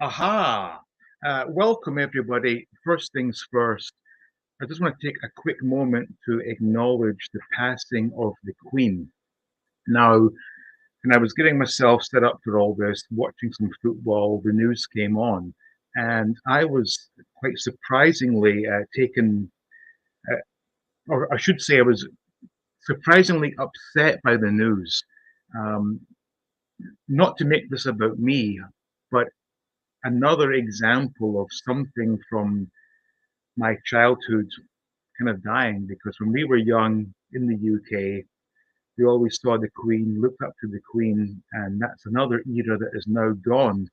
Aha! Welcome, everybody. First things first, I just want to take a quick moment to acknowledge the passing of the Queen. Now, when I was getting myself set up for all this, watching some football, the news came on, and I was quite surprisingly taken, uh, or I should say, I was surprisingly upset by the news. Um, Not to make this about me, but another example of something from my childhood kind of dying, because when we were young in the UK, we always saw the Queen, looked up to the Queen, and that's another era that is now gone.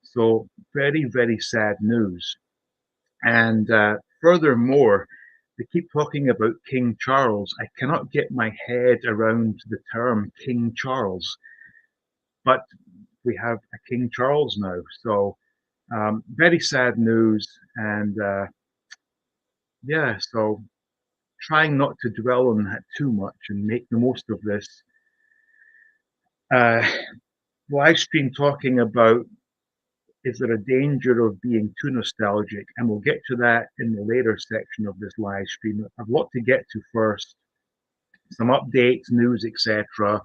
So very, very sad news. And furthermore, they keep talking about King Charles. I cannot get my head around the term King Charles, but we have a King Charles now. So very sad news. And yeah, so trying not to dwell on that too much and make the most of this uh, live stream talking about, is there a danger of being too nostalgic? And we'll get to that in the later section of this live stream. I've a lot to get to first, some updates, news, etc.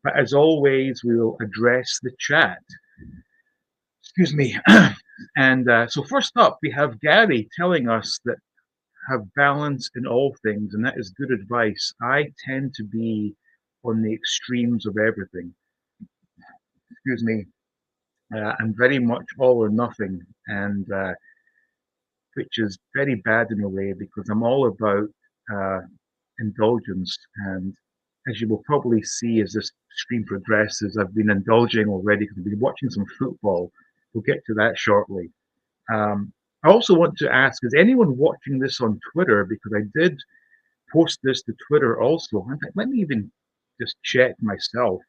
But as always, we will address the chat. Excuse me. And so first up, we have Gary telling us that have balance in all things, and that is good advice. I tend to be on the extremes of everything. Excuse me. I'm very much all or nothing, and which is very bad in a way because I'm all about uh, indulgence. And as you will probably see as this stream progresses, I've been indulging already because I've been watching some football. We'll get to that shortly. I also want to ask, is anyone watching this on Twitter? Because I did post this to Twitter also. In fact, let me even just check myself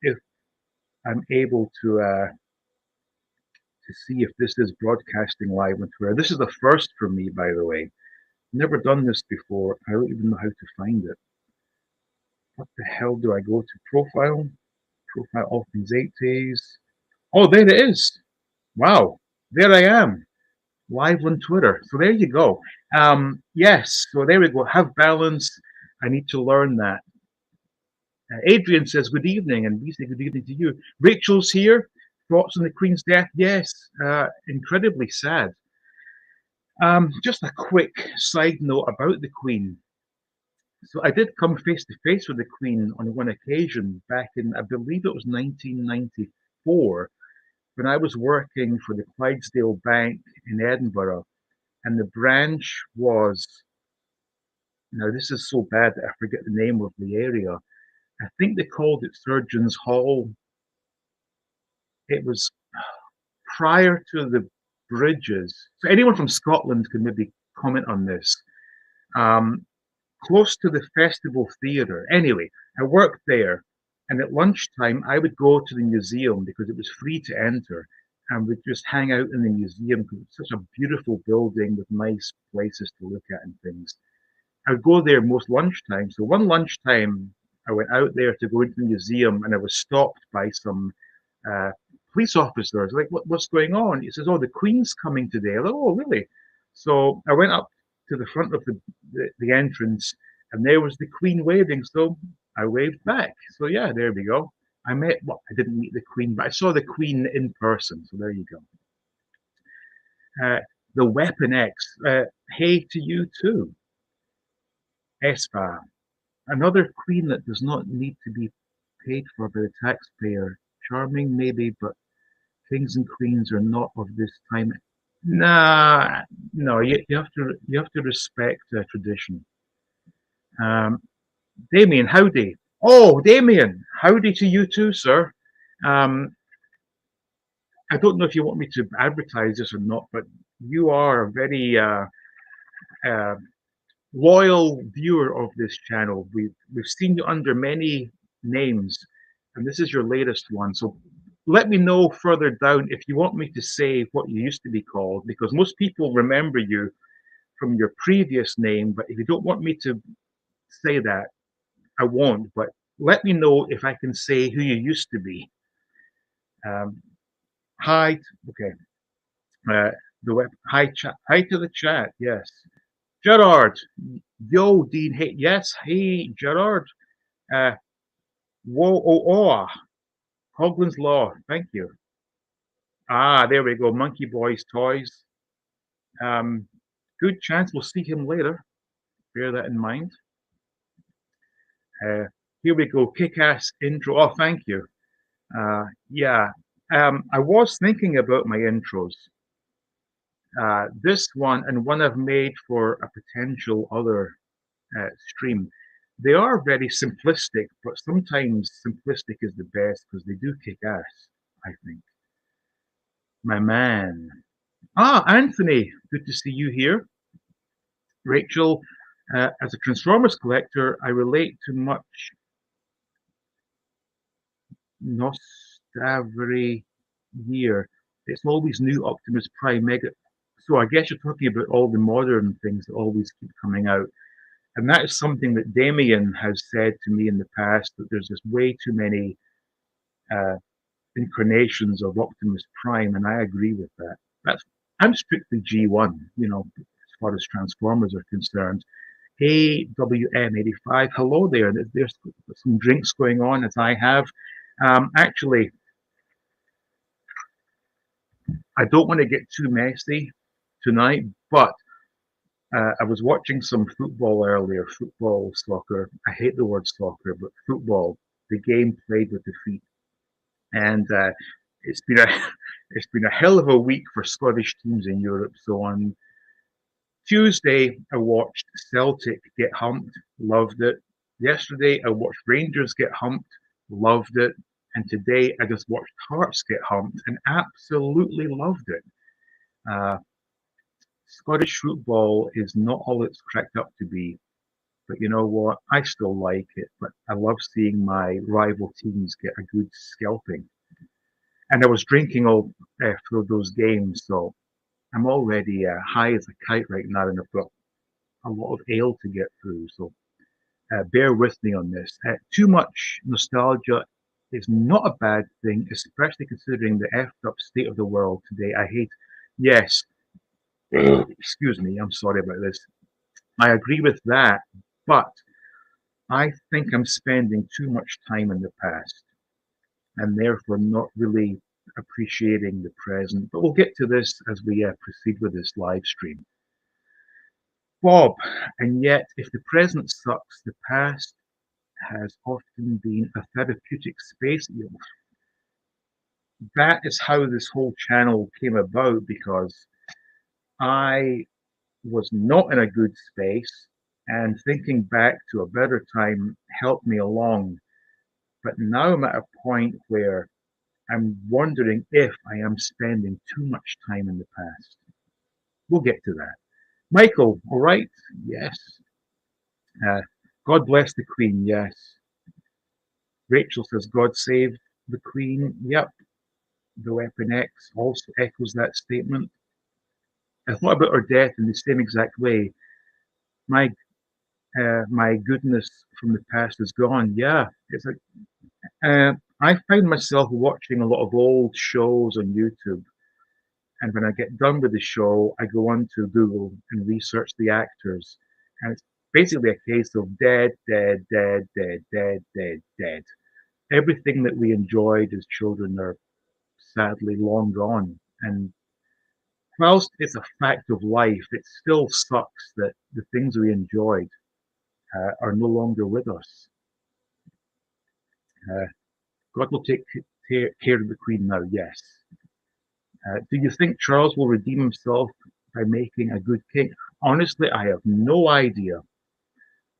if I'm able to see if this is broadcasting live on Twitter. This is the first for me, by the way. Never done this before. I don't even know how to find it. What the hell do I go to? Profile? Profile all things 80s. Oh, there it is. Wow. There I am. Live on Twitter. So there you go. Yes. So there we go. Have balance. I need to learn that. Adrian says good evening, and we say good evening to you. Rachel's here. Thoughts on the Queen's death? Yes. Incredibly sad. Just a quick side note about the Queen. So I did come face to face with the Queen on one occasion back in, I believe it was 1994, when I was working for the Clydesdale Bank in Edinburgh, and the branch was, now this is so bad that I forget the name of the area. I think they called it Surgeons Hall. It was prior to the bridges. So anyone from Scotland can maybe comment on this. Um, Close to the Festival Theatre. Anyway, I worked there, and at lunchtime, I would go to the museum because it was free to enter, and would just hang out in the museum because it's such a beautiful building with nice places to look at and things. I would go there most lunchtime. So one lunchtime, I went out there to go into the museum, and I was stopped by some uh, police officers. Like, what's going on? He says, "Oh, the Queen's coming today." I thought, "Oh, really?" So I went up to the front of the entrance, and there was the Queen waving. So I waved back. So yeah, there we go. Well, I didn't meet the Queen, but I saw the Queen in person. So there you go. The Weapon X. Hey to you too. Espa. Another Queen that does not need to be paid for by the taxpayer. Charming, maybe, but kings and queens are not of this time. Nah, no, you have to respect tradition. Um, Damien, howdy. Oh, Damien, howdy to you too, sir. Um, I don't know if you want me to advertise this or not, but you are a very uh, loyal viewer of this channel. We've seen you under many names, and this is your latest one. So let me know further down if you want me to say what you used to be called, because most people remember you from your previous name. But if you don't want me to say that, I won't. But let me know if I can say who you used to be. Um, Okay. Uh, hi chat. Hi to the chat. Yes. Gerard. Yo, Dean. Hey, yes. Hey, Gerard. Uh, whoa, Hoglin's Law. Thank you. Ah, there we go. Monkey Boy's Toys. Um, good chance we'll see him later. Bear that in mind. Uh, here we go. Kick-ass intro. Oh, thank you. Yeah. I was thinking about my intros. This one and one I've made for a potential other stream. They are very simplistic, but sometimes simplistic is the best because they do kick ass, I think. My man. Ah, Anthony, good to see you here. Rachel, as a Transformers collector, I relate to much nostalgia year. It's always new Optimus Prime Mega. So I guess you're talking about all the modern things that always keep coming out. And that is something that Damien has said to me in the past that there's just way too many uh, incarnations of Optimus Prime, and I agree with that. That's I'm strictly G1, as far as Transformers are concerned. AWM85, hello there. There's some drinks going on as I have. Actually, I don't want to get too messy tonight, but I was watching some football earlier, football, soccer. I hate the word soccer, but football, the game played with the feet. And it's been a it's been a hell of a week for Scottish teams in Europe. So on Tuesday, I watched Celtic get humped, loved it. Yesterday, I watched Rangers get humped, loved it. And today, I just watched Hearts get humped and absolutely loved it. Uh, Scottish football is not all it's cracked up to be, but you know what? I still like it. But I love seeing my rival teams get a good scalping. And I was drinking all through those games, so I'm already high as a kite right now, and I've got a lot of ale to get through. So bear with me on this. Too much nostalgia is not a bad thing, especially considering the effed up state of the world today. I hate, yes, excuse me, I'm sorry about this. I agree with that, but I think I'm spending too much time in the past and therefore not really appreciating the present. But we'll get to this as we proceed with this live stream. Bob, and yet if the present sucks, the past has often been a therapeutic space. That is how this whole channel came about because I was not in a good space and thinking back to a better time helped me along. But now I'm at a point where I'm wondering if I am spending too much time in the past. We'll get to that. Michael, all right? Yes. Uh, God bless the Queen. Yes. Rachel says, God save the Queen. Yep. The Weapon X also echoes that statement. I thought about her death in the same exact way. My my goodness from the past is gone. Yeah, it's like I find myself watching a lot of old shows on YouTube, and when I get done with the show, I go onto Google and research the actors, and it's basically a case of dead, dead, dead, dead, dead, dead, dead. Everything that we enjoyed as children are sadly long gone, and whilst it's a fact of life, it still sucks that the things we enjoyed are no longer with us. Uh, God will take care of the Queen now, yes. Do you think Charles will redeem himself by making a good king? Honestly, I have no idea.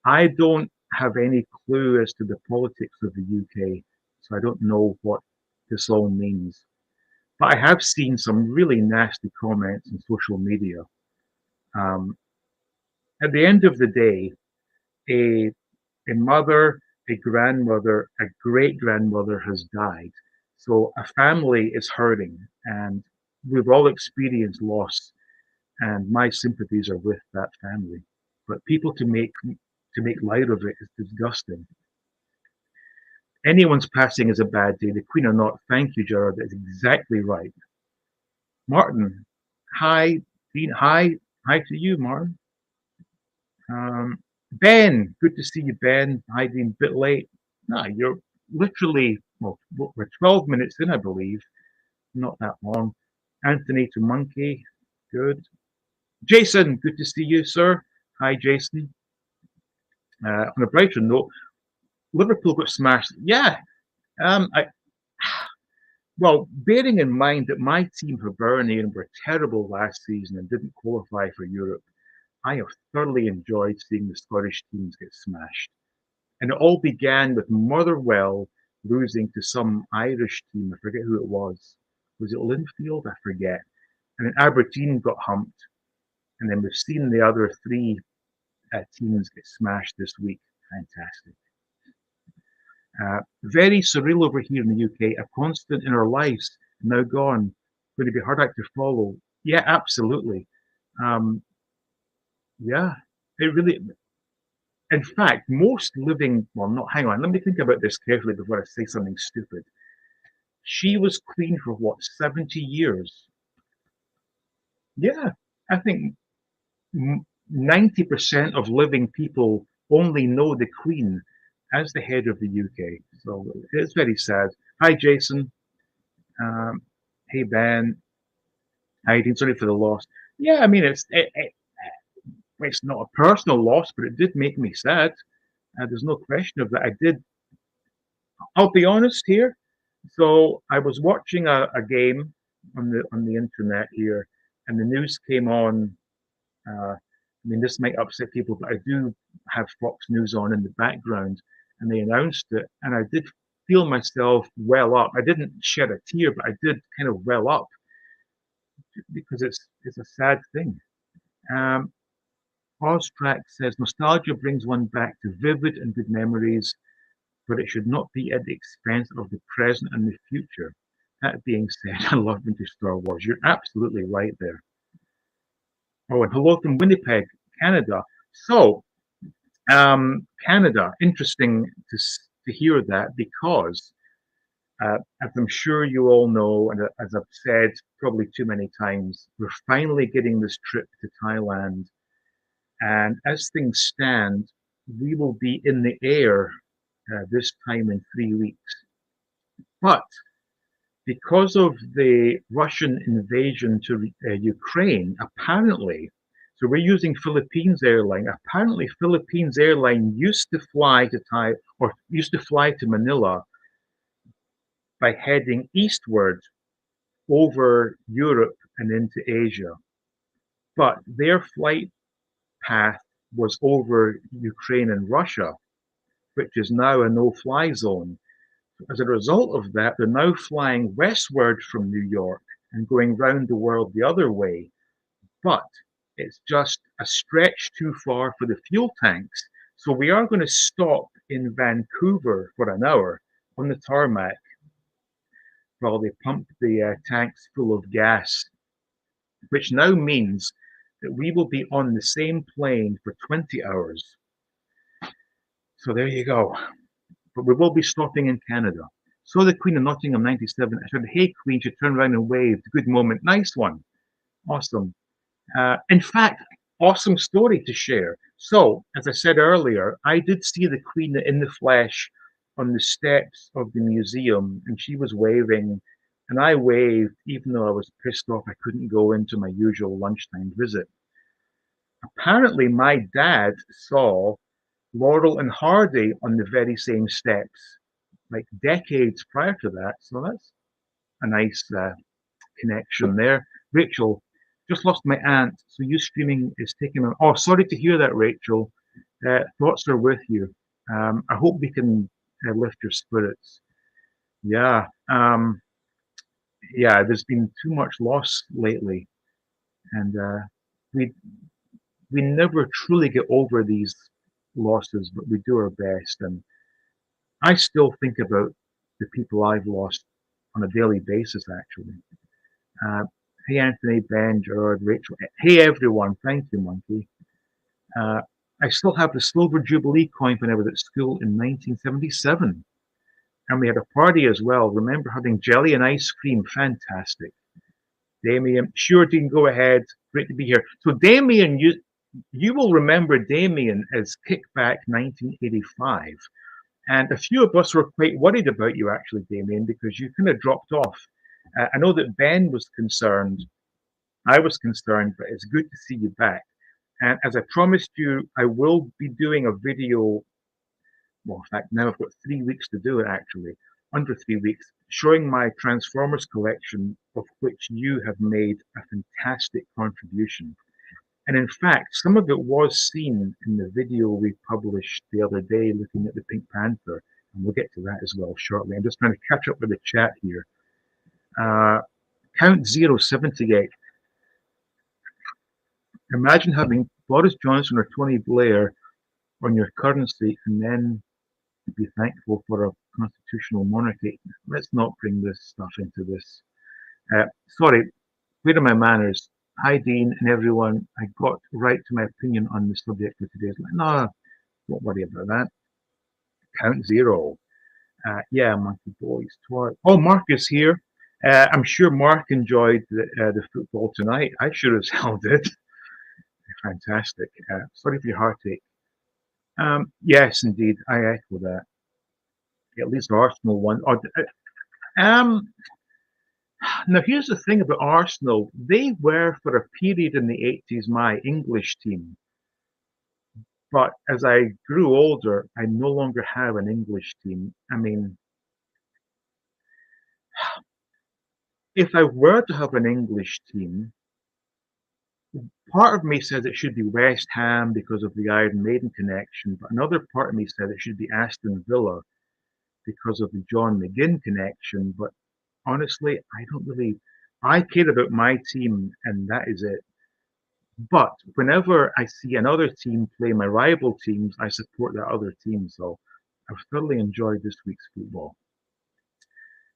I don't have any clue as to the politics of the UK, so I don't know what this all means. But I have seen some really nasty comments on social media. Um, at the end of the day, a a mother, a grandmother, a great grandmother has died. So a family is hurting, and we've all experienced loss, and my sympathies are with that family. But people to make light of it is disgusting. Anyone's passing is a bad day, the Queen or not. Thank you, Gerard. That's exactly right. Martin, hi, Dean, hi to you, Martin. Ben, good to see you, Ben. Hi, Dean, bit late. No, you're literally, well, we're 12 minutes in, I believe. Not that long. Anthony to Monkey, good. Jason, good to see you, sir. Hi, Jason. On a brighter note, Liverpool got smashed. Yeah, I well, bearing in mind that my team, Hibernian, were terrible last season and didn't qualify for Europe, I have thoroughly enjoyed seeing the Scottish teams get smashed. And it all began with Motherwell losing to some Irish team. I forget who it was. Was it Linfield? I forget. And then Aberdeen got humped. And then we've seen the other three teams get smashed this week. Fantastic. Very surreal over here in the UK. A constant in our lives, now gone. Going to be hard act to follow. Yeah, absolutely. Um, yeah, it really. In fact, most living. Well, not. Hang on. Let me think about this carefully before I say something stupid. She was queen for what, 70 years? Yeah, I think 90% of living people only know the Queen as the head of the UK. So it's very sad. Hi, Jason. Um, hey, Ben. Hi, Dean. Sorry for the loss. Yeah, I mean, it's not a personal loss, but it did make me sad. There's no question of that. I did. I'll be honest here. So I was watching a game on the internet here, and the news came on. I mean, this might upset people, but I do have Fox News on in the background, and they announced it, and I did feel myself well up. I didn't shed a tear, but I did kind of well up because it's a sad thing. Um, Oztrack says nostalgia brings one back to vivid and good memories, but it should not be at the expense of the present and the future. That being said, I love vintage Star Wars. You're absolutely right there. Oh, and hello from Winnipeg, Canada. So, Canada, interesting to hear that because, as I'm sure you all know, and as I've said probably too many times, we're finally getting this trip to Thailand. And as things stand, we will be in the air this time in 3 weeks. But because of the Russian invasion to Ukraine, apparently, so we're using Philippines Airline. Apparently, Philippines Airline used to fly to used to fly to Manila by heading eastward over Europe and into Asia. But their flight path was over Ukraine and Russia, which is now a no-fly zone. As a result of that, they're now flying westward from New York and going round the world the other way. But it's just a stretch too far for the fuel tanks. So we are going to stop in Vancouver for an hour on the tarmac while they pump the tanks full of gas, which now means that we will be on the same plane for 20 hours. So there you go. But we will be stopping in Canada. Saw the Queen of Nottingham 97. I said, hey, Queen, she turned around and waved. Good moment. Nice one. Awesome. In fact, awesome story to share. So, as I said earlier, I did see the Queen in the flesh on the steps of the museum, and she was waving, and I waved, even though I was pissed off I couldn't go into my usual lunchtime visit. Apparently, my dad saw Laurel and Hardy on the very same steps, like decades prior to that. So that's a nice connection there. Rachel, just lost my aunt, so you streaming is taking on. Oh, sorry to hear that, Rachel. Thoughts are with you. I hope we can lift your spirits. Yeah, yeah. There's been too much loss lately, and we we never truly get over these losses, but we do our best. And I still think about the people I've lost on a daily basis, actually. Uh, hey, Anthony, Ben, Gerard, Rachel. Hey, everyone. Thank you, Monkey. Uh, I still have the Silver Jubilee coin when I was at school in 1977. And we had a party as well. Remember having jelly and ice cream? Fantastic. Damien, sure, Dean, go ahead. Great to be here. So, Damien, you will remember Damien as Kickback 1985. And a few of us were quite worried about you, actually, Damien, because you kind of dropped off. I know that Ben was concerned. I was concerned, but it's good to see you back. And as I promised you, I will be doing a video. Well, in fact, now I've got 3 weeks to do it, actually, under 3 weeks, showing my Transformers collection, of which you have made a fantastic contribution. And in fact, some of it was seen in the video we published the other day looking at the Pink Panther, and we'll get to that as well shortly. I'm just trying to catch up with the chat here. Count 078. Imagine having Boris Johnson or Tony Blair on your currency and then be thankful for a constitutional monarchy. Let's not bring this stuff into this. Sorry, where are my manners? Hi, Dean and everyone. I got right to my opinion on the subject for today's. No, don't worry about that. Count zero. Yeah, Monkey Boys. Oh, Mark is here. I'm sure Mark enjoyed the football tonight. I sure as hell did. Fantastic. Sorry for your heartache. Yes, indeed. I echo that. At least Arsenal won. Now, here's the thing about Arsenal. They were, for a period in the 80s, my English team. But as I grew older, I no longer have an English team. I mean, if I were to have an English team, part of me says it should be West Ham because of the Iron Maiden connection, but another part of me says it should be Aston Villa because of the John McGinn connection. But honestly, I don't really. I care about my team, and that is it. But whenever I see another team play my rival teams, I support that other team. So I've thoroughly enjoyed this week's football.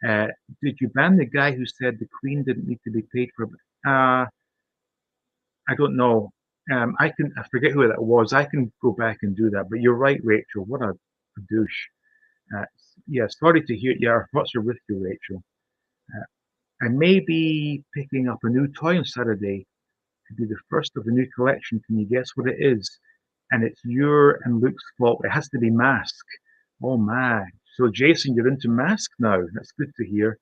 Uh, did you ban the guy who said the Queen didn't need to be paid for? I don't know. I forget who that was. I can go back and do that. But you're right, Rachel. What a douche. Uh, yeah, sorry to hear. Yeah, our thoughts are with you, Rachel. I may be picking up a new toy on Saturday to be the first of the new collection. Can you guess what it is? And it's your and Luke's fault. It has to be Mask. Oh my. So Jason, you're into Mask now. That's good to hear.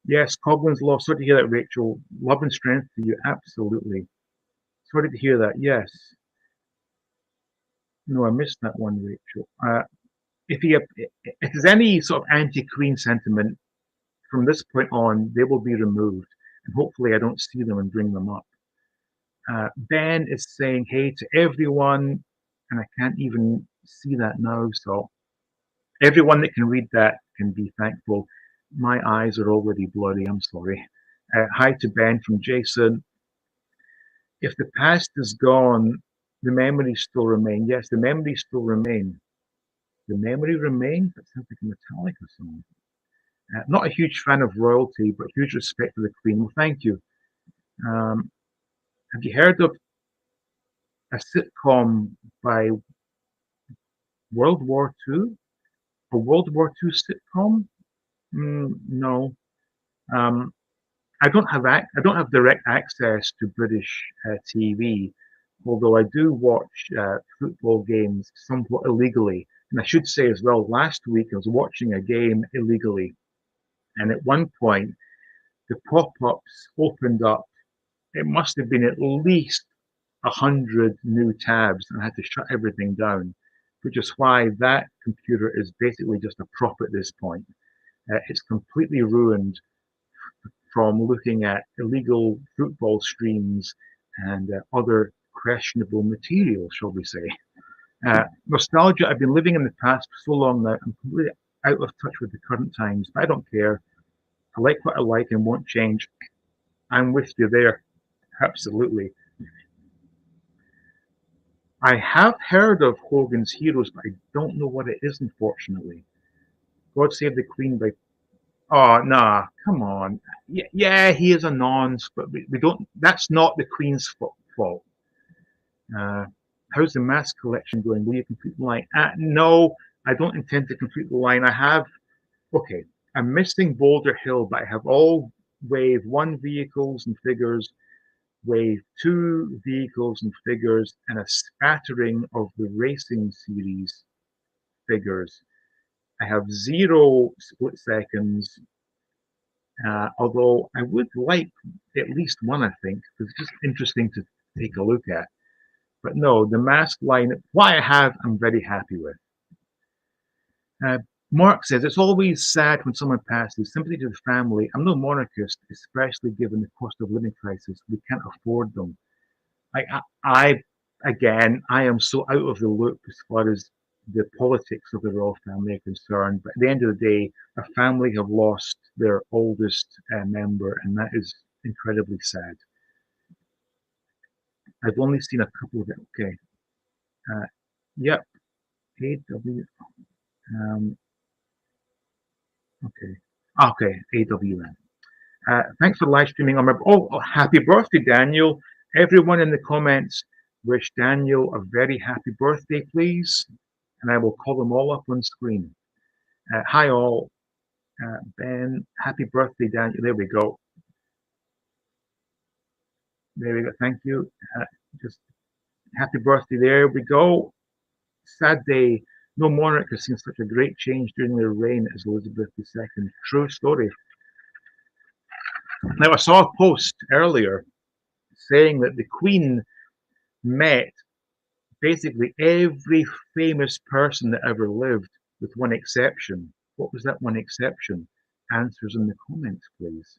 Yes, Coblin's Law. Sorry to hear that, Rachel. Love and strength to you. Absolutely. Sorry to hear that. Yes. No, I missed that one, Rachel. If there's any sort of anti-Queen sentiment from this point on, they will be removed, and hopefully I don't see them and bring them up. Ben is saying hey to everyone, and I can't even see that now. So everyone that can read that can be thankful. My eyes are already blurry. I'm sorry. Hi to Ben from Jason. If the past is gone, the memories still remain. Yes, the memories still remain. The memory remains. That sounds like a Metallica song. Not a huge fan of royalty, but huge respect for the Queen. Well, thank you. Have you heard of a sitcom by World War II? A World War II sitcom? No. Um, I don't have direct access to British TV, although I do watch football games somewhat illegally. And I should say as well, last week I was watching a game illegally, and at one point the pop-ups opened up. It must have been at least 100 new tabs, and I had to shut everything down, which is why that computer is basically just a prop at this point. It's completely ruined from looking at illegal football streams and other questionable material, shall we say. Nostalgia, I've been living in the past for so long now, I'm completely out of touch with the current times, but I don't care. I like what I like and won't change. I'm with you there. Absolutely. I have heard of Hogan's Heroes, but I don't know what it is, unfortunately. God Save the Queen by. Oh, nah, come on. Yeah, he is a nonce, but we don't. That's not the Queen's fault. Uh, how's the mask collection going? Will you complete the line? No, I don't intend to complete the line. I have. Okay, I'm missing Boulder Hill, but I have all wave one vehicles and figures, wave two vehicles and figures, and a spattering of the racing series figures. I have zero split seconds, although I would like at least one, I think, because it's just interesting to take a look at. But no, the mask line, what I have, I'm very happy with. Uh, Mark says, it's always sad when someone passes. Sympathy to the family. I'm no monarchist, especially given the cost of living crisis. We can't afford them. I again, I am so out of the loop as far as the politics of the royal family are concerned. But at the end of the day, a family have lost their oldest member, and that is incredibly sad. I've only seen a couple of it. Okay. Uh, yep. AW. Um, okay. Okay. AWN. Thanks for live streaming on my. Oh, happy birthday, Daniel! Everyone in the comments, wish Daniel a very happy birthday, please, and I will call them all up on screen. Hi, all. Ben, happy birthday, Daniel. There we go. There we go. Thank you. Just happy birthday. There we go. Sad day. No monarch has seen such a great change during their reign as Elizabeth II. True story. Now, I saw a post earlier saying that the Queen met basically every famous person that ever lived, with one exception. What was that one exception? Answers in the comments, please.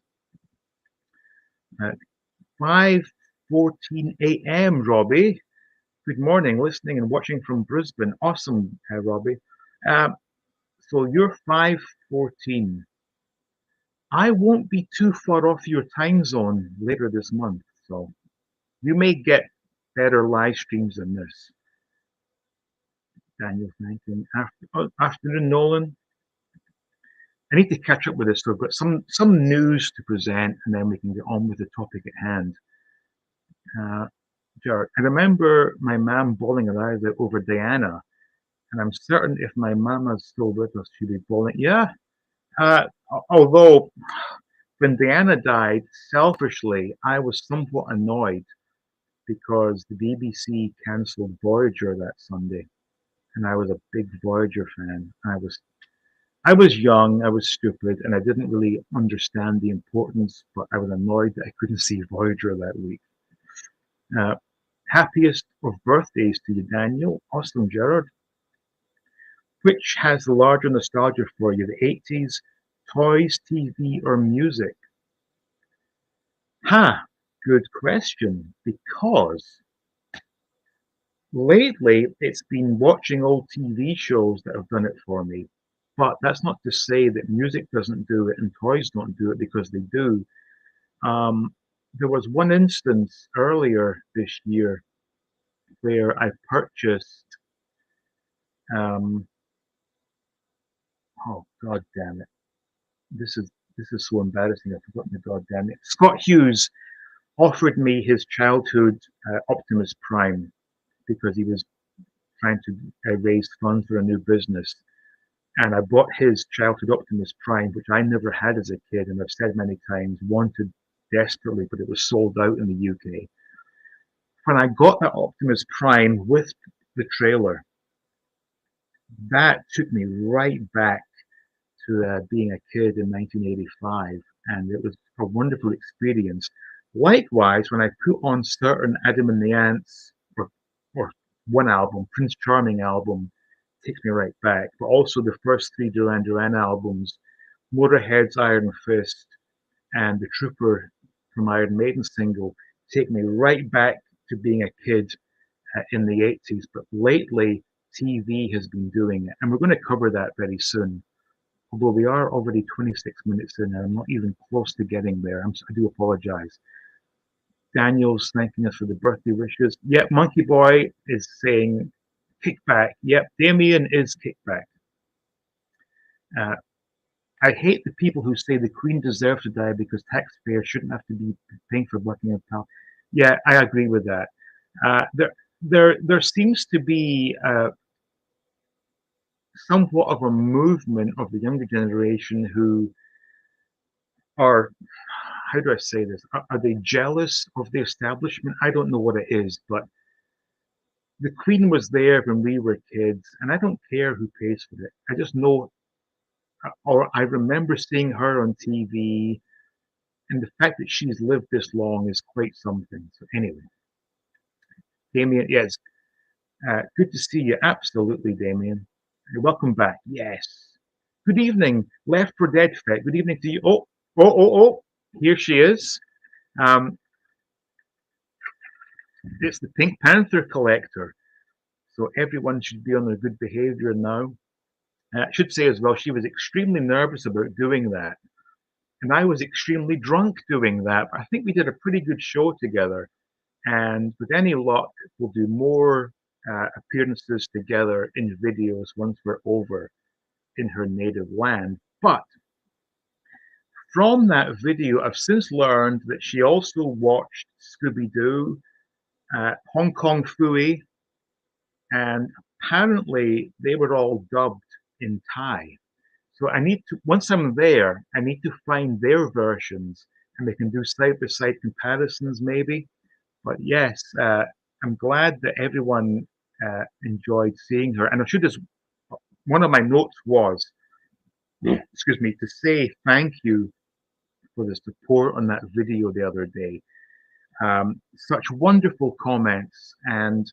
At 5:14 a.m., Robbie. Good morning, listening and watching from Brisbane. Awesome, Robbie. Uh, so you're 5:14. I won't be too far off your time zone later this month, so you may get better live streams than this. Daniel thanking. Afternoon, Nolan. I need to catch up with this, so I've got some news to present, and then we can get on with the topic at hand. Jared, I remember my mum bawling her eyes out over Diana, and I'm certain if my mama's still with us, she'd be bawling. Yeah. Although when Diana died, selfishly, I was somewhat annoyed because the BBC cancelled Voyager that Sunday, and I was a big Voyager fan. I was young, I was stupid, and I didn't really understand the importance, but I was annoyed that I couldn't see Voyager that week. Uh, Happiest of birthdays to you, Daniel. Awesome, Gerard. Which has the larger nostalgia for you, the 80s, toys, TV, or music? Good question. Because lately it's been watching old TV shows that have done it for me. But that's not to say that music doesn't do it and toys don't do it, because they do. There was one instance earlier this year where I purchased, um, oh god damn it, this is so embarrassing. I've forgotten the god damn it. Scott Hughes offered me his childhood Optimus Prime because he was trying to raise funds for a new business. And I bought his childhood Optimus Prime, which I never had as a kid, and I've said many times, wanted desperately, but it was sold out in the UK. When I got that Optimus Prime with the trailer, that took me right back to being a kid in 1985, and it was a wonderful experience. Likewise, when I put on certain Adam and the Ants, or one album, Prince Charming album, takes me right back, but also the first three Duran Duran albums, Motorhead's Iron Fist and the Trooper from Iron Maiden single, take me right back to being a kid in the 80s. But lately, TV has been doing it, and we're going to cover that very soon. Although we are already 26 minutes in, and I'm not even close to getting there. I do apologize. Daniel's thanking us for the birthday wishes. Yep, Monkey Boy is saying kickback. Yep, Damien is kickback. Uh, I hate the people who say the Queen deserves to die because taxpayers shouldn't have to be paying for Buckingham Palace. Yeah, I agree with that. There seems to be somewhat of a movement of the younger generation who are, how do I say this? Are they jealous of the establishment? I don't know what it is, but the Queen was there when we were kids, and I don't care who pays for it. I just know, or I remember seeing her on TV, and the fact that she's lived this long is quite something. So anyway, Damien, yes, good to see you. Absolutely, Damien. Welcome back. Yes. Good evening, Left for Dead Fet. Good evening to you. Oh, here she is. Um, it's the Pink Panther collector. So everyone should be on their good behavior now. I should say as well, she was extremely nervous about doing that. And I was extremely drunk doing that. But I think we did a pretty good show together. And with any luck, we'll do more appearances together in videos once we're over in her native land. But from that video, I've since learned that she also watched Scooby-Doo, Hong Kong Phooey, and apparently they were all dubbed in Thai. So I need to, once I'm there, I need to find their versions and we can do side-by-side comparisons maybe. But yes, I'm glad that everyone enjoyed seeing her. And I should just, one of my notes was, excuse me, to say thank you for the support on that video the other day. Such wonderful comments, and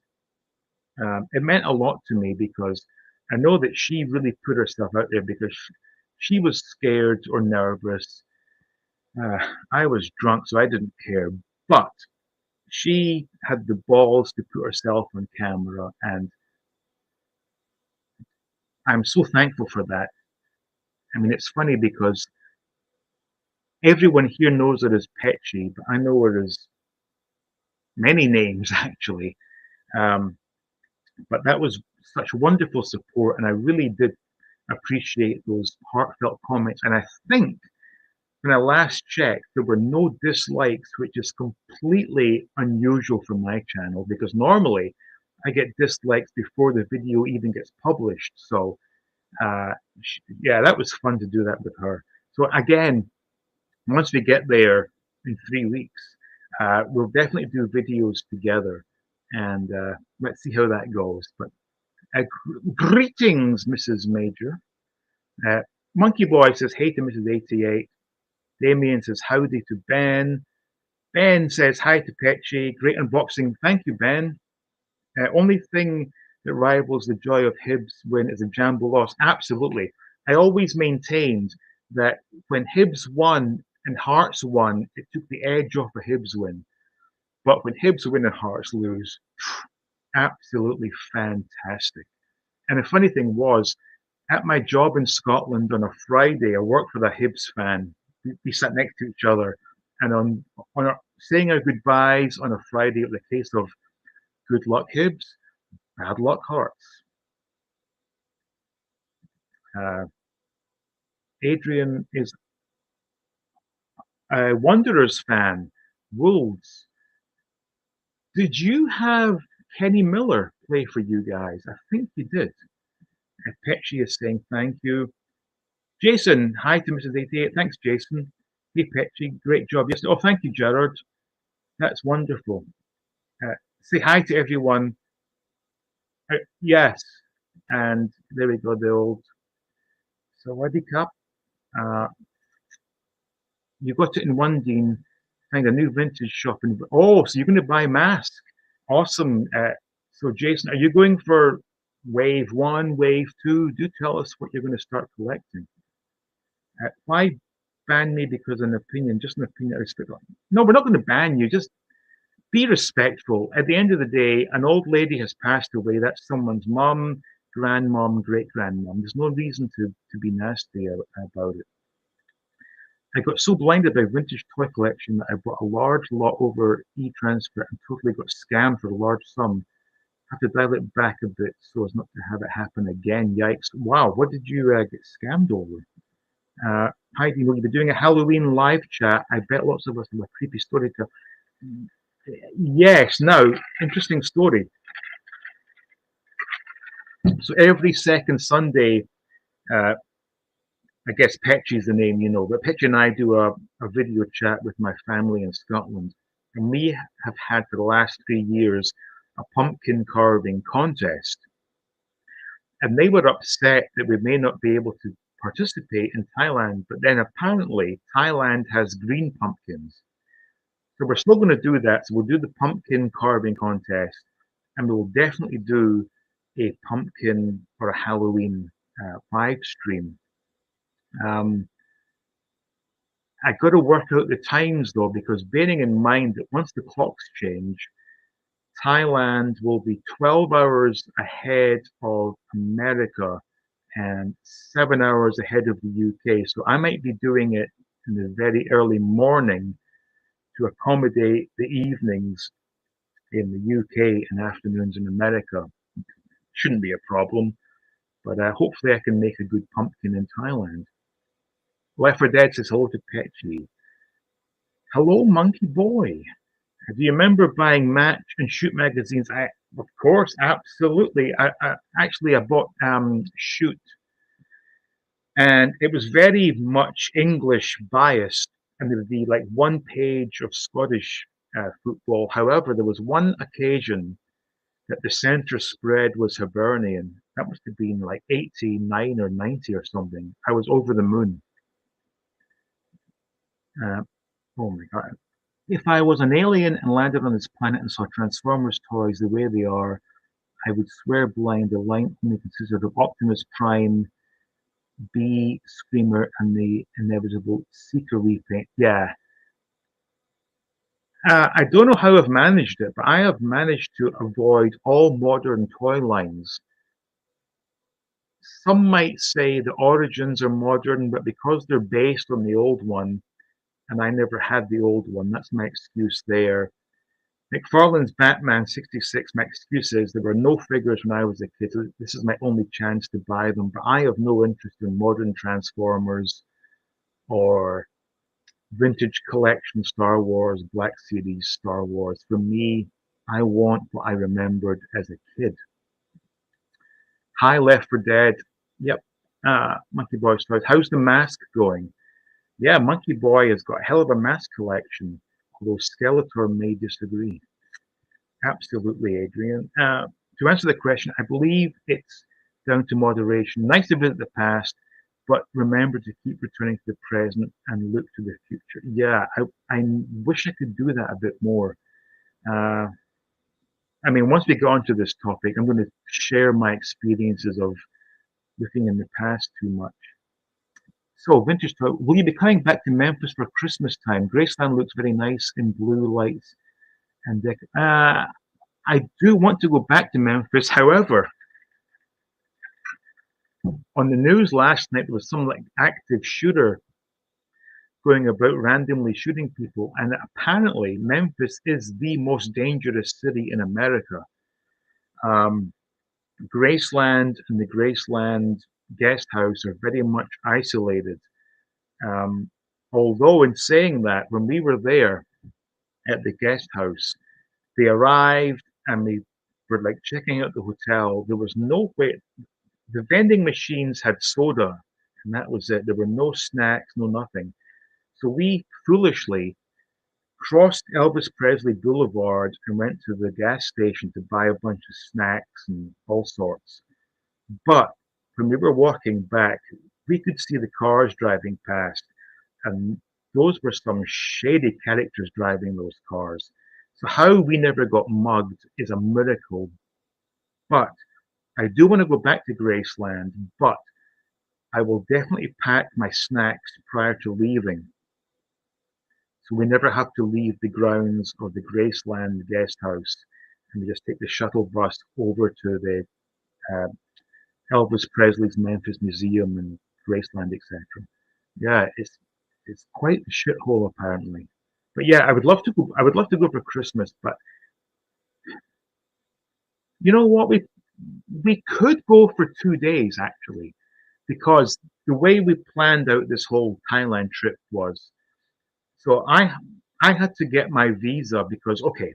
it meant a lot to me because I know that she really put herself out there because she was scared or nervous. Uh, I was drunk, so I didn't care. But she had the balls to put herself on camera, and I'm so thankful for that. I mean, it's funny because everyone here knows her as Petchy, but I know her as many names actually. Um, but that was such wonderful support, and I really did appreciate those heartfelt comments. And I think when I last checked, there were no dislikes, which is completely unusual for my channel because normally I get dislikes before the video even gets published. So uh, yeah, that was fun to do that with her. So again, once we get there in 3 weeks, we'll definitely do videos together, and let's see how that goes. But greetings, Mrs. Major. Uh, Monkey Boy says hey to Mrs. 88. Damien says howdy to Ben. Ben says hi to Petchy. Great unboxing. Thank you, Ben. Only thing that rivals the joy of Hibs win is a Jambo loss. Absolutely. I always maintained that when Hibs won and Hearts won, it took the edge off a Hibs win. But when Hibs win and Hearts lose, absolutely fantastic. And the funny thing was, at my job in Scotland on a Friday, I worked with a Hibs fan. We sat next to each other, and on saying our goodbyes on a Friday, it was a case of good luck Hibs, bad luck Hearts. Uh, Adrian is a Wanderers fan. Wolves. Did you have Kenny Miller play for you guys? I think you did. Petchy is saying thank you. Jason, hi to Mrs. 88. Thanks, Jason. Hey, Petchy, great job yesterday. Oh, thank you, Gerard. That's wonderful. Say hi to everyone. Yes. And there we go, the old Sawadee Cup. Uh, you got it in one, Dean. Find a new vintage shop. Oh, so you're going to buy Mask. Awesome. So, Jason, are you going for wave one, wave two? Do tell us what you're going to start collecting. Why ban me because of an opinion? Just an opinion. No, we're not going to ban you. Just be respectful. At the end of the day, an old lady has passed away. That's someone's mum, grandmom, great grandmom. There's no reason to be nasty about it. I got so blinded by vintage toy collection that I bought a large lot over e-transfer and totally got scammed for a large sum. Have to dial it back a bit so as not to have it happen again. Yikes. Wow, what did you get scammed over? Heidi, will you be doing a Halloween live chat? I bet lots of us have a creepy story to. Yes, now, interesting story. So every second Sunday, uh, I guess Petchy's the name, but Petchy and I do a video chat with my family in Scotland, and we have had for the last 3 years a pumpkin carving contest, and they were upset that we may not be able to participate in Thailand, but then apparently Thailand has green pumpkins. So we're still going to do that. So we'll do the pumpkin carving contest, and we'll definitely do a pumpkin or a Halloween live stream. Um, I got to work out the times though, because bearing in mind that once the clocks change, Thailand will be 12 hours ahead of America and 7 hours ahead of the UK. So I might be doing it in the very early morning to accommodate the evenings in the UK and afternoons in America. Shouldn't be a problem, but hopefully I can make a good pumpkin in Thailand. Left for Dead says hello to Petchy. Hello, Monkey Boy. Do you remember buying Match and Shoot magazines? Of course, absolutely. I bought Shoot, and it was very much English biased, and there would be like one page of Scottish football. However, there was one occasion that the centre spread was Hibernian. That must have been like 89 or 90 or something. I was over the moon. Uh, oh my God. If I was an alien and landed on this planet and saw Transformers toys the way they are, I would swear blind the line only consisted of Optimus Prime, Bee, Screamer, and the inevitable Seeker repaint. Yeah. I don't know how I've managed it, but I have managed to avoid all modern toy lines. Some might say the origins are modern, but because they're based on the old one, and I never had the old one, that's my excuse there. McFarlane's Batman 66, my excuse is there were no figures when I was a kid, so this is my only chance to buy them, but I have no interest in modern Transformers or vintage collection Star Wars, Black Series Star Wars. For me, I want what I remembered as a kid. Hi, Left for Dead. Yep. Monkey Boy Stars. How's the mask going? Yeah, Monkey Boy has got a hell of a mask collection, although Skeletor may disagree. Absolutely, Adrian. To answer the question, I believe it's down to moderation. Nice to visit the past, but remember to keep returning to the present and look to the future. Yeah, I wish I could do that a bit more. Uh, I mean, once we get onto this topic, I'm going to share my experiences of looking in the past too much. So, vintage toy. Will you be coming back to Memphis for Christmas time? Graceland looks very nice in blue lights and I do want to go back to Memphis. However, on the news last night, there was some like active shooter going about randomly shooting people, and apparently Memphis is the most dangerous city in America. Um, Graceland and the Graceland guest house are very much isolated. Um, Although, in saying that, when we were there at the guest house, they arrived and they were like checking out the hotel. There was no way. The vending machines had soda, and that was it. There were no snacks, no nothing. So we foolishly crossed Elvis Presley Boulevard and went to the gas station to buy a bunch of snacks and all sorts. But when we were walking back, we could see the cars driving past, and those were some shady characters driving those cars. So how we never got mugged is a miracle. But I do want to go back to Graceland, but I will definitely pack my snacks prior to leaving, so we never have to leave the grounds of the Graceland guest house, and we just take the shuttle bus over to the uh, Elvis Presley's Memphis Museum and Graceland, etc. Yeah, it's quite a shithole apparently. But yeah, I would love to go. I would love to go for Christmas, but you know what? We could go for 2 days actually, because the way we planned out this whole Thailand trip was so I had to get my visa because okay,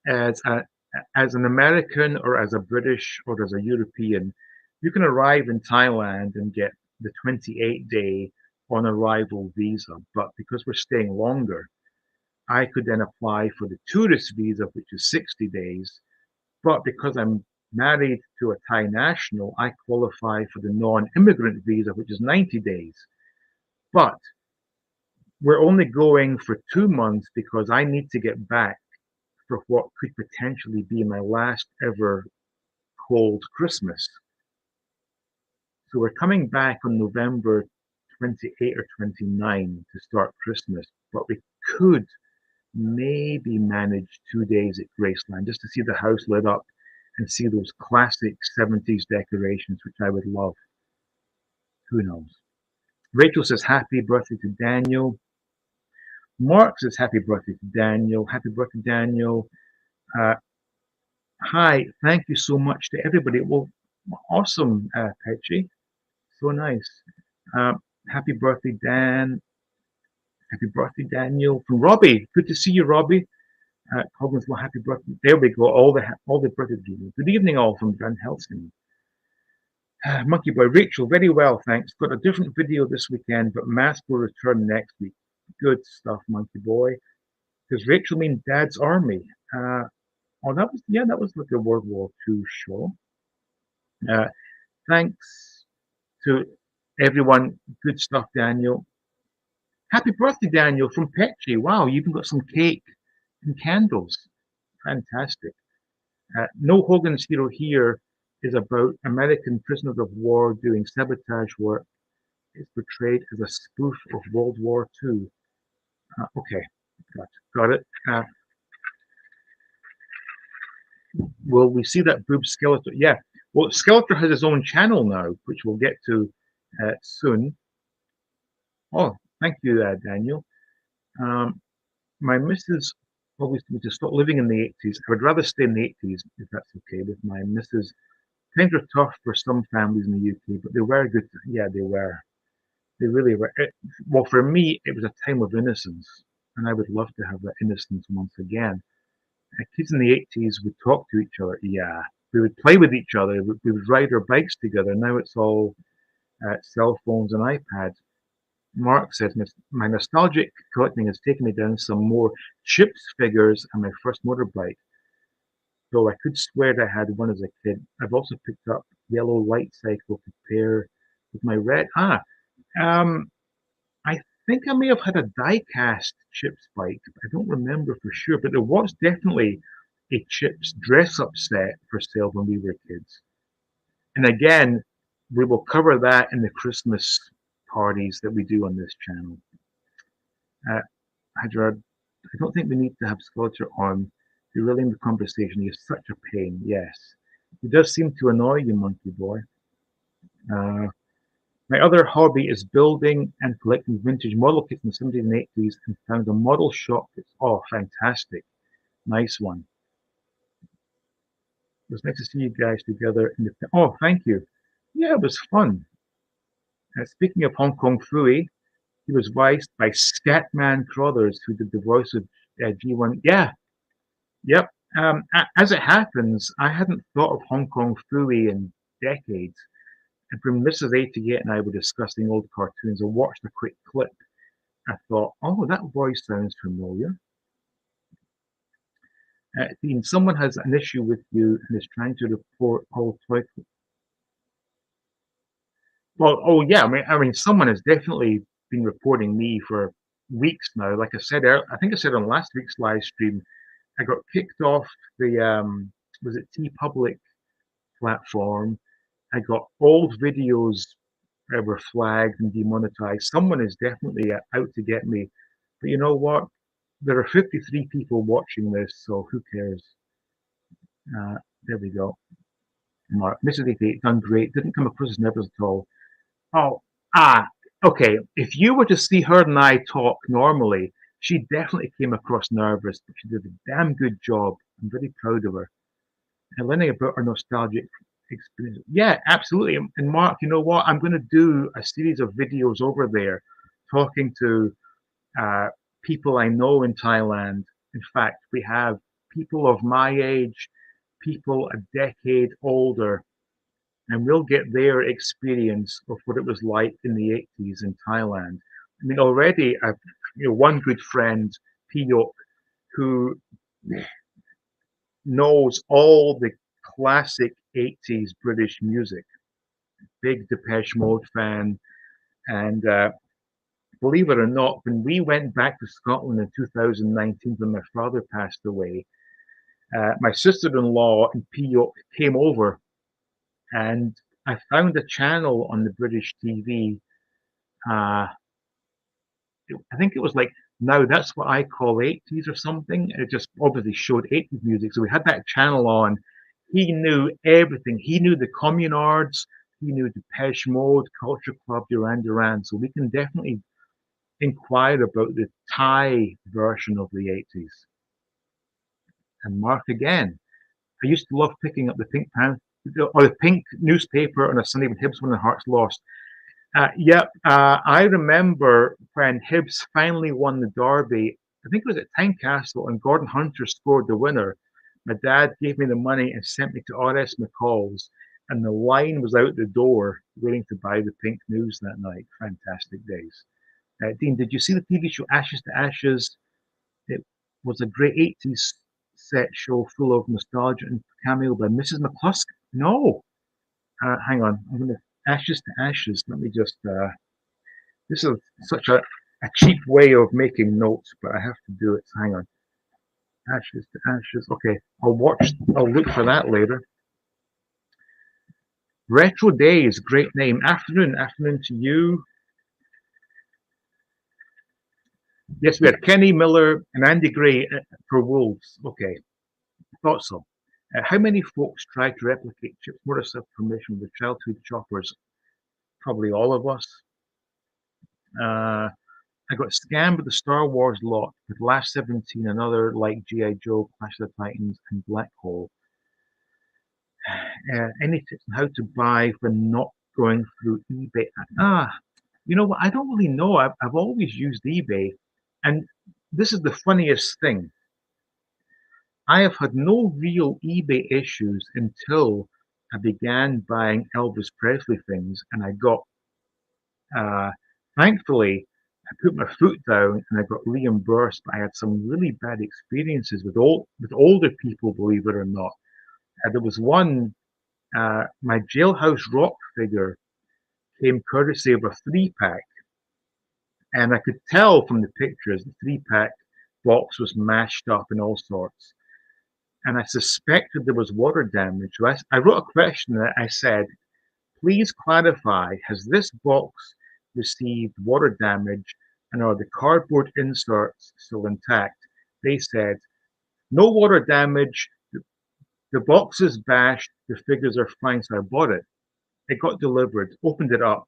as a as an American or as a British or as a European, you can arrive in Thailand and get the 28-day on arrival visa, but because we're staying longer, I could then apply for the tourist visa, which is 60 days. But because I'm married to a Thai national, I qualify for the non-immigrant visa, which is 90 days. But we're only going for 2 months because I need to get back for what could potentially be my last ever cold Christmas. So we're coming back on November 28 or 29 to start Christmas, but we could maybe manage 2 days at Graceland just to see the house lit up and see those classic 70s decorations, which I would love. Who knows? Rachel says, happy birthday to Daniel. Mark says, happy birthday to Daniel. Happy birthday, Daniel. Uh, Hi, thank you so much to everybody. Well, awesome, Petchy. So nice. Uh, Happy birthday, Dan. Happy birthday, Daniel. From Robbie. Good to see you, Robbie. Collins, well, happy birthday. There we go. All the birthday people. Good evening, all from Van Helsing. Monkey Boy, Rachel, very well, thanks. Got a different video this weekend, but Mask will return next week. Good stuff, Monkey Boy. Does Rachel mean Dad's Army? Oh, that was like a World War II show. Uh, Thanks to everyone. Good stuff, Daniel. Happy birthday, Daniel, from Petchy. Wow, you even got some cake and candles. Fantastic. No Hogan's Hero here is about American prisoners of war doing sabotage work. It's portrayed as a spoof of World War II. Okay, got it. Will we see that boob Skeletor? Yeah. Well, Skeletor has his own channel now, which we'll get to soon. Oh, thank you, Daniel. My missus always told me to stop living in the 80s. I would rather stay in the 80s, if that's okay with my missus. Things were tough for some families in the UK, but they were good. Yeah, they were. They really were. Well, for me, it was a time of innocence, and I would love to have that innocence once again. Kids in the 80s would talk to each other. Yeah, we would play with each other. We would ride our bikes together. Now it's all cell phones and iPads. Mark says, my nostalgic collecting has taken me down some more Chips figures and my first motorbike. Though I could swear that I had one as a kid. I've also picked up yellow light cycle to pair with my red. Um, I think I may have had a die-cast Chips bike. I don't remember for sure, but there was definitely a Chips dress-up set for sale when we were kids. And again, we will cover that in the Christmas parties that we do on this channel. Hi, Gerard. I don't think we need to have Skeletor on. Derailing the conversation. He is such a pain. Yes. He does seem to annoy you, Monkey Boy. My other hobby is building and collecting vintage model kits in the 70s and 80s and found a model shop that's, oh, fantastic. Nice one. It was nice to see you guys together. Oh, thank you. Yeah, it was fun. Speaking of Hong Kong Fooey, he was voiced by Scatman Crothers, who did the voice of G1. Yeah, yep. As it happens, I hadn't thought of Hong Kong Fooey in decades. And when Mrs. 88 and I were discussing old cartoons, I watched a quick clip. I thought, oh, that voice sounds familiar. Dean, someone has an issue with you and is trying to report all toy. Well, oh yeah, I mean, someone has definitely been reporting me for weeks now. Like I said, I think I said on last week's live stream, I got kicked off the was it T Public platform. I got old videos that were flagged and demonetized. Someone is definitely out to get me. But you know what? There are 53 people watching this, so who cares? There we go. Mark, Mrs. 88, done great. Didn't come across as nervous at all. Oh, okay. If you were to see her and I talk normally, she definitely came across nervous, but she did a damn good job. I'm very proud of her. And learning about her nostalgic experience. Yeah, absolutely. And Mark, you know what? I'm going to do a series of videos over there talking to uh, people I know in Thailand. In fact, we have people of my age, people a decade older, and we'll get their experience of what it was like in the 80s in Thailand. I mean, already I've one good friend, Piyok, who knows all the classic 80s British music, big Depeche Mode fan. And believe it or not, when we went back to Scotland in 2019, when my father passed away, my sister-in-law and Piyok came over, and I found a channel on the British TV. Uh, I think it was like, now that's what I call 80s or something. It just obviously showed 80s music. So we had that channel on. He knew everything. He knew the Communards. He knew Depeche Mode, Culture Club, Duran Duran. So we can definitely inquire about the Thai version of the 80s. And Mark again. I used to love picking up the Pink Pan or the Pink newspaper on a Sunday when Hibs won and Hearts lost. I remember when Hibs finally won the derby. I think it was at Tynecastle, and Gordon Hunter scored the winner. My dad gave me the money and sent me to RS McCall's, and the line was out the door waiting to buy the Pink News that night. Fantastic days. Dean, did you see the TV show Ashes to Ashes? It was a great 80s set show full of nostalgia and cameo by Mrs. McCluskey. No, hang on. I'm going to Ashes to Ashes. Let me just. This is such a cheap way of making notes, but I have to do it. So hang on. Ashes to Ashes. Okay, I'll look for that later. Retro Days, great name. Afternoon to you. Yes, we had Kenny Miller and Andy Gray for Wolves. Okay, thought so. How many folks tried to replicate Chip Morris' permission with childhood choppers? Probably all of us. I got scammed with the Star Wars lot with Last 17, another like G.I. Joe, Clash of the Titans, and Black Hole. Any tips on how to buy when not going through eBay? You know what? I don't really know. I've always used eBay. And this is the funniest thing. I have had no real eBay issues until I began buying Elvis Presley things, and I got, uh, thankfully, I put my foot down and I got reimbursed. But I had some really bad experiences with older people, believe it or not. There was one, my Jailhouse Rock figure came courtesy of a 3-pack, and I could tell from the pictures the 3-pack box was mashed up and all sorts. And I suspected there was water damage. So I wrote a question that I said, please clarify, has this box received water damage and are the cardboard inserts still intact? They said, no water damage, the box is bashed, the figures are fine, so I bought it. It got delivered, opened it up.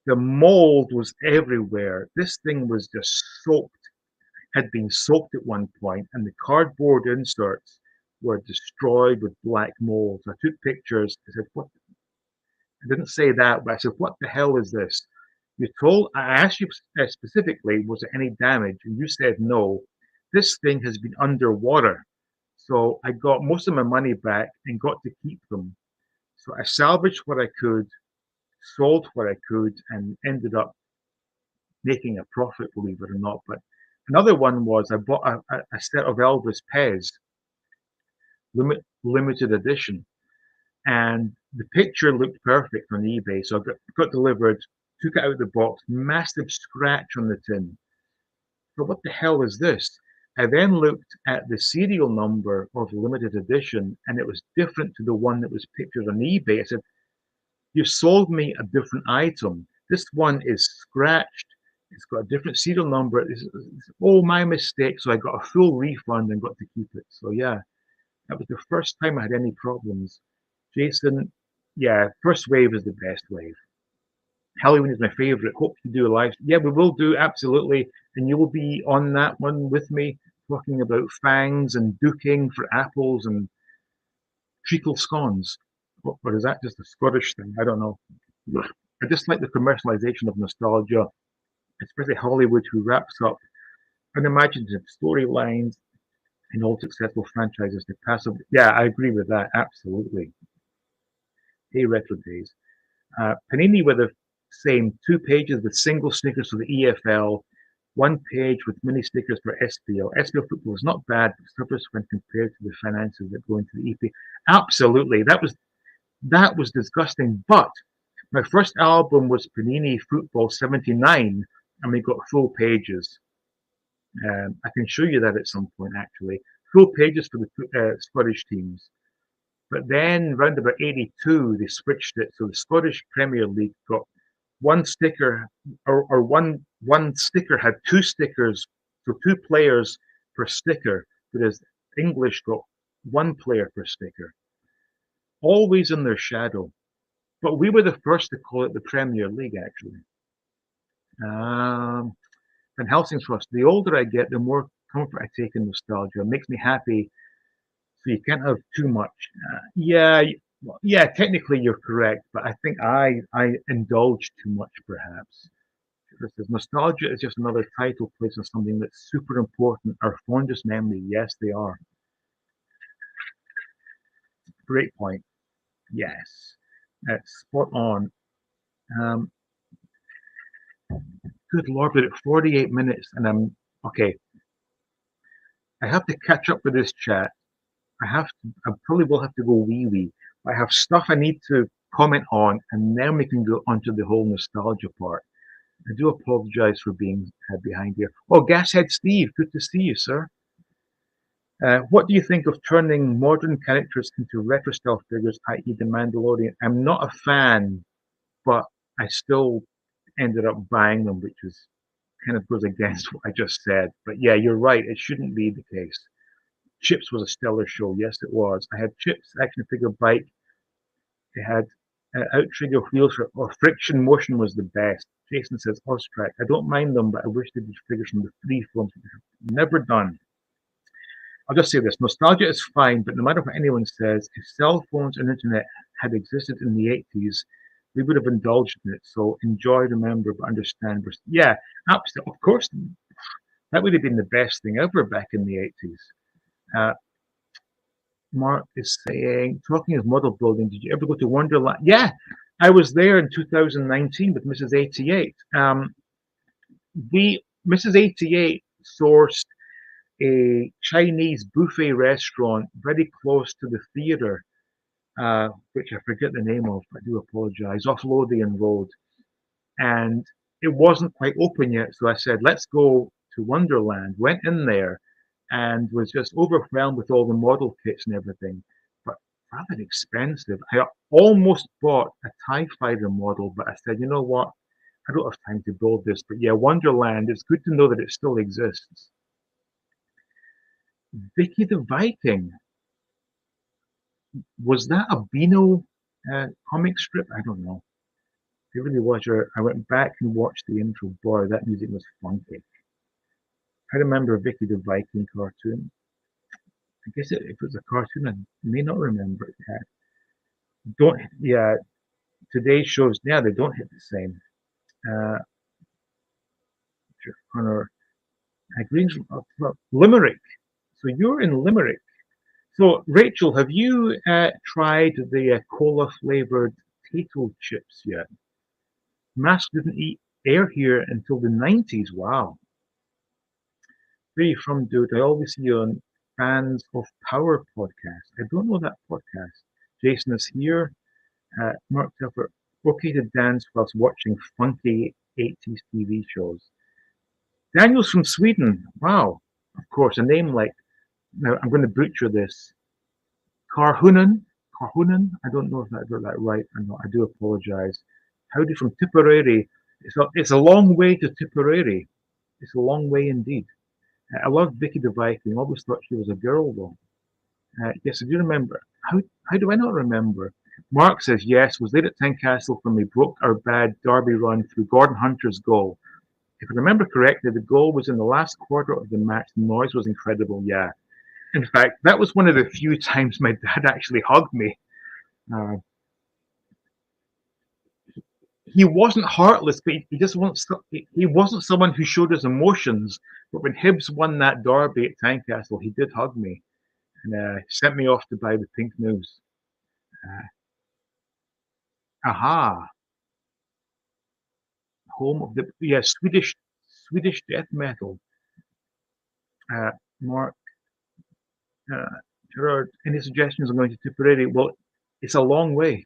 The mold was everywhere. This thing was just soaked, had been soaked at one point, and the cardboard inserts were destroyed with black mold. So I took pictures. I said, "What?" I didn't say that, but I said, "What the hell is this?" You told. I asked you specifically, was there any damage, and you said no. This thing has been underwater, so I got most of my money back and got to keep them. So I salvaged what I could, sold what I could, and ended up making a profit, believe it or not. But another one was I bought a set of Elvis Pez limited edition, and the picture looked perfect on eBay. So I got delivered, took it out of the box, massive scratch on the tin. But what the hell is this? I then looked at the serial number of the limited edition, and it was different to the one that was pictured on eBay. I said, you sold me a different item. This one is scratched. It's got a different serial number. It's all my mistake. So I got a full refund and got to keep it. So yeah, that was the first time I had any problems. Jason, yeah, first wave is the best wave. Halloween is my favorite. Hope you do a live. Yeah, we will do absolutely, and you will be on that one with me, talking about fangs and duking for apples and treacle scones. Or is that just a Scottish thing? I don't know. I just like the commercialization of nostalgia, especially Hollywood, who wraps up unimaginative storylines in all successful franchises to pass over. Yeah, I agree with that. Absolutely. Hey, retro days. Panini were the same 2 pages with single stickers for the EFL, 1 page with mini stickers for SPL. SPL football was not bad, but suffers when compared to the finances that go into the EP. Absolutely, that was disgusting. But my first album was Panini Football '79, and we got full pages. I can show you that at some point, actually. Full pages for the Scottish teams. But then, round about '82, they switched it. So the Scottish Premier League got one sticker, or one sticker had 2 stickers, so 2 players per sticker, whereas English got 1 player per sticker, always in their shadow. But we were the first to call it the Premier League, actually. Um, Van Helsing's Trust. The older I get, the more comfort I take in nostalgia. It makes me happy, so you can't have too much. Yeah, well, yeah. Technically, you're correct, but I think I indulge too much, perhaps. Says nostalgia is just another title placed on something that's super important. Our fondest memory. Yes, they are. Great point. Yes, spot on. Um, Good Lord, we're at 48 minutes, and I'm okay. I have to catch up with this chat. I probably will have to go wee wee. I have stuff I need to comment on, and then we can go onto the whole nostalgia part. I do apologize for being behind here. Oh, Gashead Steve, good to see you, sir. What do you think of turning modern characters into retro style figures, i.e., the Mandalorian? I'm not a fan, but I still ended up buying them, which is kind of goes against what I just said. But yeah, you're right. It shouldn't be the case. Chips was a stellar show. Yes, it was. I had Chips action figure bike. It had outrigger wheels or friction motion was the best. Jason says Ostrack. I don't mind them, but I wish they did figures from the 3 films. Never done. I'll just say this: nostalgia is fine, but no matter what anyone says, if cell phones and internet had existed in the '80s, we would have indulged in it. So enjoy, remember, but understand. Yeah, absolutely. Of course, that would have been the best thing ever back in the '80s. Uh, Mark is saying, talking of model building, did you ever go to Wonderland? Yeah, I was there in 2019 with Mrs. 88. Mrs. 88 sourced a Chinese buffet restaurant very close to the theater, which I forget the name of. I do apologize. Off Lothian Road, and it wasn't quite open yet. So I said, let's go to Wonderland. Went in there and was just overwhelmed with all the model kits and everything, but rather expensive. I almost bought a TIE Fighter model, but I said, you know what? I don't have time to build this. But yeah, Wonderland, it's good to know that it still exists. Vicky the Viking, was that a Beano comic strip? I don't know. It really was. I went back and watched the intro. Boy, that music was funky. I remember Vicky the Viking cartoon. I guess if it was a cartoon, I may not remember it. Don't, yeah, today's shows, yeah, they don't hit the same. Uh, Connor, Greens, Limerick. So you're in Limerick. So Rachel, have you tried the cola flavored potato chips yet? Mask didn't eat air here until the 90s. Wow. Where are you from, dude? I always see you on Fans of Power podcast. I don't know that podcast. Jason is here. Mark Telfer, okay to dance whilst watching funky 80s TV shows. Daniel's from Sweden. Wow. Of course, a name like, now I'm going to butcher this. Karhunen. Karhunen. I don't know if I got that right or not. I do apologize. Howdy from Tipperary. It's a long way to Tipperary. It's a long way indeed. I love Vicky the Viking. I always thought she was a girl, though. Yes, I do remember. How do I not remember? Mark says, yes, was there at Tynecastle when we broke our bad derby run through Gordon Hunter's goal. If I remember correctly, the goal was in the last quarter of the match. The noise was incredible, yeah. In fact, that was one of the few times my dad actually hugged me. Uh, he wasn't heartless, but he wasn't someone who showed his emotions. But when Hibs won that derby at Tynecastle, he did hug me and sent me off to buy the pink news. Uh, Aha, home of the Swedish death metal. Uh, Mark uh, Gerard, any suggestions on going to Tipperary? Well, it's a long way.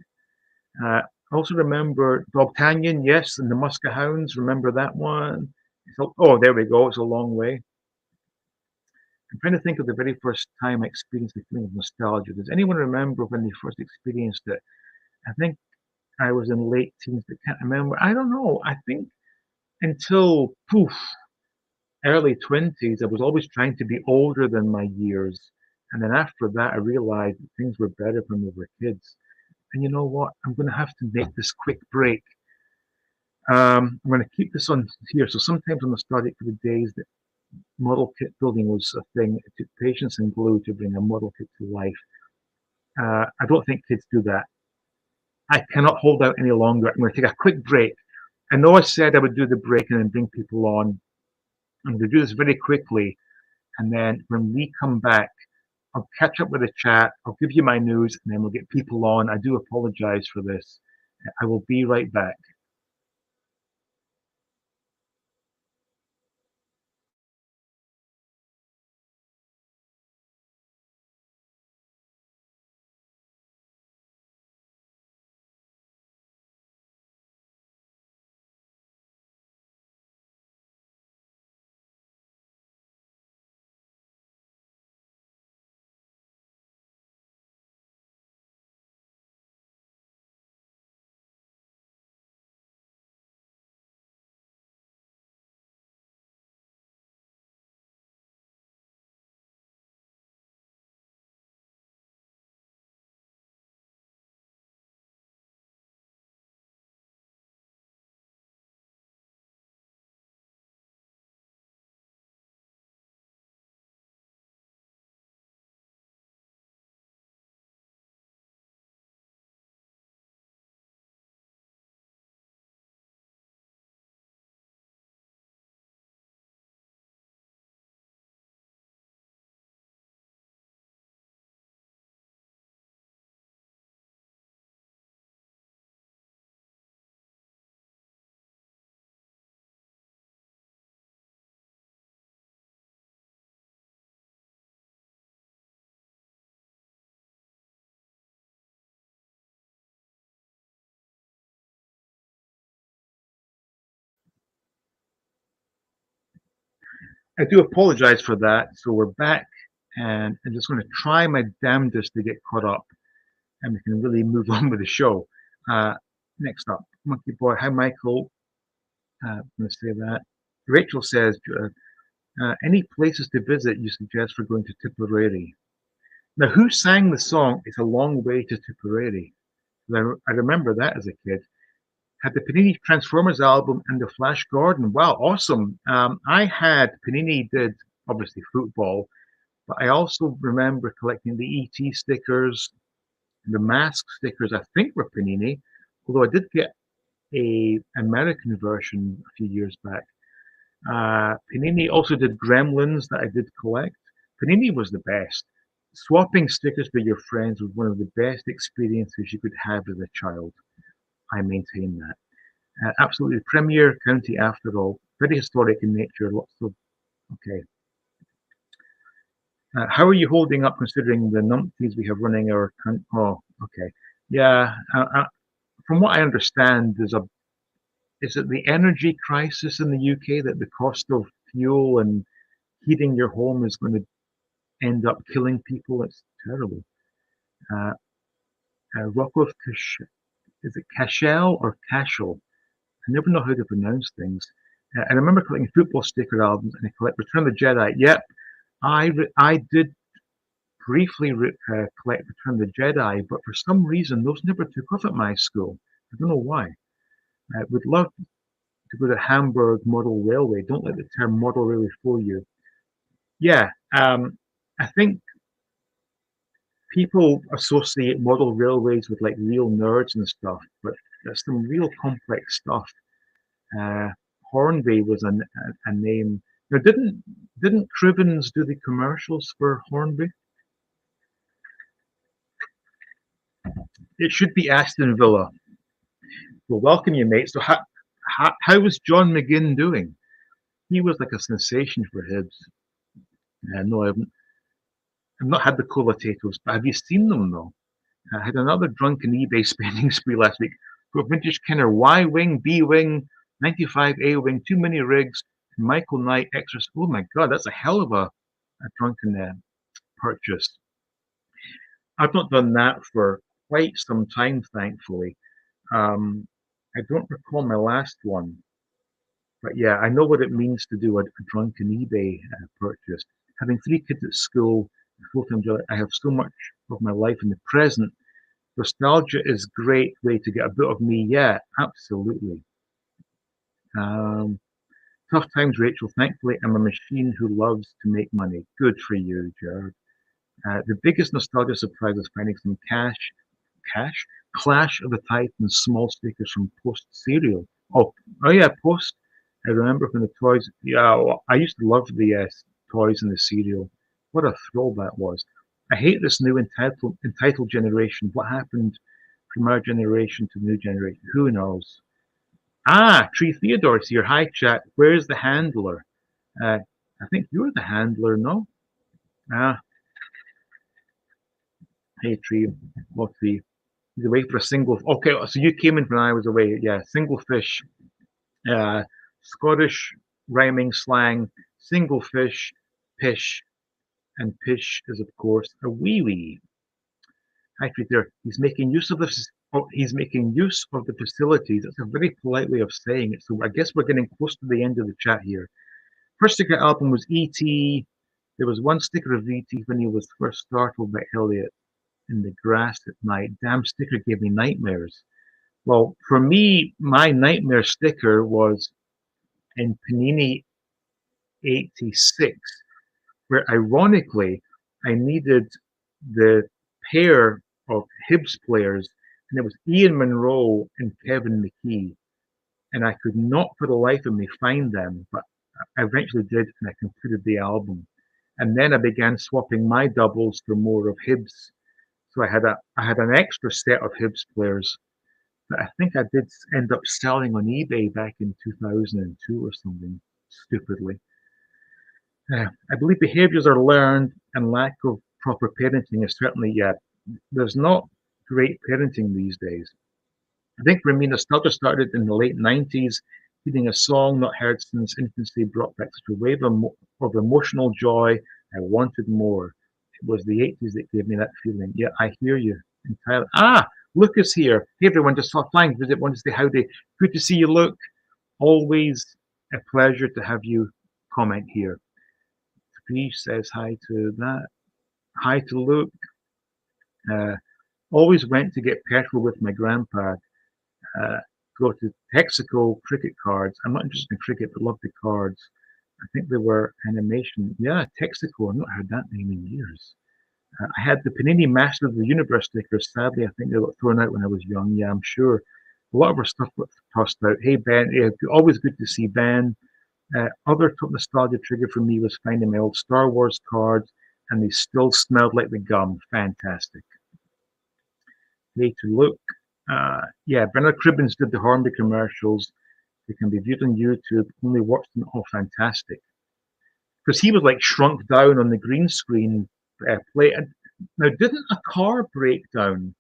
I also remember Dogtanyan, yes, and the Muska Hounds. Remember that one? Oh, there we go. It's a long way. I'm trying to think of the very first time I experienced the feeling of nostalgia. Does anyone remember when they first experienced it? I think I was in late teens, but can't remember. I don't know. I think until poof, early 20s, I was always trying to be older than my years. And then after that, I realized that things were better when we were kids. And you know what? I'm going to have to make this quick break. I'm going to keep this on here. So sometimes I'm nostalgic for the days that model kit building was a thing. It took patience and glue to bring a model kit to life. I don't think kids do that. I cannot hold out any longer. I'm going to take a quick break. I know I said I would do the break and then bring people on. I'm going to do this very quickly. And then when we come back, I'll catch up with the chat. I'll give you my news and then we'll get people on. I do apologize for this. I will be right back. I do apologize for that. So we're back and I'm just going to try my damnedest to get caught up and we can really move on with the show. Uh, Next up, Monkey Boy. Hi, Michael. I'm going to say that. Rachel says, any places to visit you suggest for going to Tipperary? Now, who sang the song It's a Long Way to Tipperary? I remember that as a kid. Had the Panini Transformers album and the Flash Gordon. Wow, awesome. I had, Panini did obviously football, but I also remember collecting the ET stickers, the mask stickers, I think were Panini, although I did get a American version a few years back. Panini also did Gremlins that I did collect. Panini was the best. Swapping stickers with your friends was one of the best experiences you could have as a child. I maintain that. Absolutely premier county after all. Very historic in nature. Lots of okay. How are you holding up considering the numpties we have running our country? Oh, okay. Yeah. From what I understand, is it the energy crisis in the UK that the cost of fuel and heating your home is going to end up killing people? It's terrible. Uh, Rocco is it Cashel or Cashel? I never know how to pronounce things. I remember collecting football sticker albums and I collect Return of the Jedi. Yep, I did briefly collect Return of the Jedi, but for some reason those never took off at my school. I don't know why. I would love to go to Hamburg Model Railway. Don't let the term model railway fool you. Yeah, I think people associate model railways with like real nerds and stuff, but there's some real complex stuff. Uh, Hornby was a name. Now, didn't Crivens do the commercials for Hornby? It should be Aston Villa. Well, welcome you, mate. So, how was John McGinn doing? He was like a sensation for Hibs. No, I've not had the cola potatoes, but have you seen them though? I had another drunken eBay spending spree last week. Got vintage Kenner Y wing, B wing, 95 A wing, too many rigs, Michael Knight extras. Oh my god, that's a hell of a drunken purchase. I've not done that for quite some time, thankfully. Um, I don't recall my last one, but yeah, I know what it means to do a drunken eBay purchase. Having three kids at school, a full-time job, I have so much of my life in the present. Nostalgia is a great way to get a bit of me. Yeah, absolutely. Um, Tough times, Rachel. Thankfully, I'm a machine who loves to make money. Good for you, Jared. The biggest nostalgia surprise was finding some cash, Clash of the Titans small stickers from Post cereal. Oh yeah, Post. I remember when the toys. Yeah, well, I used to love the toys in the cereal. What a thrill that was. I hate this new entitled generation. What happened from our generation to the new generation? Who knows? Ah, Tree Theodore's here. Hi, chat. Where's the handler? Uh, I think you're the handler, no? Ah, hey, Tree. What Tree? He's away for a single. Okay, so you came in when I was away. Yeah, single fish. Uh, Scottish rhyming slang. Single fish, pish, and pish is of course a wee wee. Hi, Tree there. He's making use of this. Oh, he's making use of the facilities. That's a very polite way of saying it. So I guess we're getting close to the end of the chat here. First sticker album was E.T. There was one sticker of E.T. when he was first startled by Elliot in the grass at night. Damn sticker gave me nightmares. Well, for me, my nightmare sticker was in Panini 86, where ironically, I needed the pair of Hibs players, and it was Ian Monroe and Kevin McKee. And I could not for the life of me find them, but I eventually did, and I concluded the album. And then I began swapping my doubles for more of Hibs. So I had an extra set of Hibs players that I think I did end up selling on eBay back in 2002 or something, stupidly. I believe behaviors are learned, and lack of proper parenting is certainly, yeah, there's not great parenting these days. I think for me, nostalgia started in the late 90s. Hearing a song not heard since infancy brought back such a wave of emotional joy. I wanted more. It was the 80s that gave me that feeling. Yeah, I hear you entirely. Ah, Luke is here. Hey, everyone, just saw flying visit. Want to say howdy. Good to see you, Luke. Always a pleasure to have you comment here. Bree says hi to that. Hi to Luke. Uh, Always went to get petrol with my grandpa. Uh, Go to Texaco cricket cards. I'm not interested in cricket, but love the cards. I think they were animation. Yeah, Texaco. I've not heard that name in years. I had the Panini Master of the Universe stickers. Sadly, I think they got thrown out when I was young. Yeah, I'm sure. A lot of our stuff got tossed out. Hey, Ben. Yeah, always good to see Ben. Other top nostalgia trigger for me was finding my old Star Wars cards, and they still smelled like the gum. Fantastic. Hey, to look. Yeah, Bernard Cribbins did the Hornby commercials. They can be viewed on YouTube. Only watched them. Oh, fantastic. Because he was like shrunk down on the green screen play. Now, didn't a car break down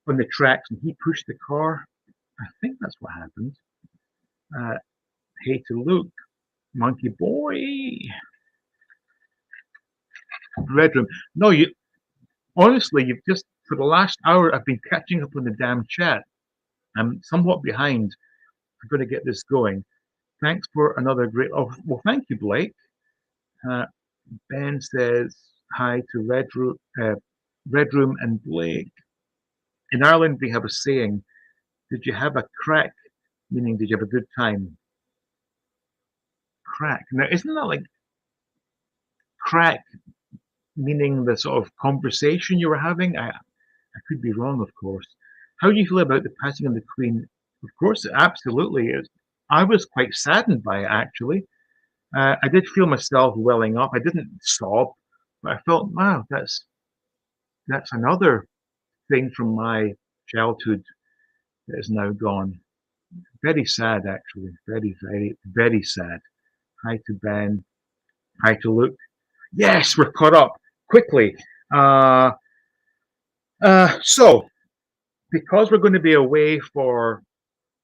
on the tracks and he pushed the car? I think that's what happened. Uh, Hey to Luke, Monkey Boy, Red Room. No, you honestly, you've just for the last hour, I've been catching up on the damn chat. I'm somewhat behind. I'm going to get this going. Thanks for another great. Oh, well, thank you, Blake. Uh, Ben says hi to Red Room and Blake. In Ireland, they have a saying: "Did you have a crack?" Meaning, did you have a good time? Crack. Now, isn't that like crack meaning the sort of conversation you were having? I could be wrong, of course. How do you feel about the passing of the Queen? Of course, absolutely. I was quite saddened by it, actually. I did feel myself welling up. I didn't sob, but I felt, wow, that's another thing from my childhood that is now gone. Very sad, actually. Very, very, very sad. Hi to Ben. Hi to Luke. Yes, we're caught up quickly. Uh, so, because we're going to be away for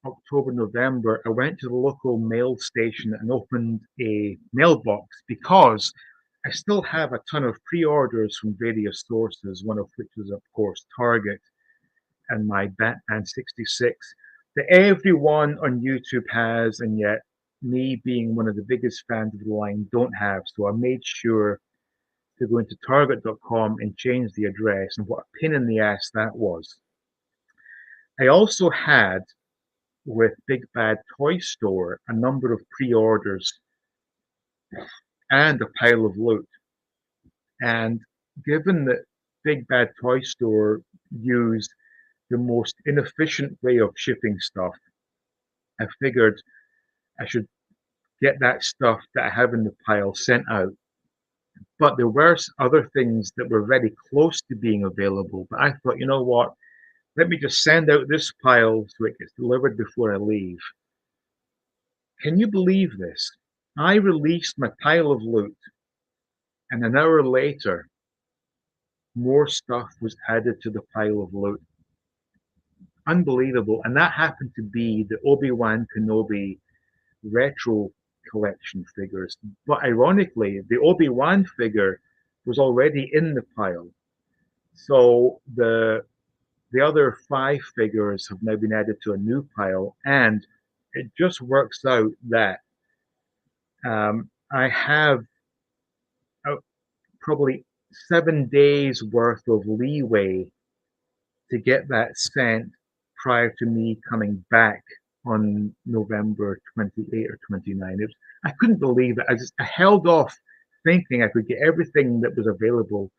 October, November, I went to the local mail station and opened a mailbox because I still have a ton of pre-orders from various sources, one of which is, of course, Target and my Batman 66 that everyone on YouTube has, and yet me being one of the biggest fans of the line don't have. So I made sure to go into target.com and change the address, and what a pain in the ass that was. I also had with Big Bad Toy Store a number of pre-orders and a pile of loot. And given that Big Bad Toy Store used the most inefficient way of shipping stuff, I figured I should get that stuff that I have in the pile sent out. But there were other things that were very close to being available. But I thought, you know what? Let me just send out this pile so it gets delivered before I leave. Can you believe this? I released my pile of loot, and an hour later, more stuff was added to the pile of loot. Unbelievable. And that happened to be the Obi-Wan Kenobi retro collection figures. But ironically, the Obi-Wan figure was already in the pile. So the other 5 figures have now been added to a new pile, and it just works out that I have probably 7 days worth of leeway to get that sent prior to me coming back on November 28 or 29. I couldn't believe it. I held off thinking I could get everything that was available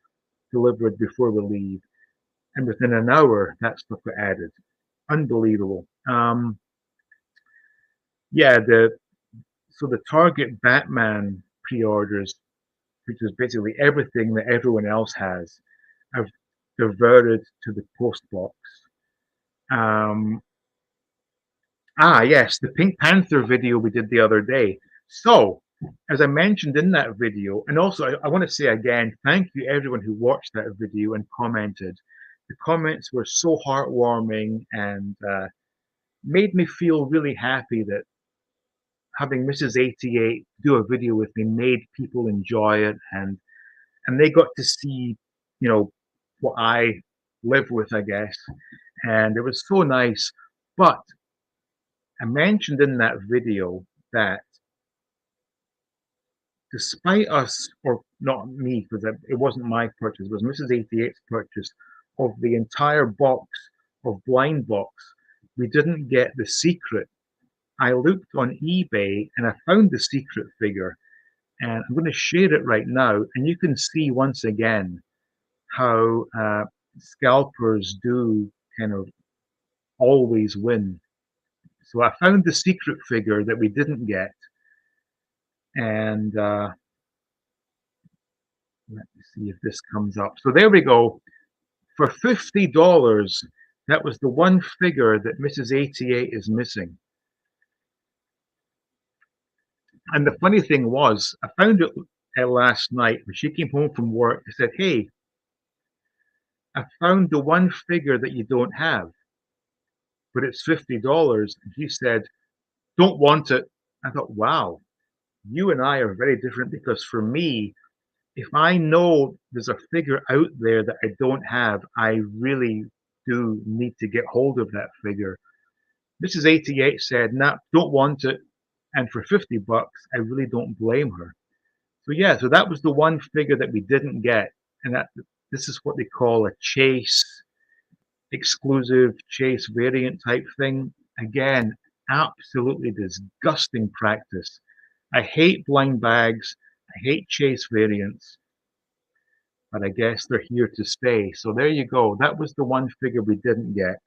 delivered before we leave. And within an hour, that stuff got added. Unbelievable. Yeah, so the Target Batman pre-orders, which is basically everything that everyone else has, have diverted to the post box. Um, yes, the Pink Panther video we did the other day. So, as I mentioned in that video, and also I want to say again, thank you everyone who watched that video and commented. The comments were so heartwarming and made me feel really happy that having Mrs. 88 do a video with me made people enjoy it, and they got to see, you know, what I live with, I guess, and it was so nice. But I mentioned in that video that despite us, or not me, because it wasn't my purchase, it was Mrs. 88's purchase of the entire box of Blind Box, we didn't get the secret. I looked on eBay and I found the secret figure, and I'm going to share it right now, and you can see once again how scalpers do kind of always win. So I found the secret figure that we didn't get, and let me see if this comes up. So there we go. For $50, that was the one figure that Mrs. 88 is missing. And the funny thing was, I found it last night when she came home from work. I said, "Hey, I found the one figure that you don't have, but it's $50." And she said, "Don't want it." I thought, wow, you and I are very different, because for me, if I know there's a figure out there that I don't have, I really do need to get hold of that figure. Mrs. 88 said, "Nah, don't want it." And for $50, I really don't blame her. So yeah, so that was the one figure that we didn't get. And this is what they call a chase, exclusive chase variant type thing. Again, absolutely disgusting practice. I hate blind bags. I hate chase variants, but I guess they're here to stay. So there you go. That was the one figure we didn't get.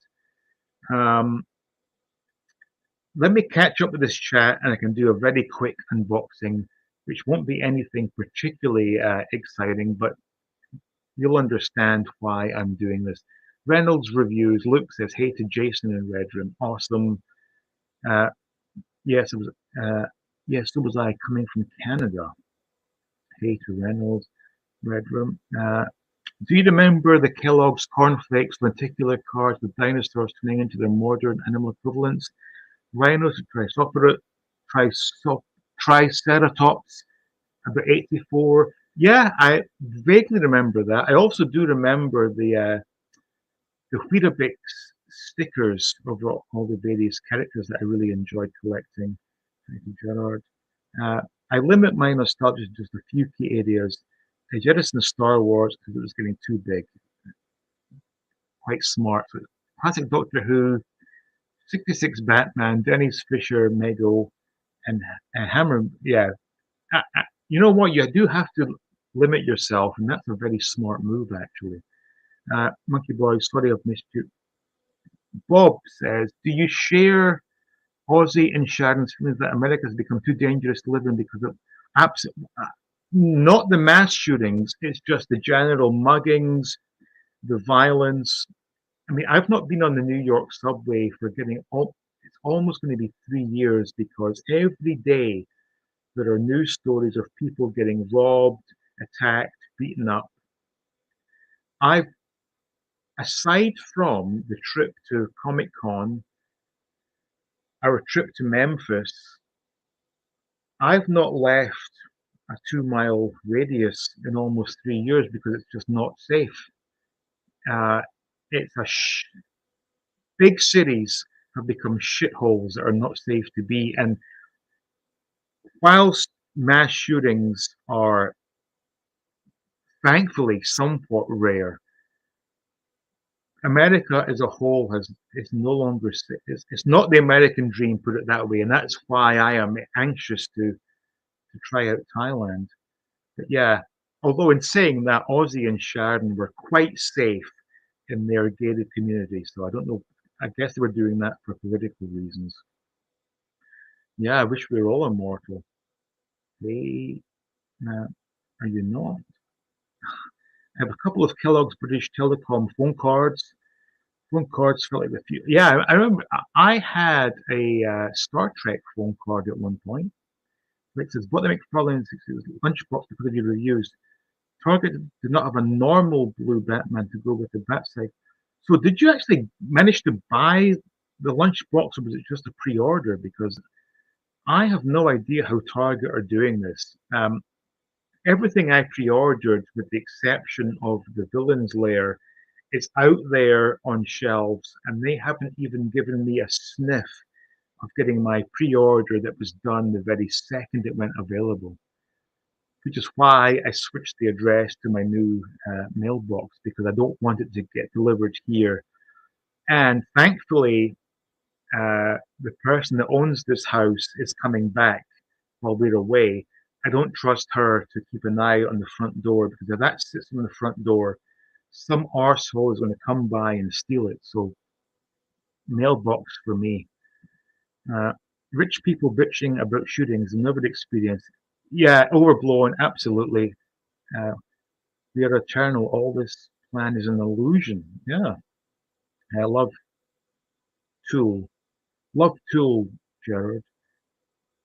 Um, Let me catch up with this chat and I can do a very quick unboxing, which won't be anything particularly exciting, but you'll understand why I'm doing this. Reynolds reviews. Luke says, "Hey to Jason in Red Room, awesome." Uh, yes, it was. Yes, so was I coming from Canada. Hey to Reynolds, Red Room. Do you remember the Kellogg's cornflakes lenticular cards with dinosaurs turning into their modern animal equivalents? Rhinos, Triceratops, Triceratops, about 84. Yeah, I vaguely remember that. I also do remember the Weetabix stickers of all the various characters that I really enjoyed collecting. Thank you, Gerard. Uh, I limit my nostalgia to just a few key areas. I jettisoned Star Wars because it was getting too big, quite smart. So classic Doctor Who, 66 Batman, Dennis Fisher, Mego, and Hammer. Yeah, you know what? You do have to limit yourself, and that's a very smart move, actually. Monkey Boy, sorry I've missed you. Bob says, do you share Ozzy and Sharon's feelings that America has become too dangerous to live in because of absolutely not the mass shootings, it's just the general muggings, the violence. I mean, I've not been on the New York subway for it's almost going to be 3 years because every day there are news stories of people getting robbed, attacked, beaten up. I've, aside from the trip to Comic Con, our trip to Memphis, I've not left a 2 mile radius in almost 3 years because it's just not safe. Uh, it's big cities have become shitholes that are not safe to be. And whilst mass shootings are thankfully somewhat rare, America as a whole has is no longer it's not the American dream, put it that way, and that's why I am anxious to try out Thailand. But yeah, although in saying that, Ozzy and Sharon were quite safe in their gated community, so I don't know. I guess they were doing that for political reasons. Yeah, I wish we were all immortal. Hey, uh, are you not? I have a couple of Kellogg's British Telecom phone cards. Phone cards felt like the few. Yeah, I remember I had a Star Trek phone card at one point. It says, "What the McFarlane lunchbox because of your reviews. Target did not have a normal blue Batman to go with the bat side." So, did you actually manage to buy the lunchbox, or was it just a pre-order? Because I have no idea how Target are doing this. Everything I pre-ordered, with the exception of the Villains Lair, is out there on shelves, and they haven't even given me a sniff of getting my pre-order that was done the very second it went available. Which is why I switched the address to my new mailbox because I don't want it to get delivered here. And thankfully, the person that owns this house is coming back while we're away. I don't trust her to keep an eye on the front door because if that sits on the front door, some arsehole is going to come by and steal it. So, mailbox for me. Uh, Rich people bitching about shootings, never experienced. Yeah, overblown, absolutely. Uh, we are eternal. All this plan is an illusion. Yeah, I love Tool. Love Tool, Jared.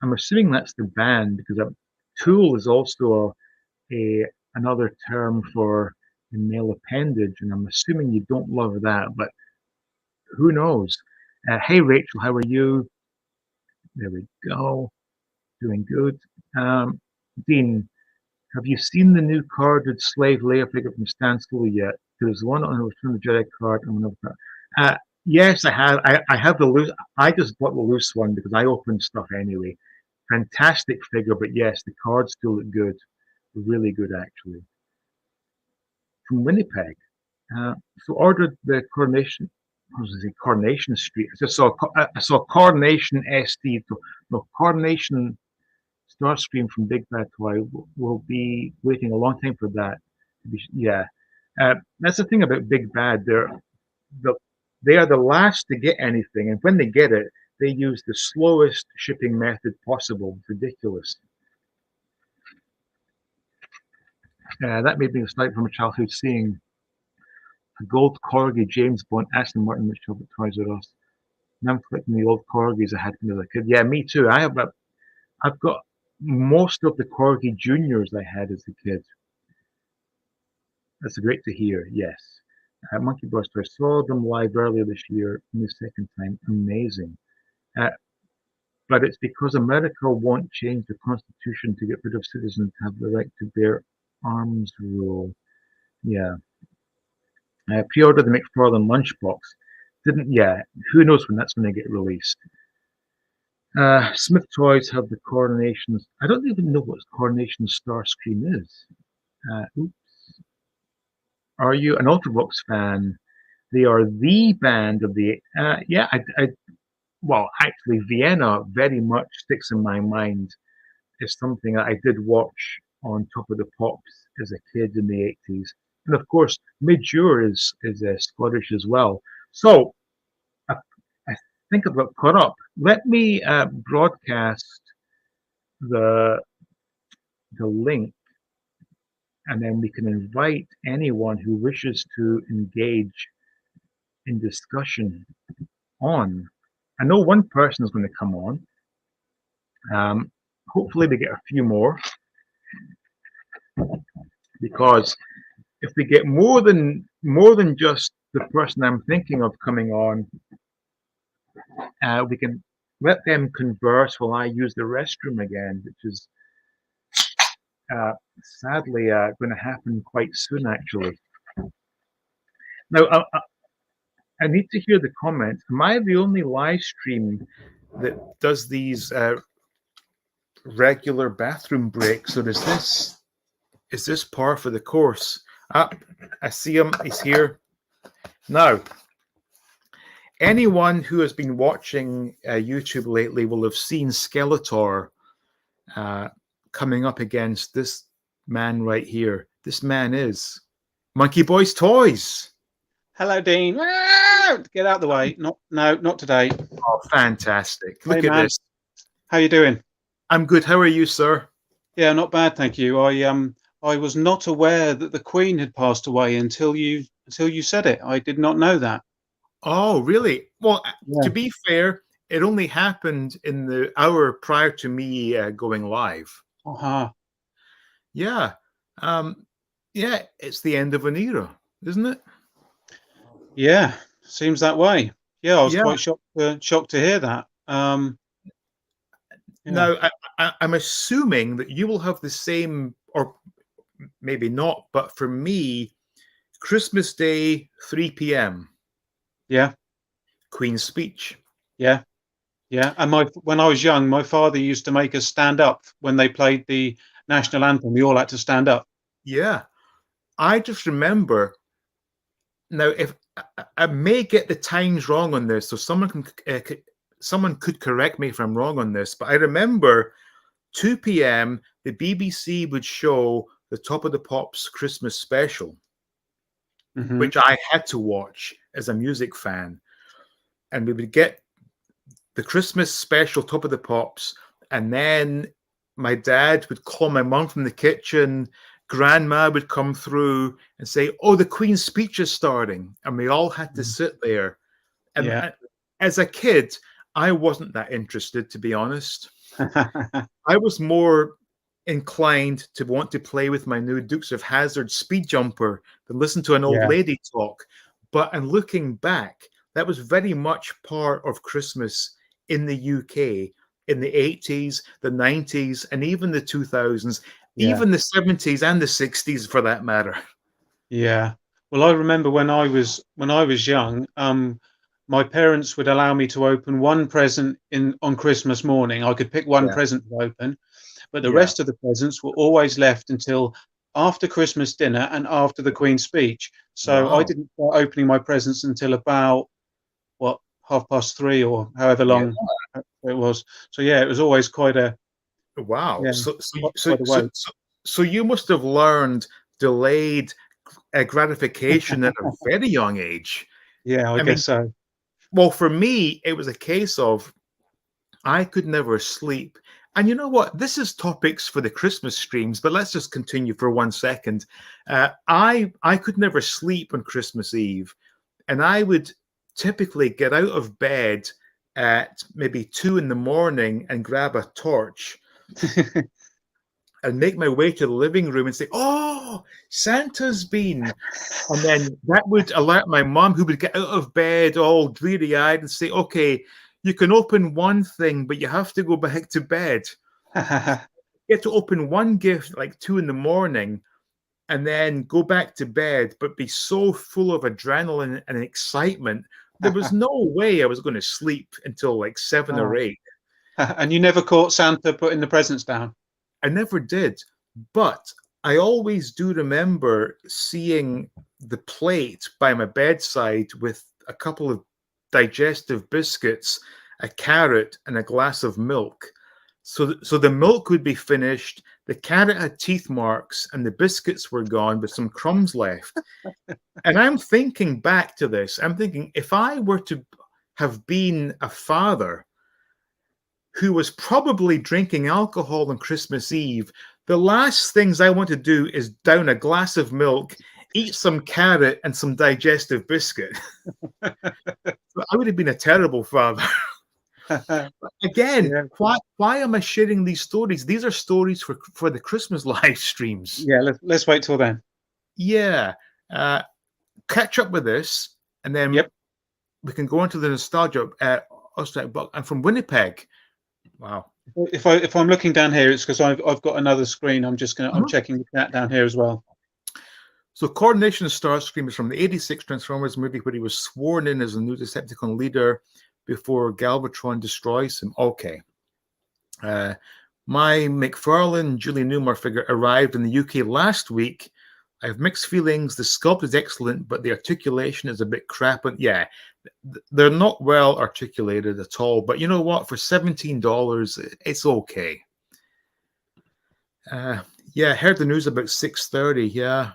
I'm assuming that's the band because Tool is also a another term for a male appendage, and I'm assuming you don't love that, but who knows? Hey, Rachel, how are you? There we go. Doing good. Dean, have you seen the new carded slave layer figure from Stan School yet? There's one on the Return of the Jedi card and one of that. Yes, I have. I have the loose. I just bought the loose one because I opened stuff anyway. Fantastic figure, but yes, the cards still look good. Really good, actually. From Winnipeg. So ordered the Coronation. What was it? Coronation Street. I saw Coronation SD. So, no, Coronation Starscream from Big Bad Toy. Will be waiting a long time for that. Yeah, that's the thing about Big Bad. The they are the last to get anything, and when they get it, they use the slowest shipping method possible. It's ridiculous. That made me nostalgic from a childhood seeing A gold corgi, James Bond, Aston Martin, which Hobbit Toys R Us. Now I'm collecting the old corgis I had when I was a kid. Yeah, me too. I've got most of the corgi juniors I had as a kid. That's great to hear. Yes. Monkey Buster. I saw them live earlier this year in the second time. Amazing. Uh, but it's because America won't change the Constitution to get rid of citizens to have the right to bear arms rule. Yeah. I pre-ordered the McFarlane lunchbox. Didn't, yeah, who knows when that's going to get released. Smith Toys have the Coronations. I don't even know what Coronation Starscream is. Oops. Are you an Ultravox fan? They are the band of the. Yeah, well, actually, Vienna very much sticks in my mind as something that I did watch on Top of the Pops as a kid in the 80s. And of course, Midjour is Scottish as well. So I, I think I've got caught up. Let me broadcast the link, and then we can invite anyone who wishes to engage in discussion on. I know one person is going to come on. Hopefully, we get a few more, because if we get more than just the person I'm thinking of coming on, we can let them converse while I use the restroom again, which is sadly going to happen quite soon, actually. Now, I need to hear the comments. Am I the only live stream that does these regular bathroom breaks, or is this par for the course? I see him. He's here. Now, anyone who has been watching YouTube lately will have seen Skeletor coming up against this man right here. This man is Monkey Boy's Toys. Hello, Dean. Get out of the way. Not today. Oh, fantastic. Look hey, at man. this. How you doing? I'm good. How are you, sir? Yeah, not bad, thank you. I was not aware that the Queen had passed away until you said it. I did not know that. Oh, really? Well, Yeah. To be fair, it only happened in the hour prior to me going live. Uh-huh. Yeah. Yeah, it's the end of an era, isn't it? Yeah, seems that way. Yeah, I was Yeah. quite shocked to hear that. Yeah. Now, I'm assuming that you will have the same, or maybe not, but for me, Christmas Day, 3 p.m. Yeah. Queen's speech. Yeah. Yeah. And when I was young, my father used to make us stand up when they played the national anthem. We all had to stand up. Yeah. I just remember. Now, if I may get the times wrong on this, so someone could correct me if I'm wrong on this, but I remember 2 p.m. the BBC would show the Top of the Pops Christmas special, which I had to watch as a music fan, and we would get the Christmas special Top of the Pops, and then my dad would call my mum from the kitchen. Grandma would come through and say, "Oh, the Queen's speech is starting," and we all had to sit there. And as a kid, I wasn't that interested, to be honest. I was more inclined to want to play with my new Dukes of Hazzard speed jumper than listen to an old lady talk. But in looking back, that was very much part of Christmas in the UK in the 80s, the 90s, and even the 2000s. Even the 70s and the 60s, for that matter. Yeah. Well, I remember when I was young, my parents would allow me to open one present on Christmas morning. I could pick one present to open, but the rest of the presents were always left until after Christmas dinner and after the Queen's speech. So I didn't start opening my presents until about 3:30 or however long it was. So yeah, it was always quite a wow. Yeah, So you must have learned delayed gratification at a very young age. Yeah, I guess so. Well, for me, it was a case of I could never sleep. And you know what? This is topics for the Christmas streams, but let's just continue for 1 second. I could never sleep on Christmas Eve, and I would typically get out of bed at maybe 2 in the morning and grab a torch and make my way to the living room and say, "Oh, Santa's been." And then that would alert my mom, who would get out of bed all dreary eyed and say, "Okay, you can open one thing, but you have to go back to bed." Get to open one gift like 2 in the morning and then go back to bed, but be so full of adrenaline and excitement. There was no way I was going to sleep until like 7 or 8. And you never caught Santa putting the presents down? I never did. But I always do remember seeing the plate by my bedside with a couple of digestive biscuits, a carrot, and a glass of milk. So the milk would be finished, the carrot had teeth marks, and the biscuits were gone with some crumbs left. And I'm thinking back to this. I'm thinking, if I were to have been a father who was probably drinking alcohol on Christmas Eve, the last things I want to do is down a glass of milk, eat some carrot, and some digestive biscuit. I would have been a terrible father. Again, yeah. Why am I sharing these stories? These are stories for the Christmas live streams. Yeah, let's wait till then. Yeah. Catch up with this, and then we can go into the nostalgia. I'm from Winnipeg. Wow. If I'm looking down here, it's because I've got another screen. I'm checking the chat down here as well. So Coronation Starscream is from the '86 Transformers movie, where he was sworn in as a new Decepticon leader before Galvatron destroys him. Okay. My McFarlane Julie Newmar figure arrived in the UK last week. I have mixed feelings. The sculpt is excellent, but the articulation is a bit crap. And yeah, they're not well articulated at all. But you know what? For $17, it's okay. Yeah, I heard the news about 6:30. Yeah.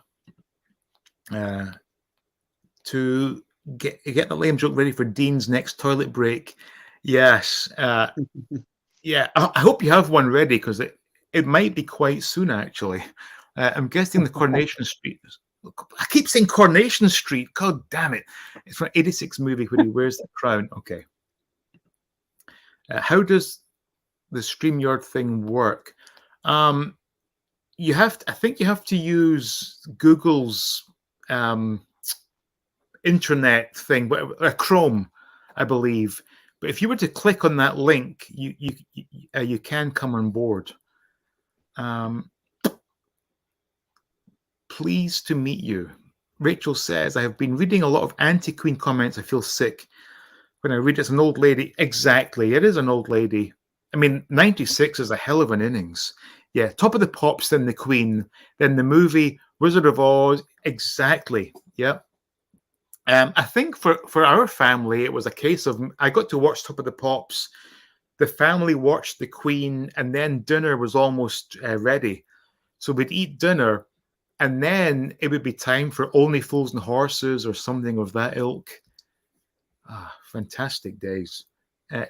To get the lame joke ready for Dean's next toilet break. Yes. Yeah, I hope you have one ready, because it might be quite soon, actually. I'm guessing the Coronation Street. I keep saying Coronation Street. God damn it. It's from an '86 movie where he wears the crown. Okay. How does the StreamYard thing work? You have to, I think you have to use Google's intranet thing, Chrome, I believe. But if you were to click on that link, you can come on board. Pleased to meet you. Rachel says, I have been reading a lot of anti-Queen comments. I feel sick when I read it's an old lady. Exactly. It is an old lady. I mean, 96 is a hell of an innings. Yeah, Top of the Pops, then the Queen, then the movie Wizard of Oz. Exactly. Yeah. I think for our family, it was a case of, I got to watch Top of the Pops. The family watched the Queen, and then dinner was almost ready. So we'd eat dinner, and then it would be time for Only Fools and Horses or something of that ilk. Ah, fantastic days.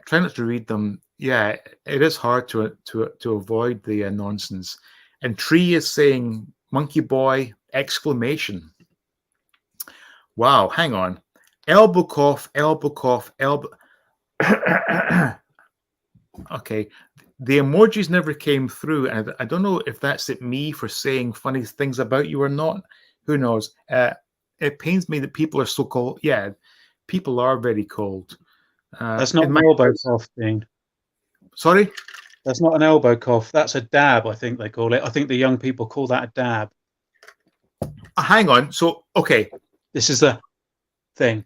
Try not to read them. Yeah, it is hard to avoid the nonsense. And Tree is saying, Monkey Boy, exclamation. Wow, hang on. Elbow cough, elbow cough, elbow. Okay, the emojis never came through, and I don't know if that's at me for saying funny things about you or not. Who knows? It pains me that people are so cold. Yeah, people are very cold. That's not an elbow cough thing. Sorry? That's not an elbow cough. That's a dab, I think they call it. I think the young people call that a dab. Hang on. So, okay. This is the thing.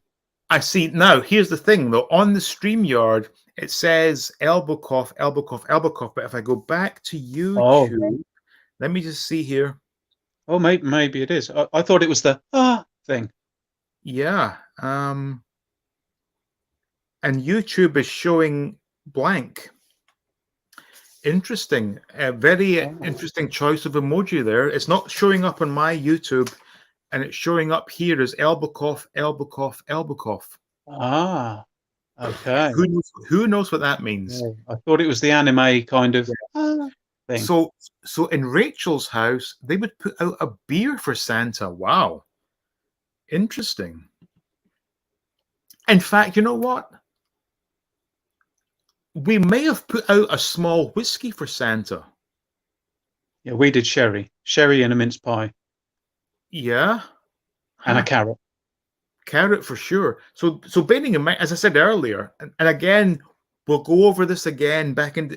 I see. Now, here's the thing, though. On the StreamYard, it says elbow cough, elbow cough, elbow cough. But if I go back to YouTube, let me just see here. Oh, maybe it is. I thought it was the thing. Yeah. And YouTube is showing blank. Interesting. A very interesting choice of emoji there. It's not showing up on my YouTube, and it's showing up here as elbow cough, elbow cough, elbow cough. Ah. Okay. Who knows what that means? Yeah, I thought it was the anime kind of Yeah. thing. So in Rachel's house, they would put out a beer for Santa. Wow, interesting. In fact, you know what? We may have put out a small whiskey for Santa. Yeah, we did sherry and a mince pie Yeah, and a huh. carrot. Carrot for sure. So bearing in mind, as I said earlier, and again, we'll go over this again back in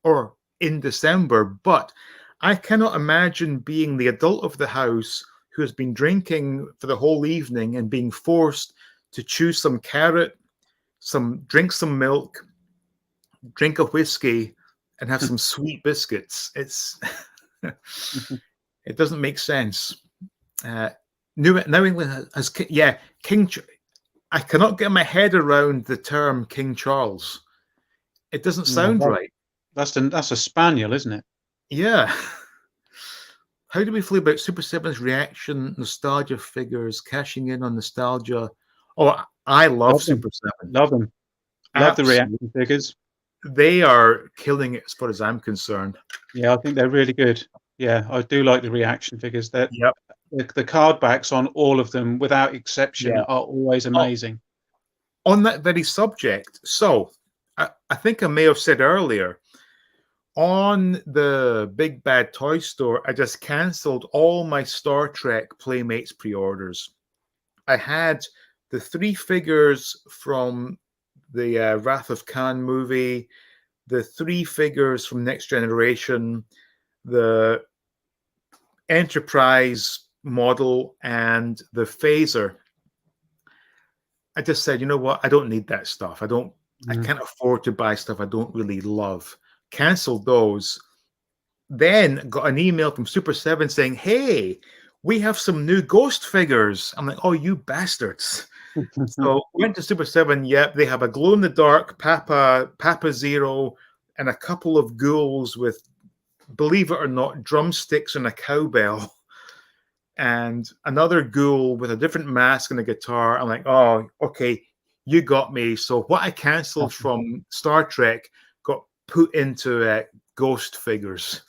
or in December. But I cannot imagine being the adult of the house who has been drinking for the whole evening and being forced to chew some carrot, drink some milk, drink a whiskey, and have some sweet biscuits. It's it doesn't make sense. Uh, New England has yeah, King. I cannot get my head around the term King Charles. It doesn't Yeah, sound right. that's a spaniel, isn't it? Yeah. How do we feel about Super Seven's reaction, nostalgia figures, cashing in on nostalgia? Oh, I love Love them, Super Seven. love them, love the Absolutely. reaction figures. They are killing it as far as I'm concerned. Yeah, I think they're really good. Yeah, I do like the reaction figures. That Yep. the card backs on all of them, without exception, Yeah. are always Oh, amazing. on that very subject, so I think I may have said earlier, on the Big Bad Toy Store, I just canceled all my Star Trek Playmates pre-orders. I had the 3 figures from the Wrath of Khan movie, the 3 figures from Next Generation, the Enterprise model, and the phaser. I just said, you know what? I don't need that stuff. I Mm. can't afford to buy stuff I don't really love. Canceled those. Then got an email from Super 7 saying, hey, we have some new Ghost figures. I'm like, oh, you bastards. So went to Super 7. Yep, they have a glow in the dark Papa Zero and a couple of ghouls with, believe it or not, drumsticks and a cowbell. And another ghoul with a different mask and a guitar. I'm like, oh, okay, you got me. So what I canceled from Star Trek got put into Ghost figures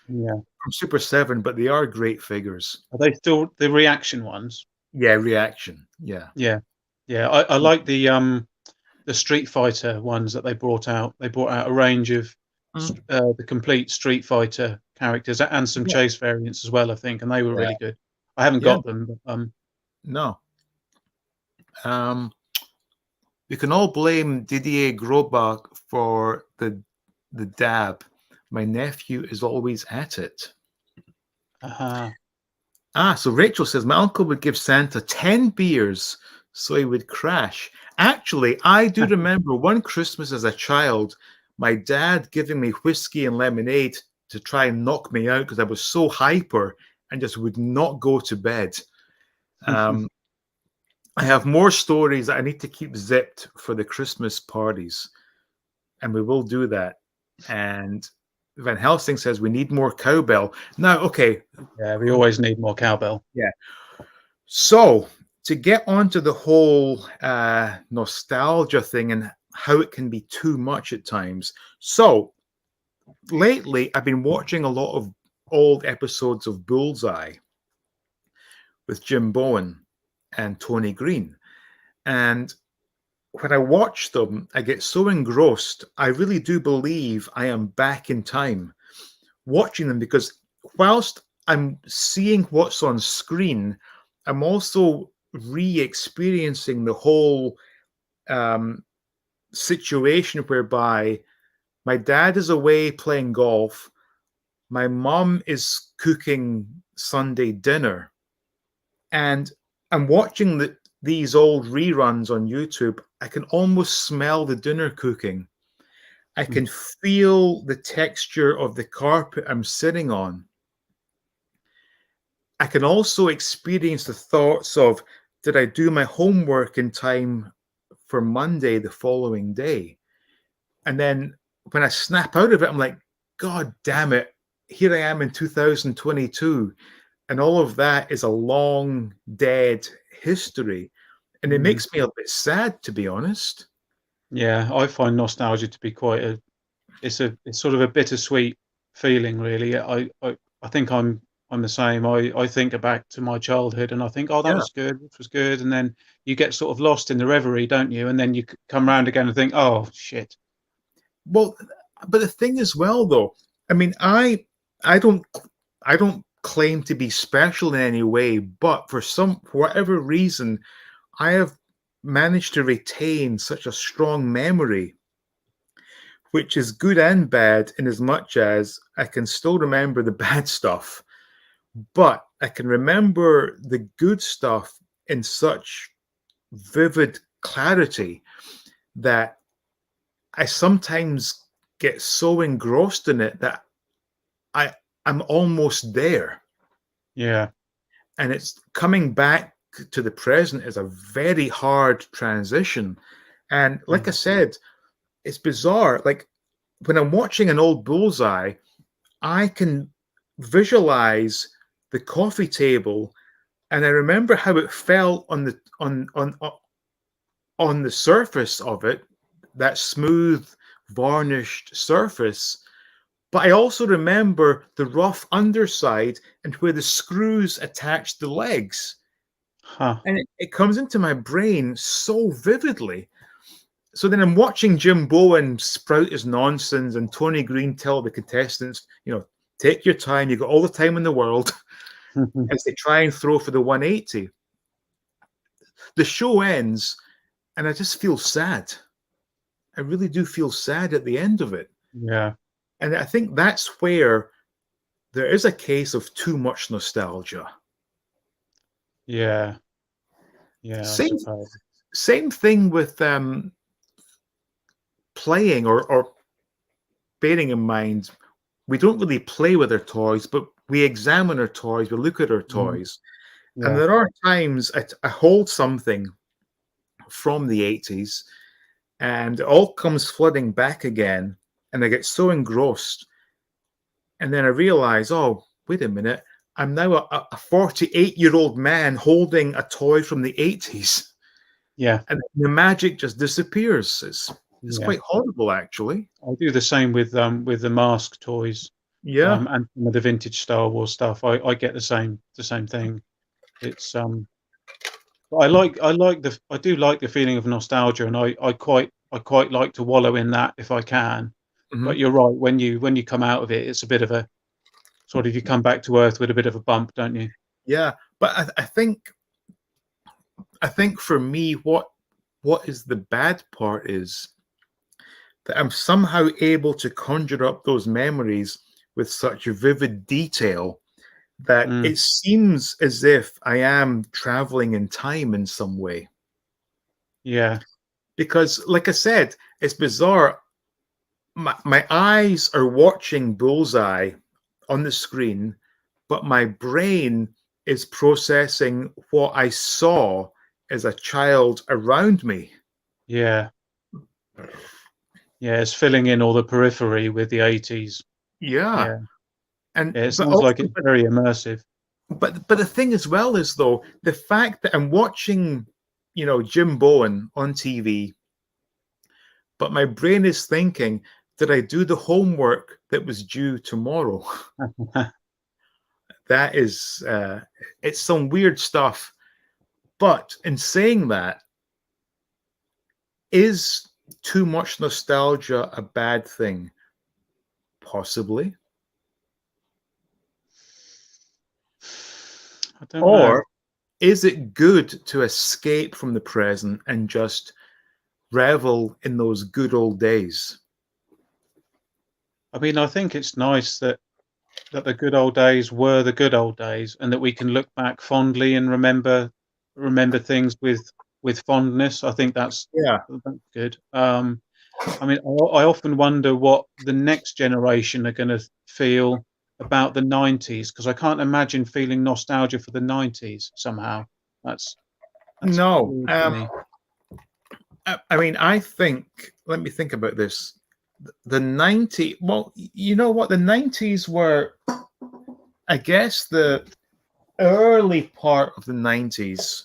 Yeah, from Super 7, but they are great figures. are they still the reaction ones? Yeah, reaction. Yeah. Yeah, yeah. I like the Street Fighter ones that they brought out. They brought out a range of Mm. the complete Street Fighter characters and some Yeah. Chase variants as well, I think, and they were Yeah. really good. I haven't Yeah. got them, but No. You can all blame Didier Grobach for the dab. My nephew is always at it. uh, So Rachel says my uncle would give Santa 10 beers so he would crash. Actually, I do remember one Christmas as a child, my dad giving me whiskey and lemonade to try and knock me out because I was so hyper and just would not go to bed. Um, I have more stories that I need to keep zipped for the Christmas parties, and we will do that. And Van Helsing says we need more cowbell. Now, okay, yeah, we always need more cowbell. yeah. So to get onto the whole nostalgia thing and how it can be too much at times. So lately, I've been watching a lot of old episodes of Bullseye with Jim Bowen and Tony Green. And when I watch them, I get so engrossed. I really do believe I am back in time watching them because whilst I'm seeing what's on screen, I'm also re-experiencing the whole situation whereby my dad is away playing golf, my mom is cooking Sunday dinner, and I'm watching these old reruns on YouTube. I can almost smell the dinner cooking. I Mm. can feel the texture of the carpet I'm sitting on. I can also experience the thoughts of, did I do my homework in time for Monday the following day? And then when I snap out of it, I'm like, God damn it. Here I am in 2022. And all of that is a long dead history. And it Mm. makes me a bit sad, to be honest. Yeah, I find nostalgia to be quite it's sort of a bittersweet feeling, really. I think I'm the same. I think back to my childhood and I think, oh, that Yeah. was good, this was good, and then you get sort of lost in the reverie, don't you? And then you come round again and think, oh shit. Well, but the thing as well, though, I mean, I don't I don't claim to be special in any way, but for whatever reason, I have managed to retain such a strong memory, which is good and bad in as much as I can still remember the bad stuff, but I can remember the good stuff in such vivid clarity that I sometimes get so engrossed in it that I I'm almost there. Yeah. And it's coming back to the present is a very hard transition. And like I Mm. said, it's bizarre. Like when I'm watching an old Bullseye, I can visualize the coffee table, and I remember how it felt on the surface of it, that smooth, varnished surface. But I also remember the rough underside and where the screws attached the legs. Huh. And it comes into my brain so vividly. So then I'm watching Jim Bowen sprout his nonsense and Tony Green tell the contestants, take your time, you've got all the time in the world, as they try and throw for the 180. The show ends, and I just feel sad. I really do feel sad at the end of it. Yeah. And I think that's where there is a case of too much nostalgia. Yeah. Yeah, I Same suppose. same thing with playing or bearing in mind we don't really play with our toys, but we examine our toys, we look at our Mhm. toys. And Yeah. there are times I hold something from the 80s and it all comes flooding back again. And I get so engrossed. And then I realize, oh, wait a minute. I'm now a 48-year-old man holding a toy from the 80s. Yeah. And the magic just disappears. It's Yeah. quite horrible, actually. I do the same with the mask toys, Yeah. and some of the vintage Star Wars stuff. I get the same thing. It's but I do like the feeling of nostalgia, and I quite like to wallow in that if I can. Mhm. But you're right, when you come out of it, it's a bit of a sort of you come back to earth with a bit of a bump, don't you? Yeah. But I think for me, what is the bad part is that I'm somehow able to conjure up those memories with such vivid detail that Mm, it seems as if I am traveling in time in some way. yeah, Because, like I said, it's bizarre. My eyes are watching Bullseye on the screen, but my brain is processing what I saw as a child around me. yeah, yeah. It's filling in all the periphery with the 80s. Yeah. Yeah, And yeah. It but sounds also like it's very immersive. but the thing as well is though the fact that I'm watching, Jim Bowen on TV, but my brain is thinking, did I do the homework that was due tomorrow? That is, it's some weird stuff. But in saying that, is too much nostalgia a bad thing? Possibly. I don't know. Or is it good to escape from the present and just revel in those good old days? I mean, I think it's nice that the good old days were the good old days, and that we can look back fondly and remember things with fondness. I think Yeah. that's good. I mean, I often wonder what the next generation are going to feel about the 90s because I can't imagine feeling nostalgia for the 90s somehow. That's that's No. weird to me. I mean, I think, let me think about this. The 90s, well, you know what? The 90s were, I guess, the early part of the 90s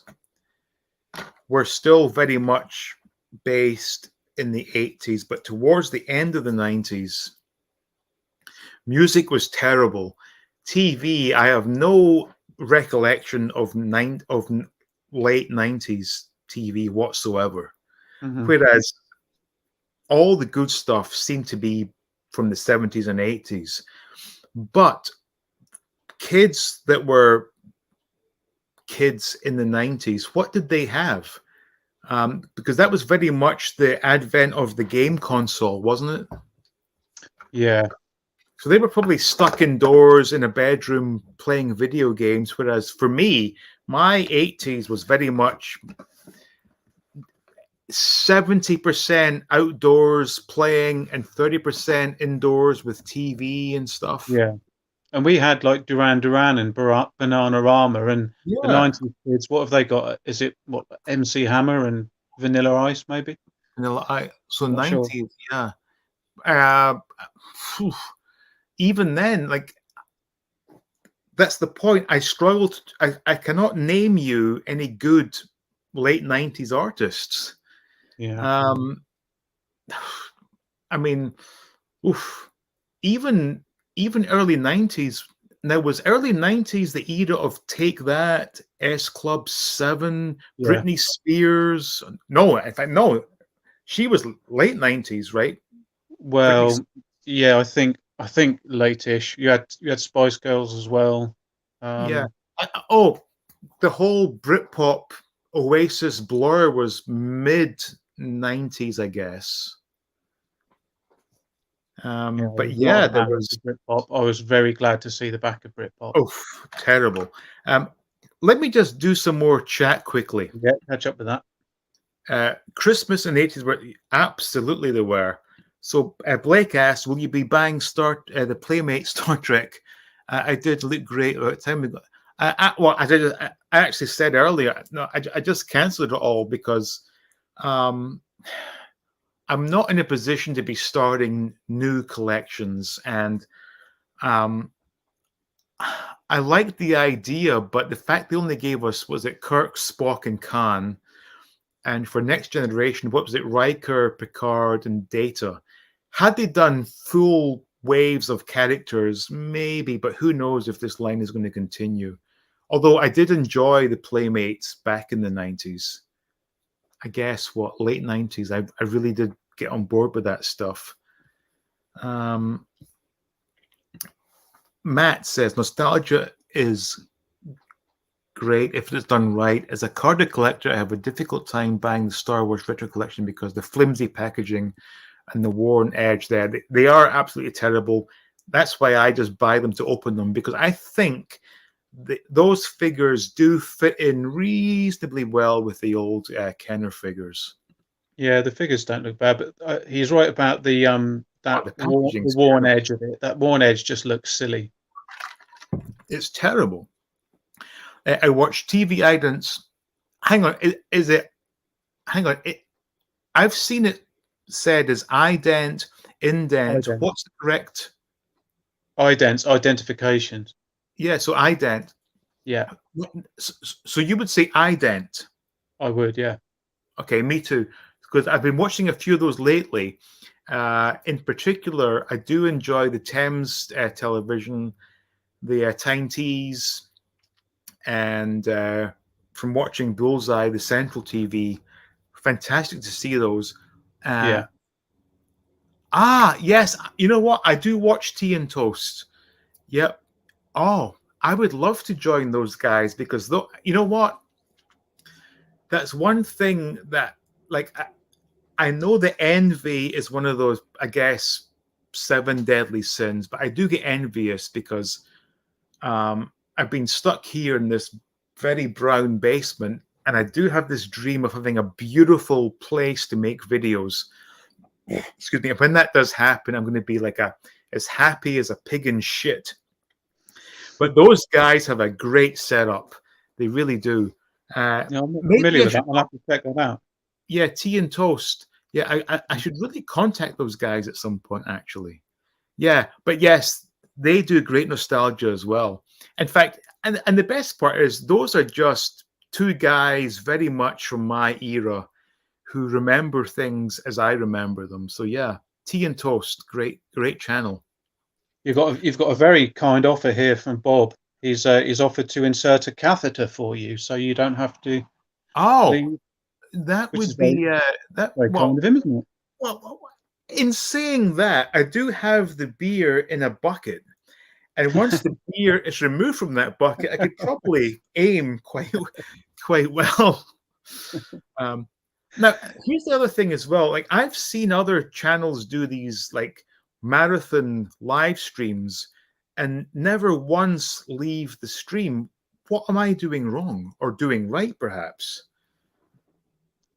were still very much based. in the 80s, but towards the end of the 90s, music was terrible. TV, I have no recollection of late 90s TV whatsoever. Hmm. Whereas all the good stuff seemed to be from the 70s and 80s. But kids that were kids in the 90s, what did they have? Because that was very much the advent of the game console, wasn't it? Yeah. So they were probably stuck indoors in a bedroom playing video games. Whereas for me, my 80s was very much 70% outdoors playing and 30% indoors with TV and stuff. Yeah. And we had like Duran Duran and Bananarama, and the Yeah. 90s kids. What have they got? Is it what, MC Hammer and Vanilla Ice, maybe? So Not sure. 90s, yeah. Uh, even then, like, that's the point. I struggled. I cannot name you any good late 90s artists. Yeah. I mean, oof. Even early 90s. Now, was early 90s the era of Take That, S Club 7, Yeah. Britney Spears? No, in fact, no. She was late 90s, right? Well, yeah, I think late-ish. You had Spice Girls as well. Yeah. The whole Britpop Oasis Blur was mid 90s, I guess. Yeah, But I was not yeah, a there fan of was Britpop. I was very glad to see the back of Britpop. terrible. Let me just do some more chat quickly. Yeah, catch up with that. Christmas in the 80s were absolutely they were. So Blake asked, "Will you be buying the Playmate Star Trek?" I did look great at the time we got. I actually said earlier, no, I just cancelled it all because I'm not in a position to be starting new collections, and I liked the idea, but the fact they only gave us was it Kirk, Spock, and Khan. And for Next Generation, what was it? Riker, Picard, and Data. Had they done full waves of characters, maybe, but who knows if this line is going to continue. Although I did enjoy the Playmates back in the 90s. I guess, late 90s, I really did get on board with that stuff. Matt says, nostalgia is great if it's done right. As a carded collector, I have a difficult time buying the Star Wars Retro Collection because the flimsy packaging and the worn edge there, they are absolutely terrible. That's why I just buy them to open them, because I think those figures do fit in reasonably well with the old Kenner figures. Yeah, the figures don't look bad, but he's right about the packaging's worn edge of it. That worn edge just looks silly. It's terrible. I watched TV Idents. Hang on, is it? Hang on, I've seen it said as ident, indent. Ident. What's the correct? Idents, identifications. Yeah, so ident. Yeah. So you would say ident? I would, yeah. Okay, me too. Because I've been watching a few of those lately. In particular, I do enjoy the Thames television, the Tyne Tees, and from watching Bullseye, the Central TV. Fantastic to see those. Yeah. Yes. You know what? I do watch Tea and Toast. Yep. Oh, I would love to join those guys because, you know what? That's one thing that, like, I know that envy is one of those, I guess, 7 deadly sins, but I do get envious because I've been stuck here in this very brown basement, and I do have this dream of having a beautiful place to make videos. Excuse me. When that does happen, I'm going to be like as happy as a pig in shit. But those guys have a great setup. They really do. I'm not familiar with that. I'll have to check that out. Yeah, Tea and Toast. Yeah, I should really contact those guys at some point, actually. Yeah, but yes, they do great nostalgia as well. In fact, and the best part is those are just two guys very much from my era who remember things as I remember them. So yeah, Tea and Toast, great channel. You've got a very kind offer here from Bob. He's offered to insert a catheter for you, so you don't have to Oh, leave, that which is would be that. very kind of him, isn't it? Well, in saying that, I do have the beer in a bucket, and once the beer is removed from that bucket, I could probably aim quite well. Um, Now, here's the other thing as well. Like, I've seen other channels do these like marathon live streams and never once leave the stream. What am I doing wrong or doing right, perhaps?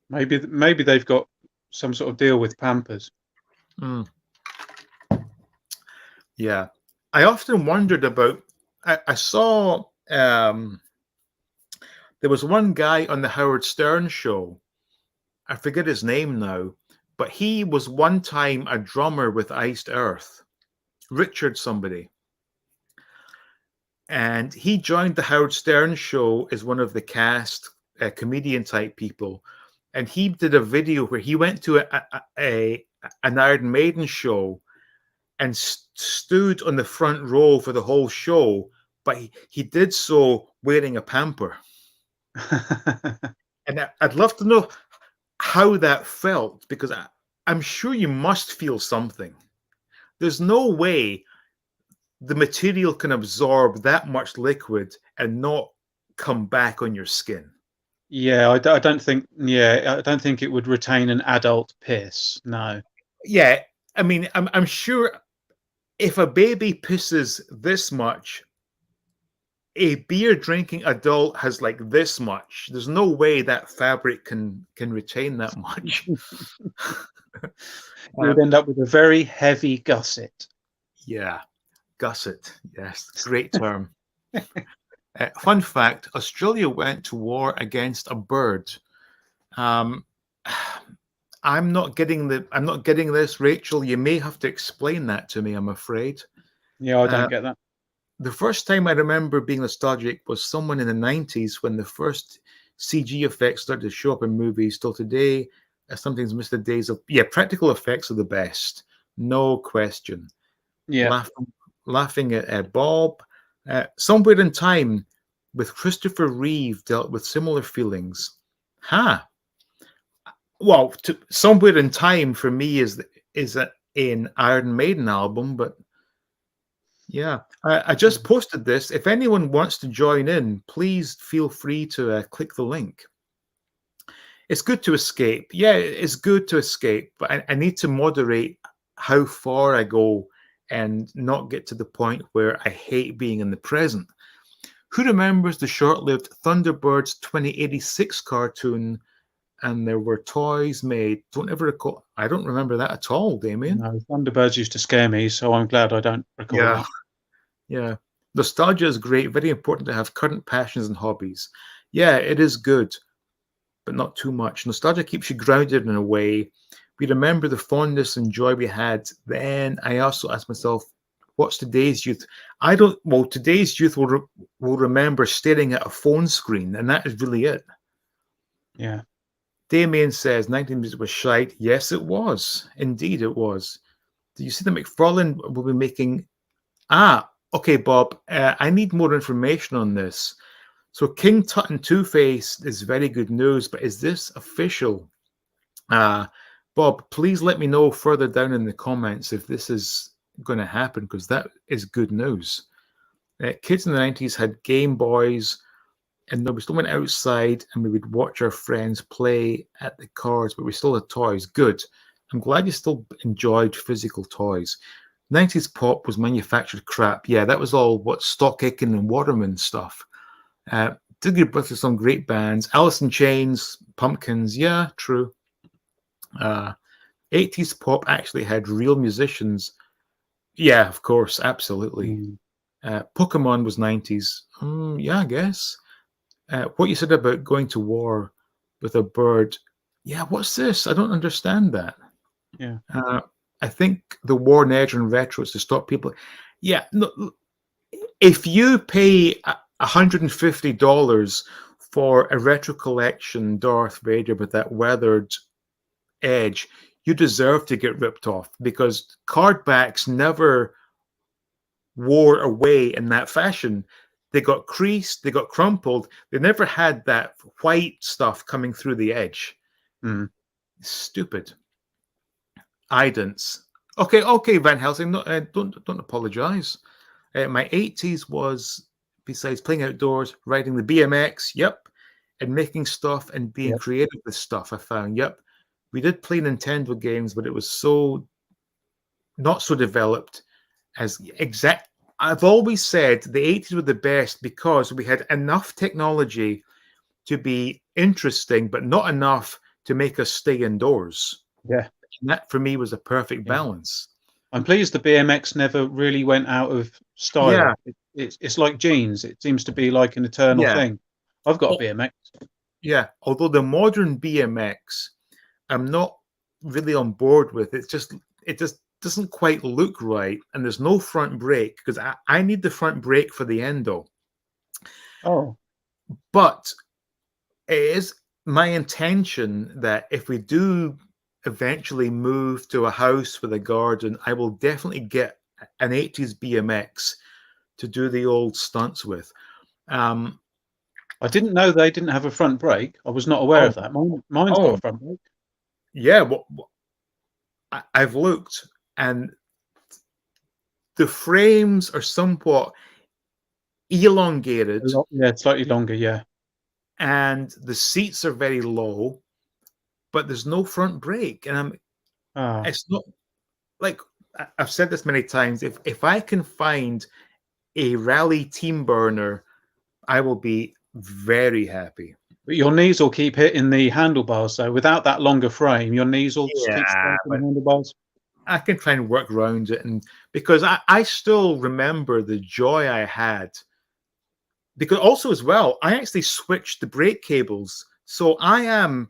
Maybe they've got some sort of deal with Pampers. Mm. Yeah. I often wondered about, I saw there was one guy on the Howard Stern show. I forget his name now, but he was one time a drummer with Iced Earth, Richard somebody. And he joined the Howard Stern show as one of the cast, comedian type people. And he did a video where he went to an Iron Maiden show and stood on the front row for the whole show, but he did so wearing a pamper. And I'd love to know how that felt, because I'm sure you must feel something. There's no way the material can absorb that much liquid and not come back on your skin. Yeah, I don't think. Yeah, I don't think it would retain an adult piss. No. Yeah, I mean, I'm sure if a baby pisses this much, a beer drinking adult has like this much. There's no way that fabric can retain that much. You would end up with a very heavy gusset. Yeah, gusset. Yes, great term. Fun fact: Australia went to war against a bird. I'm not getting this, Rachel. You may have to explain that to me, I'm afraid. Yeah, I don't get that. The first time I remember being nostalgic was someone in the 90s when the first CG effects started to show up in movies. Till today, I sometimes miss the days of practical effects are the best, no question. Yeah, Laughing at Bob. Somewhere in Time with Christopher Reeve dealt with similar feelings. Well, Somewhere in Time for me is an Iron Maiden album, but yeah, I just posted this. If anyone wants to join in, please feel free to click the link. It's good to escape. Yeah, it's good to escape, but I need to moderate how far I go and not get to the point where I hate being in the present. Who remembers the short-lived Thunderbirds 2086 cartoon? And there were toys made. Don't ever recall. I don't remember that at all, Damien. no, Thunderbirds used to scare me, so I'm glad I don't recall that. Yeah. Nostalgia is great. Very important to have current passions and hobbies. Yeah, it is good, but not too much. Nostalgia keeps you grounded in a way. We remember the fondness and joy we had. Then I also ask myself, what's today's youth? Today's youth will remember staring at a phone screen, and that is really it. Yeah. Damien says 19 music was shite. Yes, it was. Indeed, it was. Do you see that McFarlane will be making... Okay, Bob, I need more information on this. So King Tut and Two-Face is very good news, but is this official? Bob, please let me know further down in the comments if this is going to happen, because that is good news. Kids in the 90s had Game Boys, and we still went outside and we would watch our friends play at the cars, but we still had toys. Good. I'm glad you still enjoyed physical toys. 90s pop was manufactured crap. Yeah, that was all Stock Aitken and Waterman stuff. Did give birth to some great bands. Alice in Chains, Pumpkins. Yeah, true. 80s pop actually had real musicians. Yeah, of course, absolutely. Pokemon was 90s. Yeah, I guess. What you said about going to war with a bird. Yeah, what's this? I don't understand that. Yeah. I think the war in Edge and Retro is to stop people. Yeah, no, if you pay $150 for a retro collection Darth Vader with that weathered edge, you deserve to get ripped off because card backs never wore away in that fashion. They got creased, they got crumpled. They never had that white stuff coming through the edge. Mm. Stupid. Idents. Okay, Van Helsing, no, don't apologize. My 80s was, besides playing outdoors, riding the BMX, yep, and making stuff and being Yep. creative with stuff, I found, yep. We did play Nintendo games, but it was so not so developed as exact. I've always said the 80s were the best because we had enough technology to be interesting, but not enough to make us stay indoors. Yeah. And that for me was a perfect Yeah. balance. I'm pleased the BMX never really went out of style. Yeah. It's like jeans. It seems to be like an eternal Yeah. thing. I've got a Oh, BMX. yeah. Although the modern BMX, I'm not really on board with. It just doesn't quite look right. And there's no front brake because I need the front brake for the endo. Oh, But it is my intention that if we do eventually move to a house with a garden, I will definitely get an 80s BMX to do the old stunts with. I didn't know they didn't have a front brake. I was not aware Oh, of that. Mine's got oh, a front brake. yeah. Well, I've looked, and the frames are somewhat elongated, Yeah, slightly longer. Yeah. and the seats are very low, but there's no front brake, and Ah, it's not like I've said this many times. If I can find a rally team burner, I will be very happy. but your knees will keep hitting the handlebars. So without that longer frame, your knees will keep Yeah, striking but the handlebars. I can try and work around it, and because I still remember the joy I had. Because also as well, I actually switched the brake cables, so I am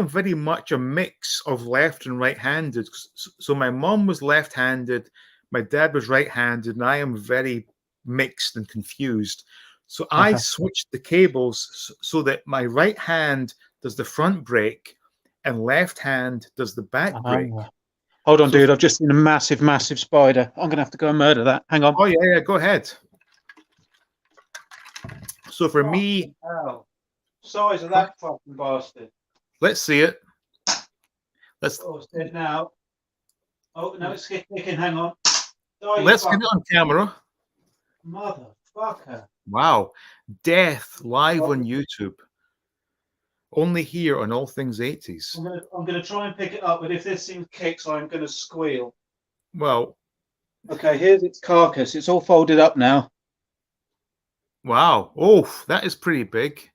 very much a mix of left and right-handed. So my mom was left-handed, my dad was right-handed, and I am very mixed and confused. So I switched the cables so that my right hand does the front brake and left hand does the back brake. Hold on, So dude. I've just seen a massive, massive spider. I'm going to have to go and murder that. Hang on. oh yeah, go ahead. So for me, Size of that fucking bastard. let's see it. Let's it's dead now. Oh no, it's kicking. Hang on. let's get it on camera. Motherfucker. Wow. Death live on YouTube. Only here on All Things 80s. I'm gonna try and pick it up, but if this thing kicks, I'm gonna squeal. Well, okay, here's its carcass. It's all folded up now. Wow. Oh, that is pretty big.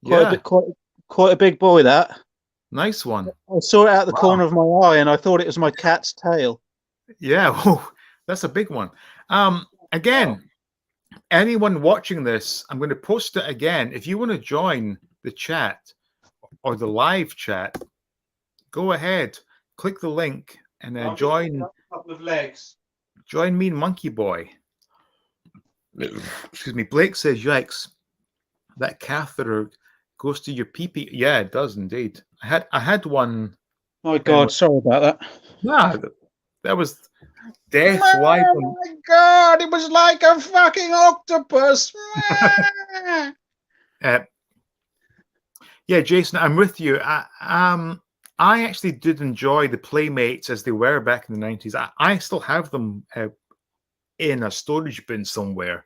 Quite a big boy, that. Nice one. I saw it out the corner of my eye and I thought it was my cat's tail. Yeah, oh, that's a big one. Again, anyone watching this, I'm going to post it again. If you want to join the chat or the live chat, go ahead, click the link and join. A couple of legs. Join me, Monkey Boy. Excuse me. Blake says, "Yikes, that catheter goes to your pee-pee." Yeah, it does indeed. I had one. My God, sorry about that. Nah, that was death live. Oh my God, it was like a fucking octopus. Yeah, Jason, I'm with you. I actually did enjoy the Playmates as they were back in the 90s. I still have them in a storage bin somewhere.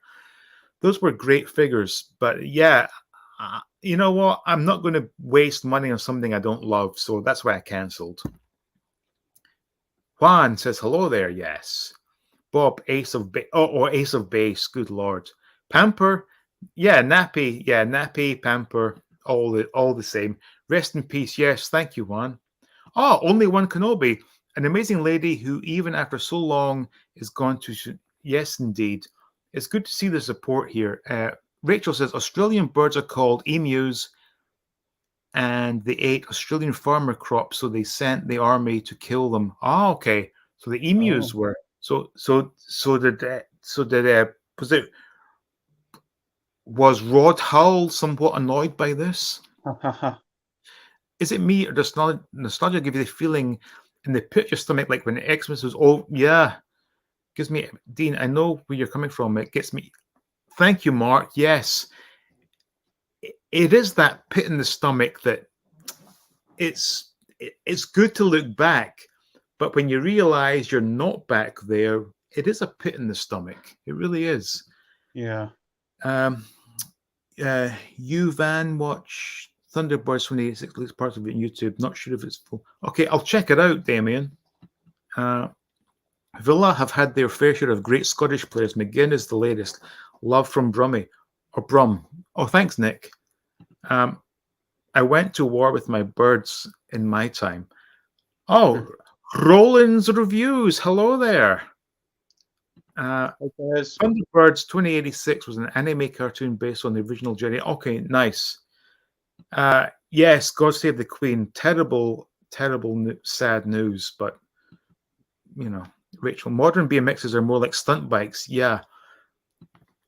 Those were great figures, but yeah, you know what? I'm not going to waste money on something I don't love, so that's why I cancelled. Juan says hello there. Yes, Bob, Ace of Ace of Base. Good Lord, Pamper. Yeah, Nappy, Pamper, all the same. Rest in peace. Yes, thank you, Juan. Oh, only one Kenobi, an amazing lady who, even after so long, is gone to. Yes, indeed. It's good to see the support here. Rachel says Australian birds are called emus, and they ate Australian farmer crops, so they sent the army to kill them. Oh, okay. So the emus were so did was Rod Hull somewhat annoyed by this? is it me or does nostalgia give you the feeling in the pit of your stomach like when Xmas was? Oh yeah, gives me, Dean. I know where you're coming from. It gets me. Thank you, Mark. Yes, it is that pit in the stomach that it's good to look back, but when you realize you're not back there, it is a pit in the stomach. It really is. Yeah. You Van watch Thunderbirds 2086 least parts of it on YouTube. Not sure if it's full. Okay, I'll check it out, Damien. Villa have had their fair share of great Scottish players. McGinn is the latest. Love from Brummie or Brum. Oh, thanks, Nick. I went to war with my birds in my time. Oh, Roland's Reviews. Hello there. Thunderbirds 2086 was an anime cartoon based on the original Jerry. Okay, nice. Yes, God Save the Queen. Terrible, terrible, sad news. But, you know, Rachel, modern BMXs are more like stunt bikes. Yeah.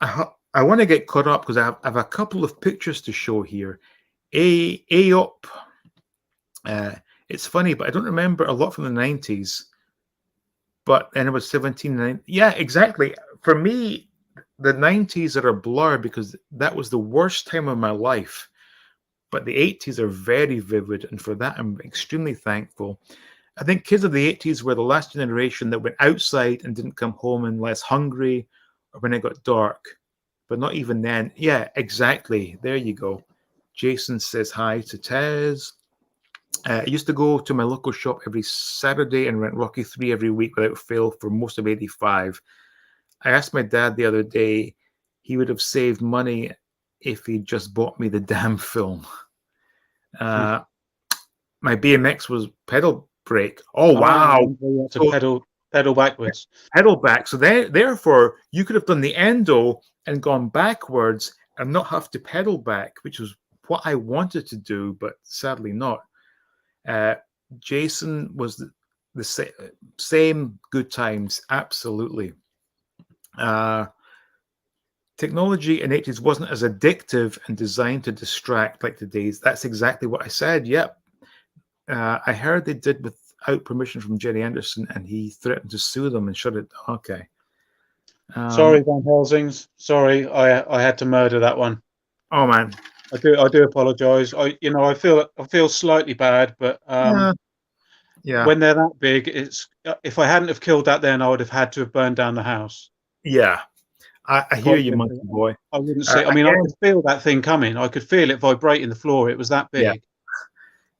I want to get caught up because I have a couple of pictures to show here. Up. It's funny, but I don't remember a lot from the 90s. But then it was 17. Yeah, exactly. For me, the 90s are a blur because that was the worst time of my life. But the 80s are very vivid, and for that, I'm extremely thankful. I think kids of the 80s were the last generation that went outside and didn't come home unless hungry or when it got dark. But not even then. Yeah, exactly. There you go. Jason says hi to Tez. I used to go to my local shop every Saturday and rent Rocky 3 every week without fail for most of 85. I asked my dad the other day, he would have saved money if he just bought me the damn film. My BMX was pedal brake. Oh, wow. So pedal backwards. Pedal back. So therefore, you could have done the endo and gone backwards and not have to pedal back, which was what I wanted to do, but sadly not. Jason was the same good times. Absolutely. Technology in the 80s wasn't as addictive and designed to distract like today's. That's exactly what I said. Yep. I heard they did without permission from Jerry Anderson, and he threatened to sue them and shut it. Okay. Sorry, Van Helsings. Sorry, I had to murder that one. Oh man, I do apologise. I feel slightly bad, but yeah. When they're that big, it's if I hadn't have killed that, then I would have had to have burned down the house. Yeah, I hear you, monkey boy. I wouldn't say. I mean, I could feel that thing coming. I could feel it vibrating the floor. It was that big.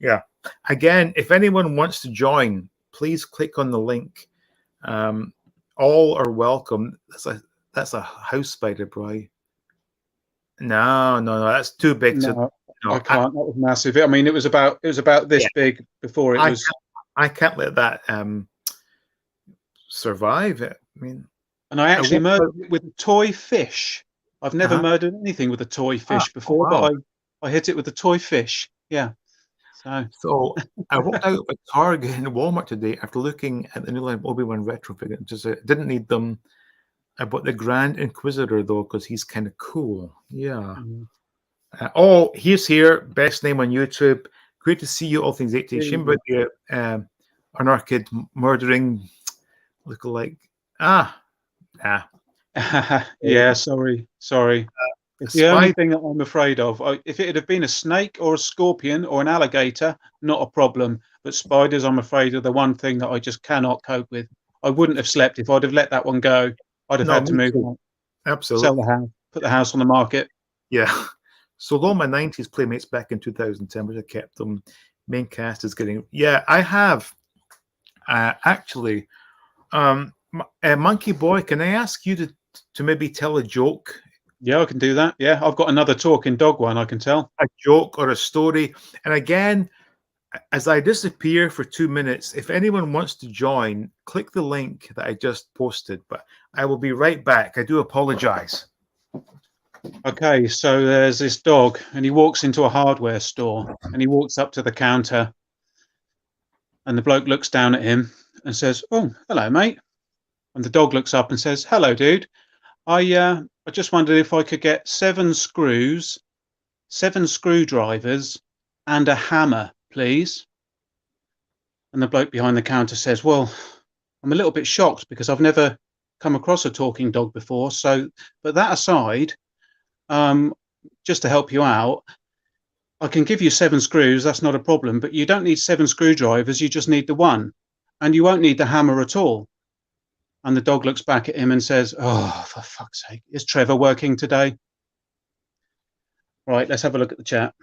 Yeah. Again, if anyone wants to join, please click on the link. All are welcome. That's a house spider, bro. No, that's too big. No, I can't. That was massive. I mean, it was about this big before it was. I can't let that survive. I mean, and I actually murdered it with a toy fish. I've never murdered anything with a toy fish before, but I hit it with a toy fish. Yeah. So I walked out of Target and Walmart today after looking at the new line Obi-Wan retro figure. Just didn't need them. I bought the Grand Inquisitor though because he's kind of cool. Yeah. Mm-hmm. He's here. Best name on YouTube. Great to see you. All things 80s. Shame about the anarchid murdering lookalike. Yeah. Sorry. It's the only thing that I'm afraid of. If it had been a snake or a scorpion or an alligator, not a problem. But spiders, I'm afraid, are the one thing that I just cannot cope with. I wouldn't have slept if I'd have let that one go. I'd have had to move on. Absolutely. Sell the house, put the house on the market. Yeah. So all my 90s playmates back in 2010, which I kept them. Main cast is getting. Yeah, I have. Actually, Monkey Boy, can I ask you to maybe tell a joke? Yeah, I can do that. Yeah, I've got another talking dog one I can tell. A joke or a story. And again, as I disappear for 2 minutes, if anyone wants to join, click the link that I just posted. But I will be right back. I do apologize. Okay, so there's this dog, and he walks into a hardware store, and he walks up to the counter, and the bloke looks down at him and says, "Oh, hello, mate." And the dog looks up and says, "Hello, dude. I just wondered if I could get 7 screws, 7 screwdrivers, and a hammer, please. And the bloke behind the counter says, well, I'm a little bit shocked because I've never come across a talking dog before. So, but that aside, just to help you out, I can give you 7 screws. That's not a problem. But you don't need 7 screwdrivers. You just need the one. And you won't need the hammer at all. And the dog looks back at him and says, oh, for fuck's sake, is Trevor working today? Right, let's have a look at the chat.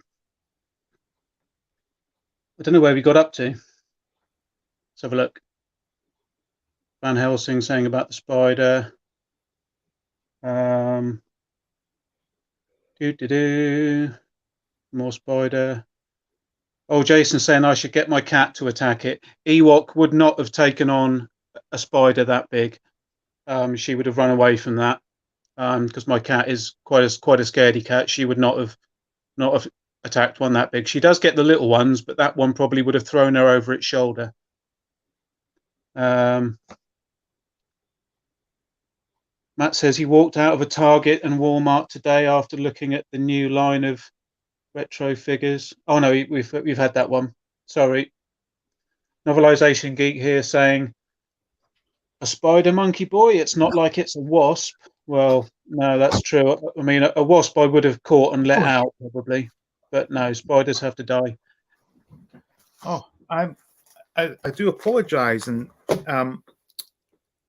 I don't know where we got up to. Let's have a look. Van Helsing saying about the spider. More spider. Oh, Jason's saying I should get my cat to attack it. Ewok would not have taken on a spider that big. She would have run away from that. Because my cat is quite a scaredy cat. She would not have attacked one that big. She does get the little ones, but that one probably would have thrown her over its shoulder. Matt says he walked out of a Target and Walmart today after looking at the new line of retro figures. Oh no, we've had that one. Sorry. Novelization Geek here saying a spider monkey boy. It's not like it's a wasp. Well, no, that's true. I mean, a wasp I would have caught and let out probably, but no, spiders have to die. Oh, I do apologize, and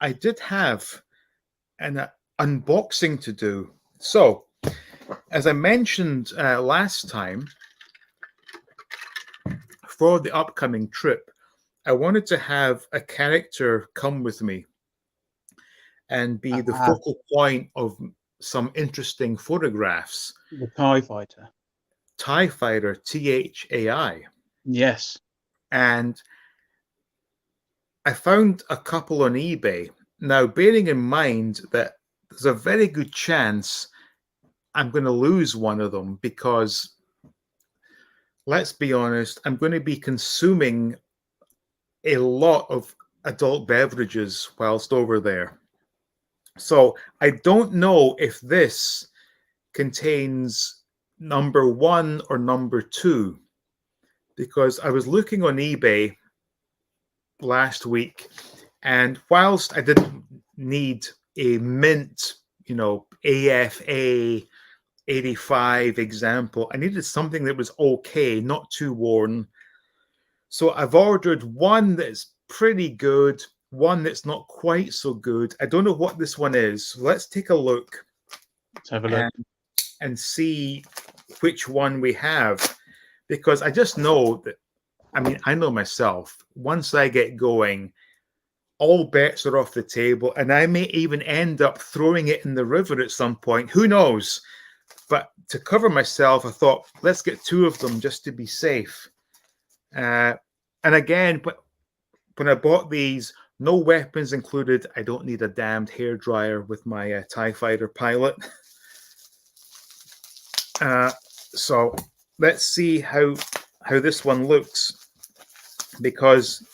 I did have an unboxing to do. So, as I mentioned last time, for the upcoming trip, I wanted to have a character come with me and be the focal point of some interesting photographs. The TIE Fighter. TIE Fighter, THAI. Yes. And I found a couple on eBay. Now, bearing in mind that there's a very good chance I'm going to lose one of them because, let's be honest, I'm going to be consuming a lot of adult beverages whilst over there. So I don't know if this contains number 1 or number 2, because I was looking on eBay last week, and whilst I didn't need a mint, AFA 85 example, I needed something that was okay, not too worn. So I've ordered one that's pretty good, one that's not quite so good. I don't know what this one is. So let's take a look. Let's have a look. And see which one we have. Because I just know that, I know myself, once I get going, all bets are off the table, and I may even end up throwing it in the river at some point. Who knows? But to cover myself, I thought, let's get 2 of them just to be safe. And again, when I bought these, no weapons included. I don't need a damned hairdryer with my TIE Fighter pilot. So let's see how this one looks, because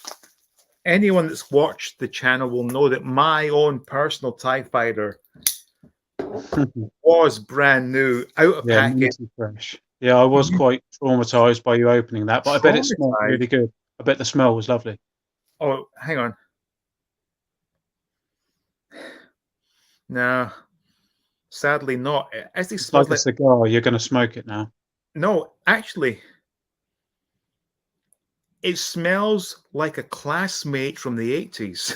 anyone that's watched the channel will know that my own personal TIE Fighter was brand new, out of package. Fresh. Yeah, I was quite traumatized by you opening that, but I bet it smelled really good. I bet the smell was lovely. Oh, hang on. No, sadly not. As they smell like a cigar, you're going to smoke it now. No, actually, it smells like a classmate from the 80s.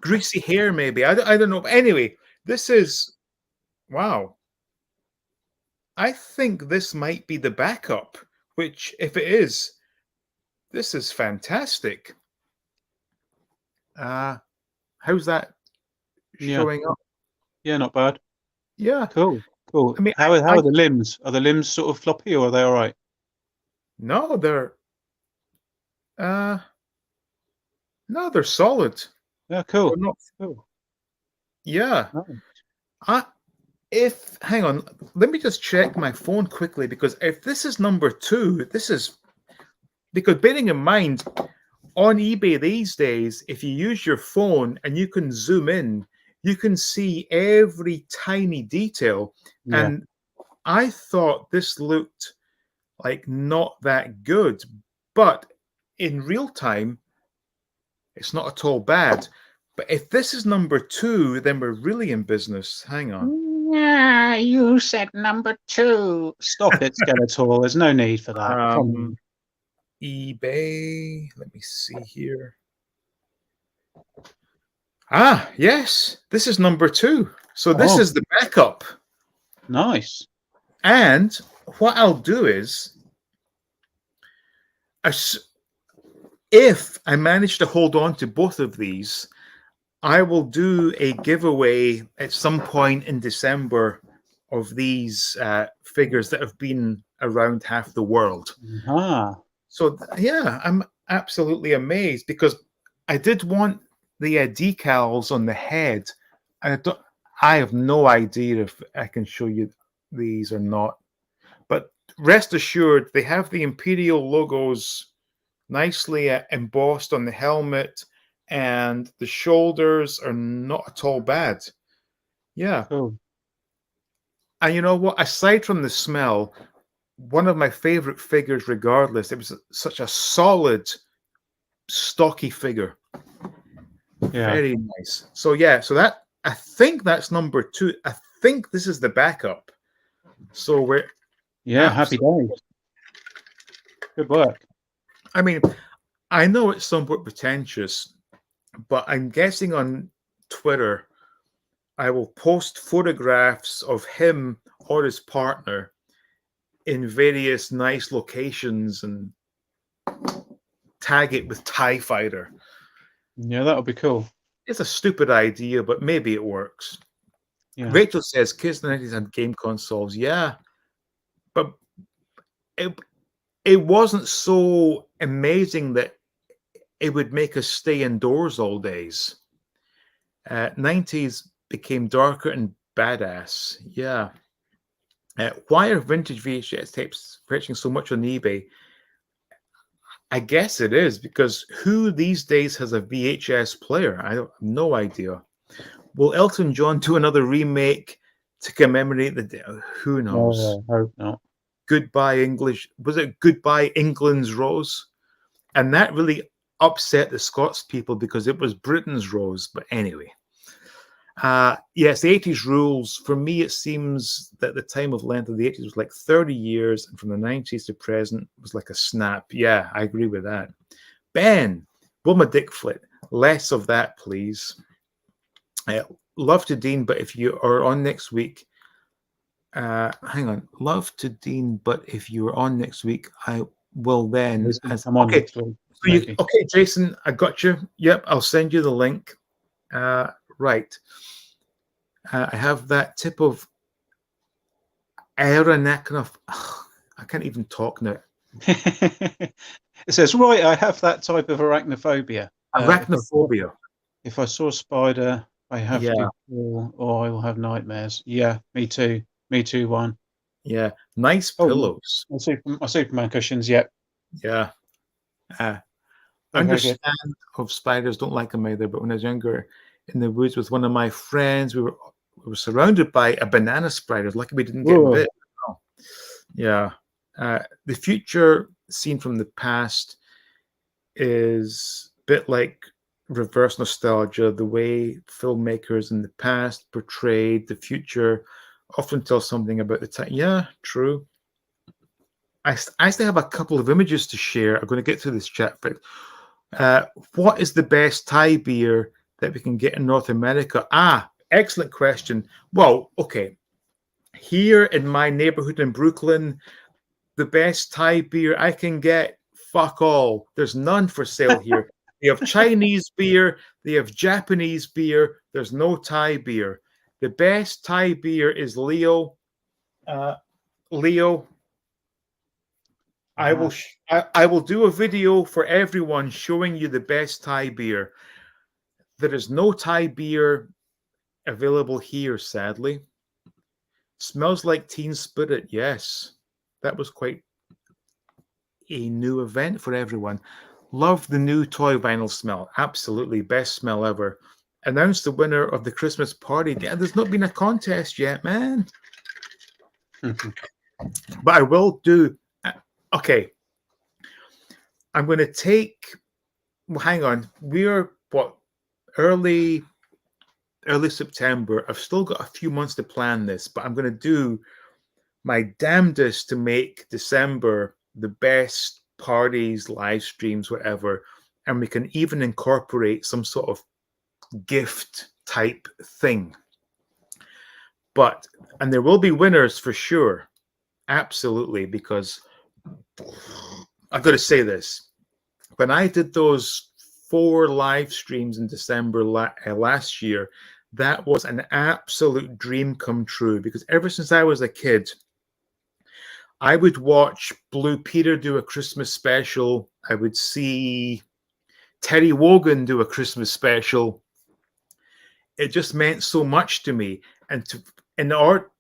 Greasy hair, maybe. I don't know. But anyway, this is, wow. I think this might be the backup, which, if it is, this is fantastic. How's that showing up? Yeah, not bad. Yeah. Cool. How are the limbs? Are the limbs sort of floppy, or are they all right? No, they're solid. Yeah, cool. Cool. Yeah. Hang on, let me just check my phone quickly, because if this is number 2, because bearing in mind, on eBay these days, if you use your phone and you can zoom in, you can see every tiny detail. Yeah. And I thought this looked like not that good. But in real time, it's not at all bad. But if this is number 2, then we're really in business. Hang on. Yeah, you said number 2. Stop it, Skeletor. There's no need for that. Come on. eBay. Let me see here. Ah, yes. This is number 2. So this is the backup. Nice. And what I'll do is, if I manage to hold on to both of these, I will do a giveaway at some point in December of these figures that have been around half the world. So yeah, I'm absolutely amazed because I did want the decals on the head. I have no idea if I can show you these or not. But rest assured, they have the Imperial logos nicely embossed on the helmet, and the shoulders are not at all bad. Yeah. Cool. And you know what? Aside from the smell, one of my favorite figures, regardless, it was such a solid, stocky figure. Yeah. Very nice. So yeah, so that I think that's number 2. I think this is the backup. So we're happy days. Good work. I mean, I know it's somewhat pretentious, but I'm guessing on Twitter, I will post photographs of him or his partner in various nice locations and tag it with TIE Fighter. Yeah, that'll be cool. It's a stupid idea, but maybe it works. Yeah. Rachel says kids in the 90s had game consoles. Yeah, but it wasn't so amazing that it would make us stay indoors all days. 90s became darker and badass. Yeah. Why are vintage VHS tapes fetching so much on eBay? I guess it is because who these days has a VHS player? I have no idea. Will Elton John do another remake to commemorate the day? Who knows? Oh, I hope not. Goodbye English. Was it Goodbye England's Rose? And that really upset the Scots people because it was Britain's Rose. But anyway. Yes, the 80s rules. For me, it seems that the time of length of the 80s was like 30 years, and from the 90s to present was like a snap. Yeah, I agree with that. Ben, Wilma Dickflit, less of that, please. Love to Dean, but if you are on next week, hang on. Love to Dean, but if you are on next week, I will then. I'm on next week. Okay, Jason, I got you. Yep, I'll send you the link. Right. I have that tip of Aeronachnoph. I can't even talk now. It says, right, I have that type of arachnophobia. Arachnophobia. If I saw a spider, I have to fall or I will have nightmares. Yeah, me too. Me too, one. Yeah, nice pillows. My Superman cushions, yeah. Yeah. Understand of spiders, don't like them either, but when I was younger in the woods with one of my friends, we were surrounded by a banana spider. Lucky we didn't get bit. Oh. Yeah. The future seen from the past is a bit like reverse nostalgia. The way filmmakers in the past portrayed the future often tell something about the time. Yeah, true. I still have a couple of images to share. I'm going to get through this chat, but what is the best Thai beer that we can get in North America? Excellent question. Well, okay. Here in my neighborhood in Brooklyn, the best Thai beer I can get, fuck all. There's none for sale here. They have Chinese beer. They have Japanese beer. There's no Thai beer. The best Thai beer is Leo. Leo, I will do a video for everyone showing you the best Thai beer. There is no Thai beer available here, sadly. Smells like Teen Spirit. Yes, that was quite a new event for everyone. Love the new toy vinyl smell. Absolutely, best smell ever. Announced the winner of the Christmas party. Yeah, there's not been a contest yet, man. But I will do. Okay, I'm going to take. Well, hang on. We're what early early September. I've still got a few months to plan this, but I'm going to do my damnedest to make December the best parties, live streams, whatever. And we can even incorporate some sort of gift type thing. But, and there will be winners for sure. Absolutely. Because I've got to say this. When I did those 4 live streams in December last year, that was an absolute dream come true because ever since I was a kid, I would watch Blue Peter do a Christmas special. I would see Terry Wogan do a Christmas special. It just meant so much to me. And to in art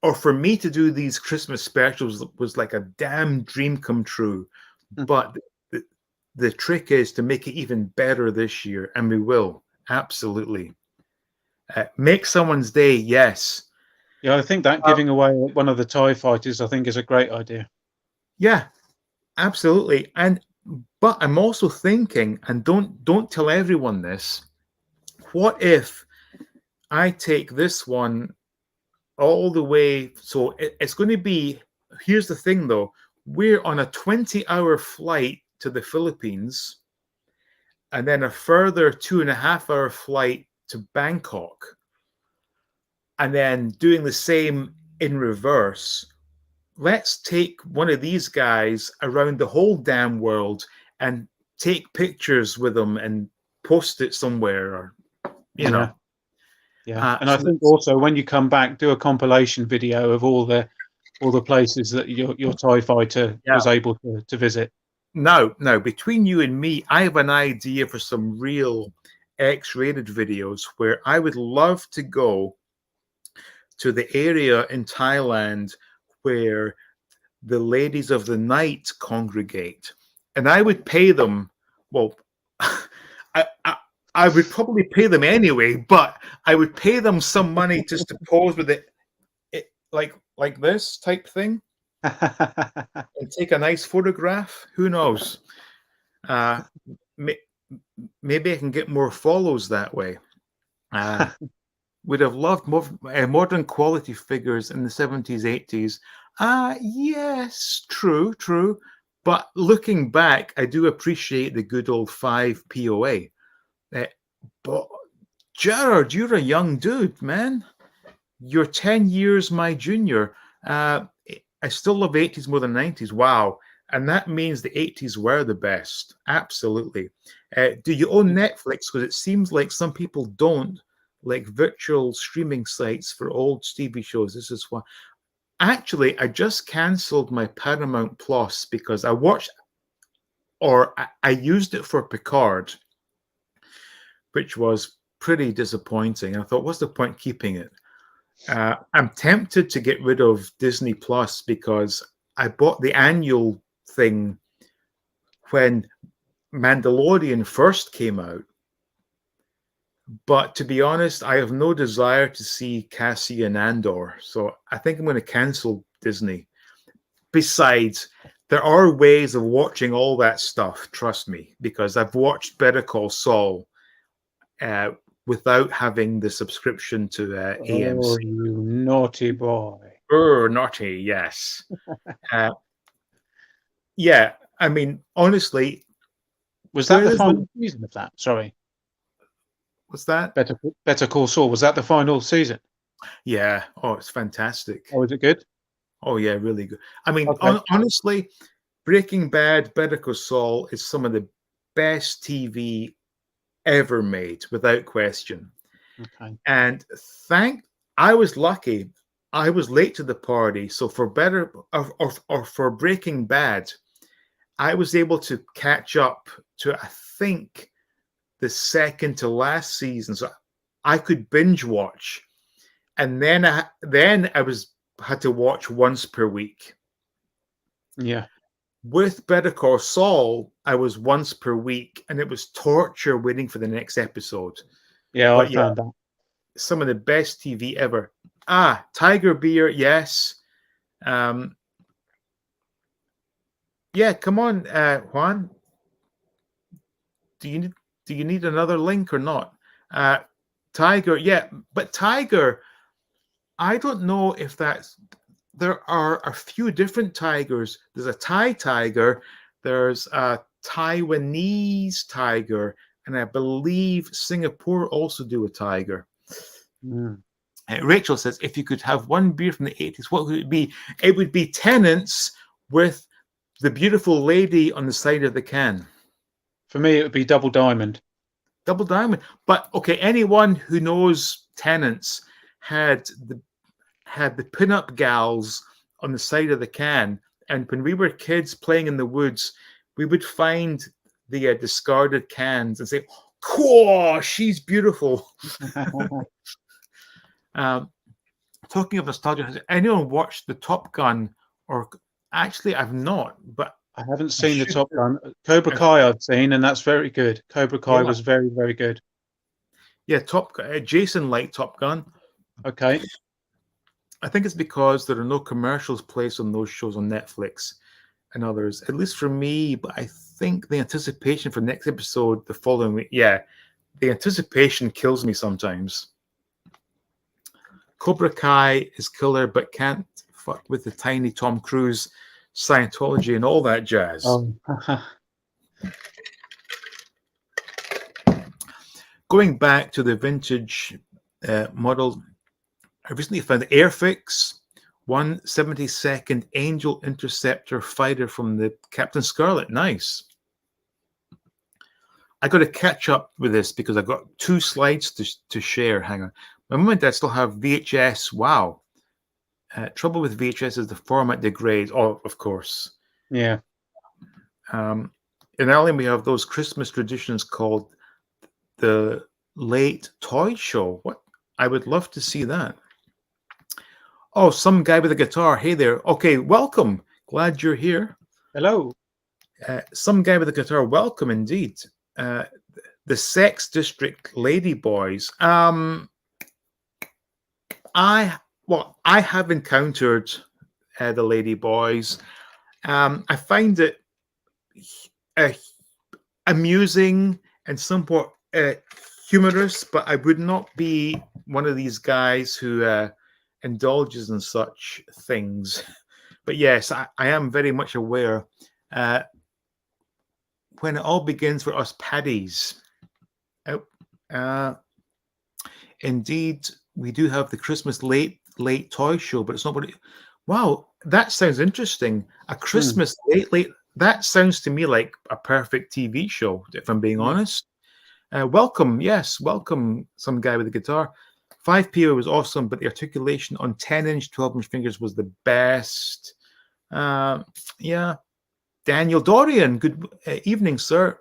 or for me to do these Christmas specials was like a damn dream come true. But the trick is to make it even better this year, and we will. Absolutely. Make someone's day, yes. Yeah, I think that giving away one of the TIE fighters, I think, is a great idea. Yeah, absolutely. But I'm also thinking, and don't tell everyone this, what if I take this one all the way? So it's going to be, here's the thing though, we're on a 20-hour flight to the Philippines and then a further 2.5-hour flight to Bangkok, and then doing the same in reverse. Let's take one of these guys around the whole damn world and take pictures with them and post it somewhere, or know. Yeah, and I think also when you come back, do a compilation video of all the places that your TIE fighter was able to visit. Now, between you and me, I have an idea for some real X-rated videos where I would love to go to the area in Thailand where the ladies of the night congregate, and I would pay them. Well, I would probably pay them anyway, but I would pay them some money just to pose with it like this type thing, and take a nice photograph. Who knows? Maybe I can get more follows that way. Would have loved more modern quality figures in the 70s, 80s. Yes, true. But looking back, I do appreciate the good old 5 POA. But Gerard, you're a young dude, man. You're 10 years my junior. I still love 80s more than 90s. Wow. And that means the 80s were the best. Absolutely. Do you own Netflix? Because it seems like some people don't, like virtual streaming sites for old TV shows. This is why. Actually, I just canceled my Paramount Plus because I watched, or I used it for Picard, which was pretty disappointing. I thought, what's the point keeping it? I'm tempted to get rid of Disney Plus because I bought the annual thing when Mandalorian first came out. But to be honest, I have no desire to see Cassian Andor. So I think I'm going to cancel Disney. Besides, there are ways of watching all that stuff, trust me, because I've watched Better Call Saul without having the subscription to AMC. Oh, you naughty boy. Oh, naughty, yes. Yeah, I mean, honestly. Was that the final season of that? Sorry. What's that? Better Call Saul. Was that the final season? Yeah. Oh, it's fantastic. Oh, is it good? Oh, yeah, really good. I mean, honestly, Breaking Bad, Better Call Saul is some of the best TV ever made, without question. Okay. And I was lucky. I was late to the party, so for for Breaking Bad, I was able to catch up to, I think, the second to last season, so I could binge watch, and then I had to watch once per week. Yeah. With Better Call Saul, I was once per week, and it was torture waiting for the next episode. Yeah, I found that. Some of the best TV ever. Tiger Beer, yes. Yeah, come on, Juan. Do you need another link or not? Tiger, yeah, but Tiger, I don't know if that's. There are a few different tigers. There's a Thai tiger, there's a Taiwanese tiger, and I believe Singapore also do a tiger. Mm. Rachel says, if you could have one beer from the 80s, what would it be? It would be Tennent's with the beautiful lady on the side of the can. For me, it would be Double Diamond. Double Diamond. But okay, anyone who knows Tennent's had the pin-up gals on the side of the can, and when we were kids playing in the woods, we would find the discarded cans and say, "Cool, she's beautiful." Talking of nostalgia, has anyone watched the Top Gun? Or actually, I've not, but I haven't I seen the should. Top Gun. Cobra Kai I've seen, and that's very good. Cobra Kai Yeah, was very, very good. yeah. Jason liked Top Gun. Okay. I think it's because there are no commercials placed on those shows on Netflix and others, at least for me. But I think the anticipation for next episode the following week, yeah, the anticipation kills me sometimes. Cobra Kai is killer, but can't fuck with the tiny Tom Cruise Scientology and all that jazz. Oh. Going back to the vintage model, I recently found the Airfix 172nd Angel Interceptor fighter from the Captain Scarlet. Nice. I got to catch up with this because I've got 2 slides to share. Hang on. My mum and dad still have VHS. Wow. Trouble with VHS is the format degrades. Oh, of course. Yeah. In Ireland, we have those Christmas traditions called the Late Toy Show. What? I would love to see that. Oh, some guy with a guitar. Hey there. Okay, welcome. Glad you're here. Hello. Some guy with a guitar. Welcome indeed. The Sex District Lady Boys. I have encountered the Lady Boys. I find it amusing and somewhat humorous, but I would not be one of these guys who indulges in such things. But yes, I am very much aware. When it all begins for us paddies. Indeed, we do have the Christmas late toy show, but it's not what it. Wow, that sounds interesting. A Christmas late. That sounds to me like a perfect TV show, if I'm being honest. Welcome, yes, welcome, some guy with a guitar. 5PO was awesome, but the articulation on 10-inch, 12-inch fingers was the best. Yeah. Daniel Dorian, good evening, sir.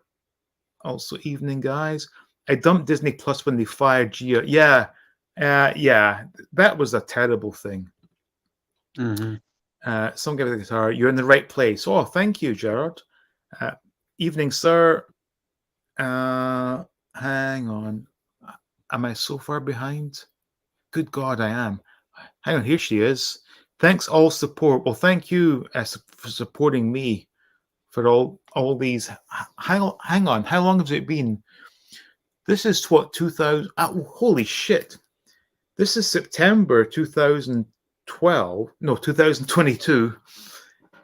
Also evening, guys. I dumped Disney Plus when they fired Gio. Yeah, that was a terrible thing. Mm-hmm. Some guy with a guitar. You're in the right place. Oh, thank you, Gerard. Evening, sir. Hang on. Am I so far behind? Good God, I am. Hang on, here she is. Thanks, all support. Well, thank you for supporting me for all these. Hang on. How long has it been? This is what 2000. Holy shit! This is September 2012. No, 2022,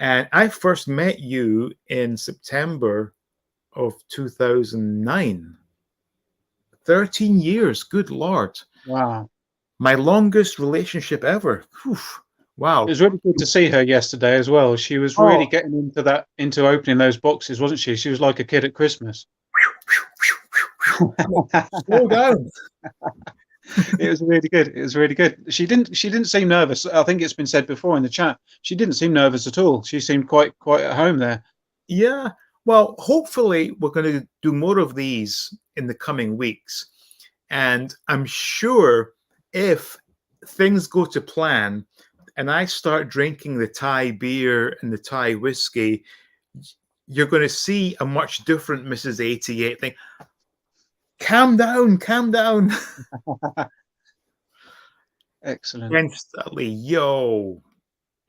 and I first met you in September of 2009. 13 years. Good Lord! Wow. My longest relationship ever. Whew. Wow. It was really good to see her yesterday as well. She was really getting into opening those boxes, wasn't she? She was like a kid at Christmas. Slow down. It was really good. It was really good. She didn't seem nervous. I think it's been said before in the chat. She didn't seem nervous at all. She seemed quite at home there. Yeah. Well, hopefully we're going to do more of these in the coming weeks. And I'm sure if things go to plan and I start drinking the Thai beer and the Thai whiskey, you're going to see a much different Mrs. 88 thing. Calm down. Excellent. Instantly, yo.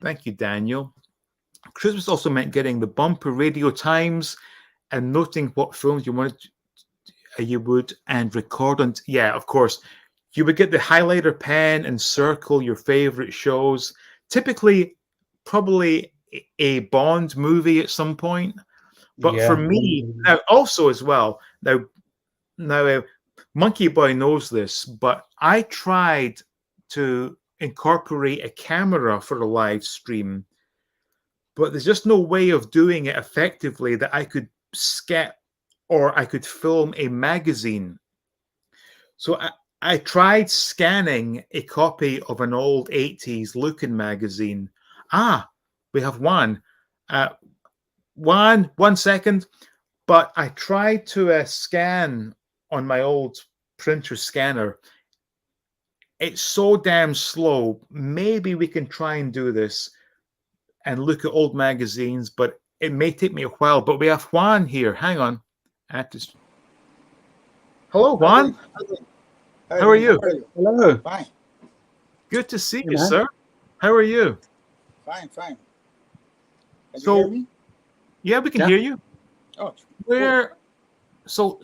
Thank you, Daniel. Christmas also meant getting the bumper radio times and noting what films you would and record on. Yeah, of course, you would get the highlighter pen and circle your favorite shows. Typically, probably a Bond movie at some point. But for Yeah. me, now also as well, now Monkey Boy knows this, but I tried to incorporate a camera for a live stream, but there's just no way of doing it effectively that I could skip or I could film a magazine. So I tried scanning a copy of an old 80s looking magazine. We have one. One second. But I tried to scan on my old printer scanner. It's so damn slow. Maybe we can try and do this and look at old magazines, but it may take me a while. But we have Juan here. Hang on. Hello, Juan. Hi, How are you? Hello. Fine. Good to see Hey, you, man. sir. How are you? Fine. Can So- you hear me? Yeah, we can Yeah. hear you. Oh, Where? So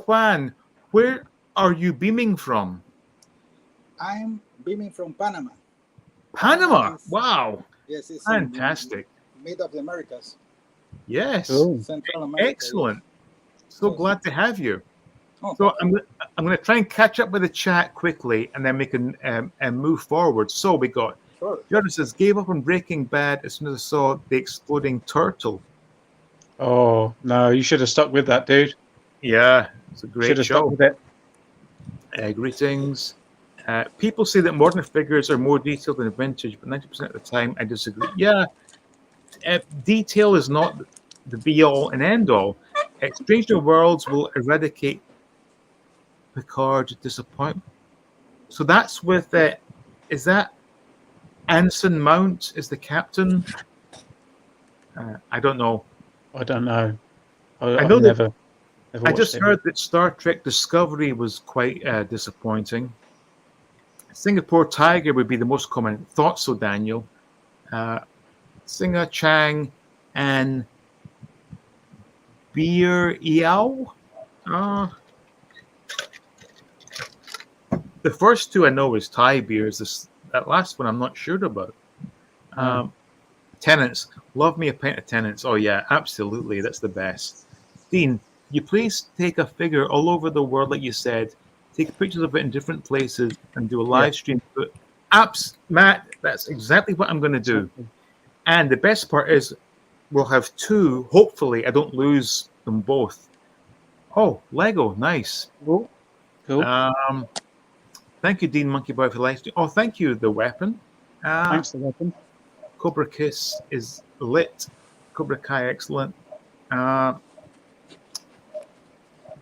Juan, where are you beaming from? I'm beaming from Panama. Panama. Yes. Wow. Yes, it's Fantastic. in mid of the Americas, Yes. Cool. Central America. Excellent. So Yes. glad to have you. Oh, So I'm going to try and catch up with the chat quickly, and then we can move forward. So we got sure. Jordan says, gave up on Breaking Bad as soon as I saw the exploding turtle. Oh no, you should have stuck with that, dude. Yeah, it's a Should great have stuck show. with it. Greetings. People say that modern figures are more detailed than vintage, but 90% of the time I disagree. Yeah, detail is not the be-all and end-all. Strange New Worlds will eradicate Picard's disappointment. So that's with, is that Anson Mount is the captain? I don't know. I don't know. I I've know that- never I watched just it. heard that Star Trek Discovery was quite disappointing. Singapore Tiger would be the most common. Thought so, Daniel. Singer Chang and Beer Yao. The first two I know is Thai beers. That last one I'm not sure about. Tenants. Love me a pint of Tenants. Oh, yeah, absolutely. That's the best. Dean, you please take a figure all over the world, like you said. Take pictures of it in different places and do a live stream. But Matt, that's exactly what I'm going to do. And the best part is we'll have two. Hopefully, I don't lose them both. Oh, Lego. Nice. Cool. Thank you, Dean Monkey Boy, for the live stream. Oh, thank you, The Weapon. Thanks for that. Cobra Kiss is lit. Cobra Kai, excellent.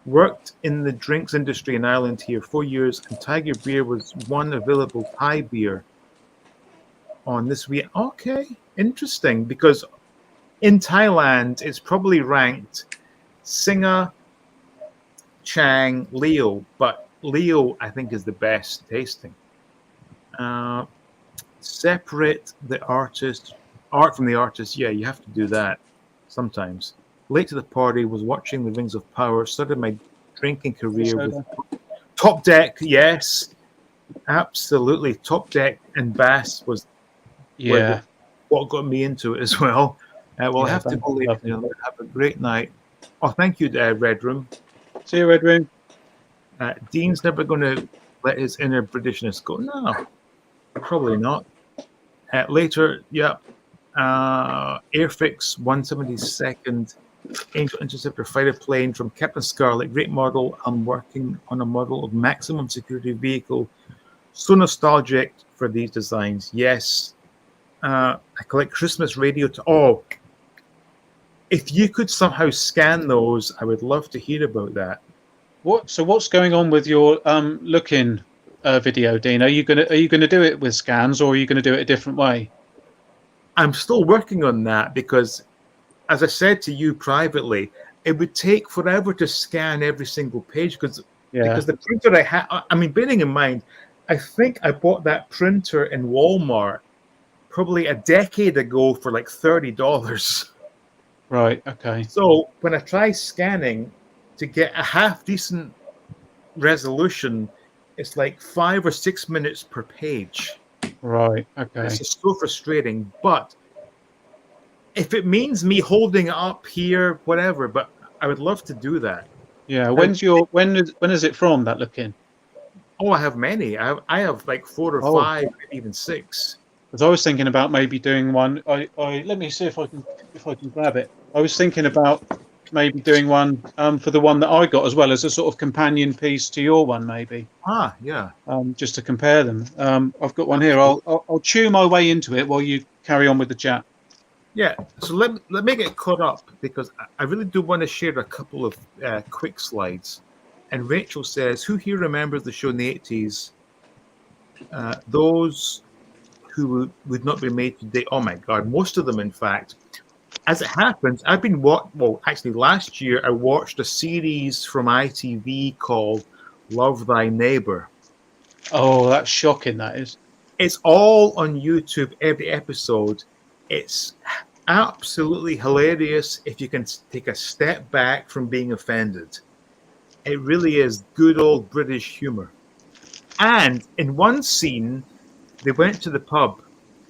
Worked in the drinks industry in Ireland here 4 years, and Tiger Beer was one available Thai beer on this week. Okay, interesting, because in Thailand, it's probably ranked Singer, Chang, Leo, but Leo, I think, is the best tasting. Separate the art from the artist. Yeah, you have to do that sometimes. Late to the party, was watching The Rings of Power, started my drinking career with Top Deck. Yes, absolutely. Top Deck and Bass was what got me into it as well. We'll have to go later. Have a great night. Oh, thank you, Red Room. See you, Red Room. Dean's never going to let his inner Britishness go. No, probably not. Later, Airfix 172nd Angel Interceptor fighter plane from Captain Scarlet. Great model. I'm working on a model of maximum security vehicle. So nostalgic for these designs. Yes. I collect Christmas radio. If you could somehow scan those, I would love to hear about that. What's going on with your look-in video, Dean? Are you gonna do it with scans, or are you gonna do it a different way? I'm still working on that because, as I said to you privately, it would take forever to scan every single page because the printer I had. I mean, bearing in mind, I think I bought that printer in Walmart probably a decade ago for like $30. Right. Okay. So when I try scanning to get a half decent resolution, it's like 5 or 6 minutes per page. Right. Okay. It's just so frustrating. But if it means me holding it up here, whatever, but I would love to do that. Yeah. When is it from, that look-in? Oh, I have many. I have like 4 or Oh. 5, maybe even 6. Because I was thinking about maybe doing one. I let me see if I can grab it. I was thinking about maybe doing one for the one that I got, as well as a sort of companion piece to your one, maybe. Ah, yeah. Just to compare them. I've got one here. I'll chew my way into it while you carry on with the chat. Yeah, so let me get caught up, because I really do want to share a couple of quick slides. And Rachel says, who here remembers the show in the 80s? Those who would not be made today. Oh my God, most of them, in fact. As it happens, I've been actually last year I watched a series from ITV called Love Thy Neighbor. Oh, that's shocking, that is. It's all on YouTube, every episode. It's absolutely hilarious if you can take a step back from being offended. It really is good old British humor. And in one scene, they went to the pub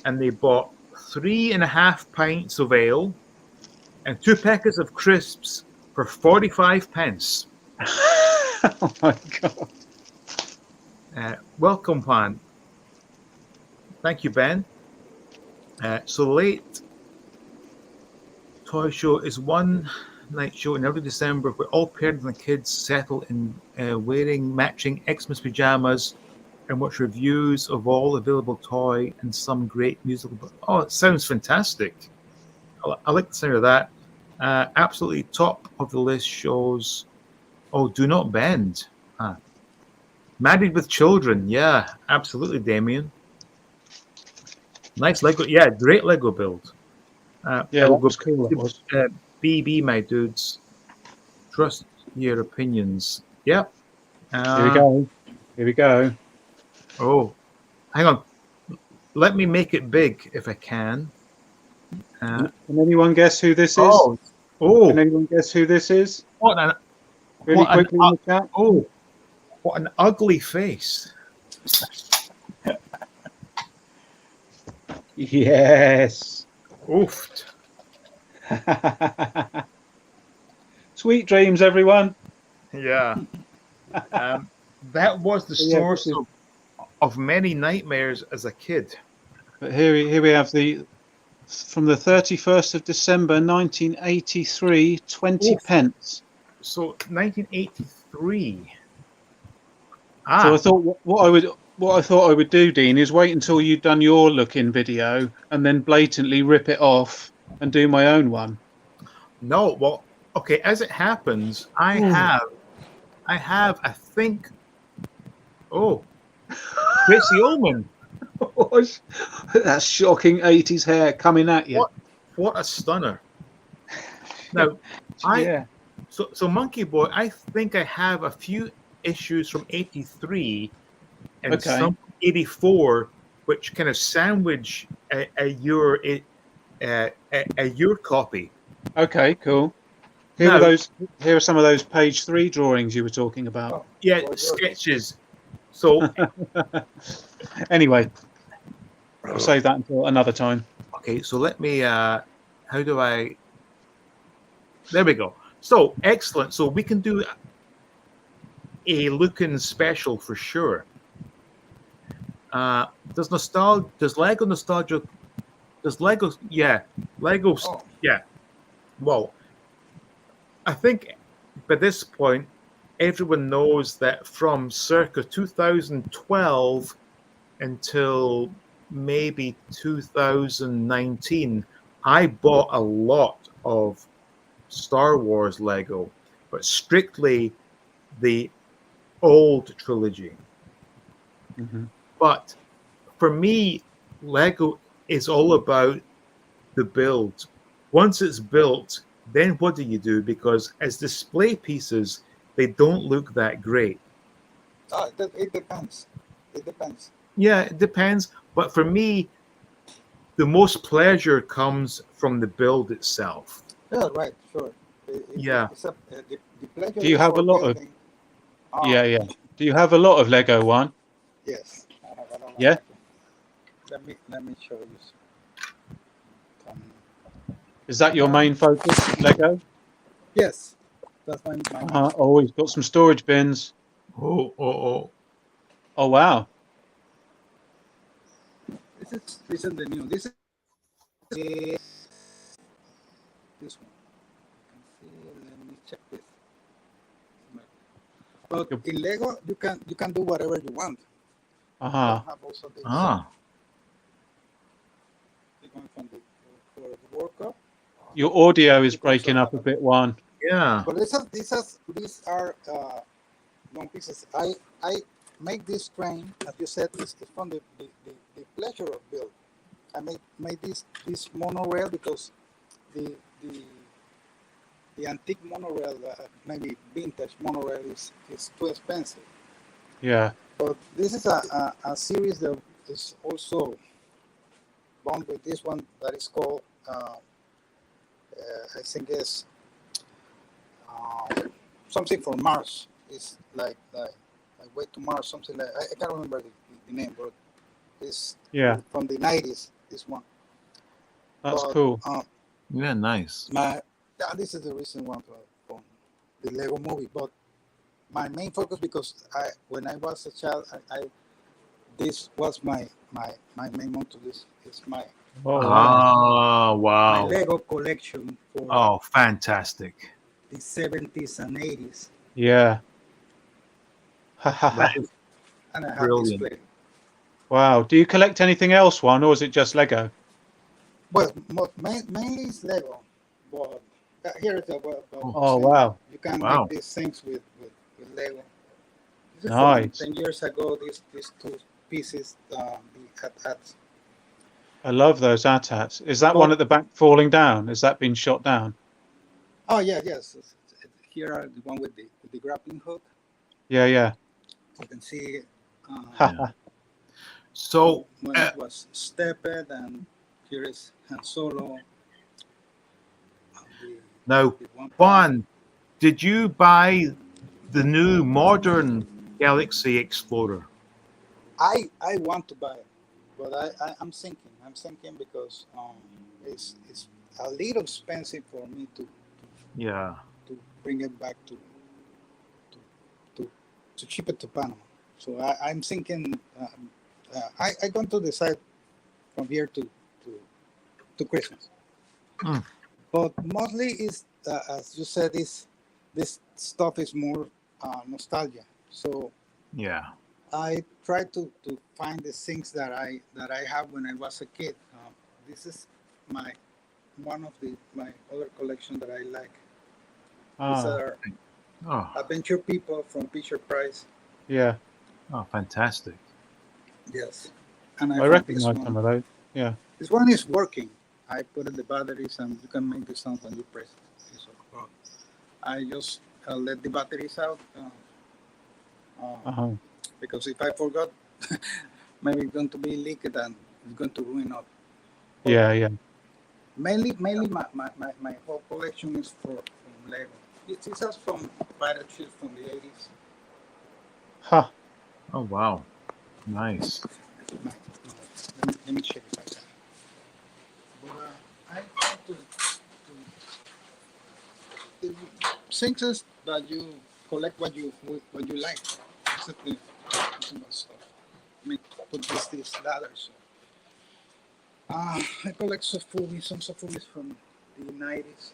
and they bought 3.5 pints of ale and 2 packets of crisps for 45 pence. Oh my God. Welcome, Pan. Thank you, Ben. So Late Toy Show is one night show in early December where all parents and kids settle in wearing matching Xmas pajamas and watch reviews of all available toy and some great musical. Oh, it sounds fantastic. I like the sound of that. Absolutely top of the list shows. Oh, Do Not Bend. Married with Children. Yeah, absolutely, Damien. Nice Lego. Yeah, great Lego build. Yeah, that was cool. That was. BB, my dudes. Trust your opinions. Yep. Here we go. Here we go. Oh, hang on. Let me make it big if I can. Can anyone guess who this is? Oh. Can anyone guess who this is? What an Really quickly in the chat. Oh, what an ugly face. Yes. Oofed. Sweet dreams, everyone. Yeah. That was the source of many nightmares as a kid. But here we have from the 31st of December 1983, 20 pence. So 1983. So I thought what I thought I would do, Dean, is wait until you'd done your look-in video and then blatantly rip it off and do my own one. No, well, okay. As it happens, I think. Oh, Tracy Ullman. That's shocking 80s hair coming at you. What a stunner. Now, So Monkey Boy, I think I have a few issues from 83 and some 84, which kind of sandwich your copy. Okay, cool. Here are some of those page 3 drawings you were talking about. Yeah, sketches. So anyway, I'll save that until another time. Okay, so let me how do I there we go. So excellent. So we can do a look-in special for sure. Does Lego nostalgia? Does Lego? Yeah, Lego. Oh. Yeah. Well, I think by this point, everyone knows that from circa 2012 until maybe 2019, I bought a lot of Star Wars Lego, but strictly the old trilogy. Mm-hmm. But for me, Lego is all about the build. Once it's built, then what do you do? Because as display pieces, they don't look that great. It depends. It depends. Yeah, it depends. But for me, the most pleasure comes from the build itself. Yeah, right, sure. Yeah. The pleasure Do you is have for a lot of? building. Yeah. Do you have a lot of Lego, Juan? Yes, I have a lot Yeah. Let me show you some. Is that your main focus, Lego? Yes, that's my main focus. Oh, he's got some storage bins. Oh. Oh, wow. This is the new. This is this one. You can see. Let me check this. But in Lego, you can do whatever you want. I have also this. Going from for the World Cup. Your audio is breaking up a bit, Juan. Yeah. But these are long pieces. I make this train, as you said, it's from the pleasure of build. I made this monorail because the antique monorail, maybe vintage monorail, is too expensive. Yeah. But this is a series that is also bound with this one that is called, I think it's something for Mars. It's like Way to Mars, something like, I can't remember the name, but it's from the 90s, this one. That's cool. Yeah, nice. This is the recent one from the Lego movie, but my main focus, because when I was a child, this was my main motto. This is my wow. my Lego collection for fantastic. the 70s and 80s. Yeah. And I have Brilliant. displayed. Wow. Do you collect anything else, Juan, or is it just Lego? Well, mainly it's Lego, but here is wow. You can make these things with Lego. This is Nice. from 10 years ago. These two pieces, the AT-ATs. I love those AT-ATs. Is that one at the back falling down? Has that been shot down? Oh yeah, yes. Here are the one with the grappling hook. Yeah. You can see. So when it was stepped, and here is Han Solo. Now, Juan, did you buy the new modern Galaxy Explorer? I want to buy it, but I'm thinking because it's a little expensive for me to bring it back to ship it to Panama. So I'm thinking I'm going to decide from here to Christmas. But mostly is as you said, this stuff is more nostalgia. So I try to find the things that I have when I was a kid. This is one of my other collection that I like. These are Adventure People from Fisher Price. Yeah. Oh, fantastic. Yes. And I recognize some of those. Yeah. This one is working. I put in the batteries, and you can make the sound when you press it. I just let the batteries out because if I forgot, maybe it's going to be leaked and it's going to ruin up. Yeah. Mainly my whole collection is from Lego. This is from pirate ships from the 80s. Oh wow, nice. Let me check if I can. But I try to things is that you collect what you like. Basically, stuff. I mean, put these ladders. I collect some Sofulis from the 90s.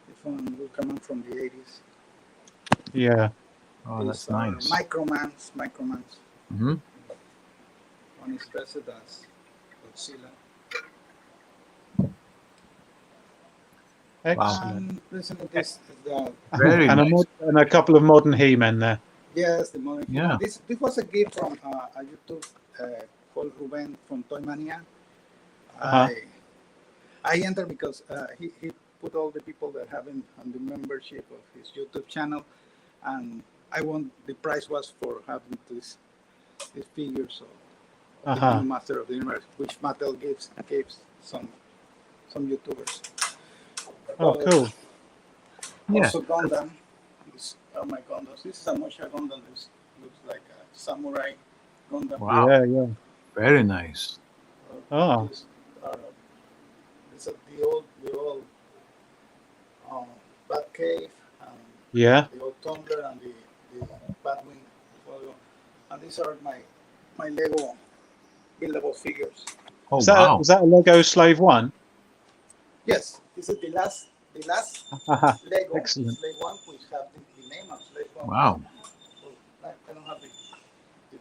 This one will come out from the 80s. Yeah. Oh, that's nice. Micromans. Mm-hmm. One is dressed as Godzilla. Excellent. Listen to this. And a couple of modern He-Men there. Yes, the modern. Yeah. This was a gift from a YouTube called Ruben from Toy Mania. I entered because he put all the people that haven't on the membership of his YouTube channel, and I won. The prize was for having these figures the new Master of the Universe, which Mattel gives some YouTubers. Oh, cool. Also Gundam. These are my Gundams. This is a Mosha Gundam. This looks like a samurai Gundam. Wow. Yeah. Very nice. Oh. These are the old Batcave, and Yeah. the old Tumbler, and the Batwing. And these are my Lego buildable figures. Oh, Is wow. that a Lego Slave 1? Yes, this is the last Lego Excellent. Slave 1, which have the name of Slave 1. Wow. So I don't have the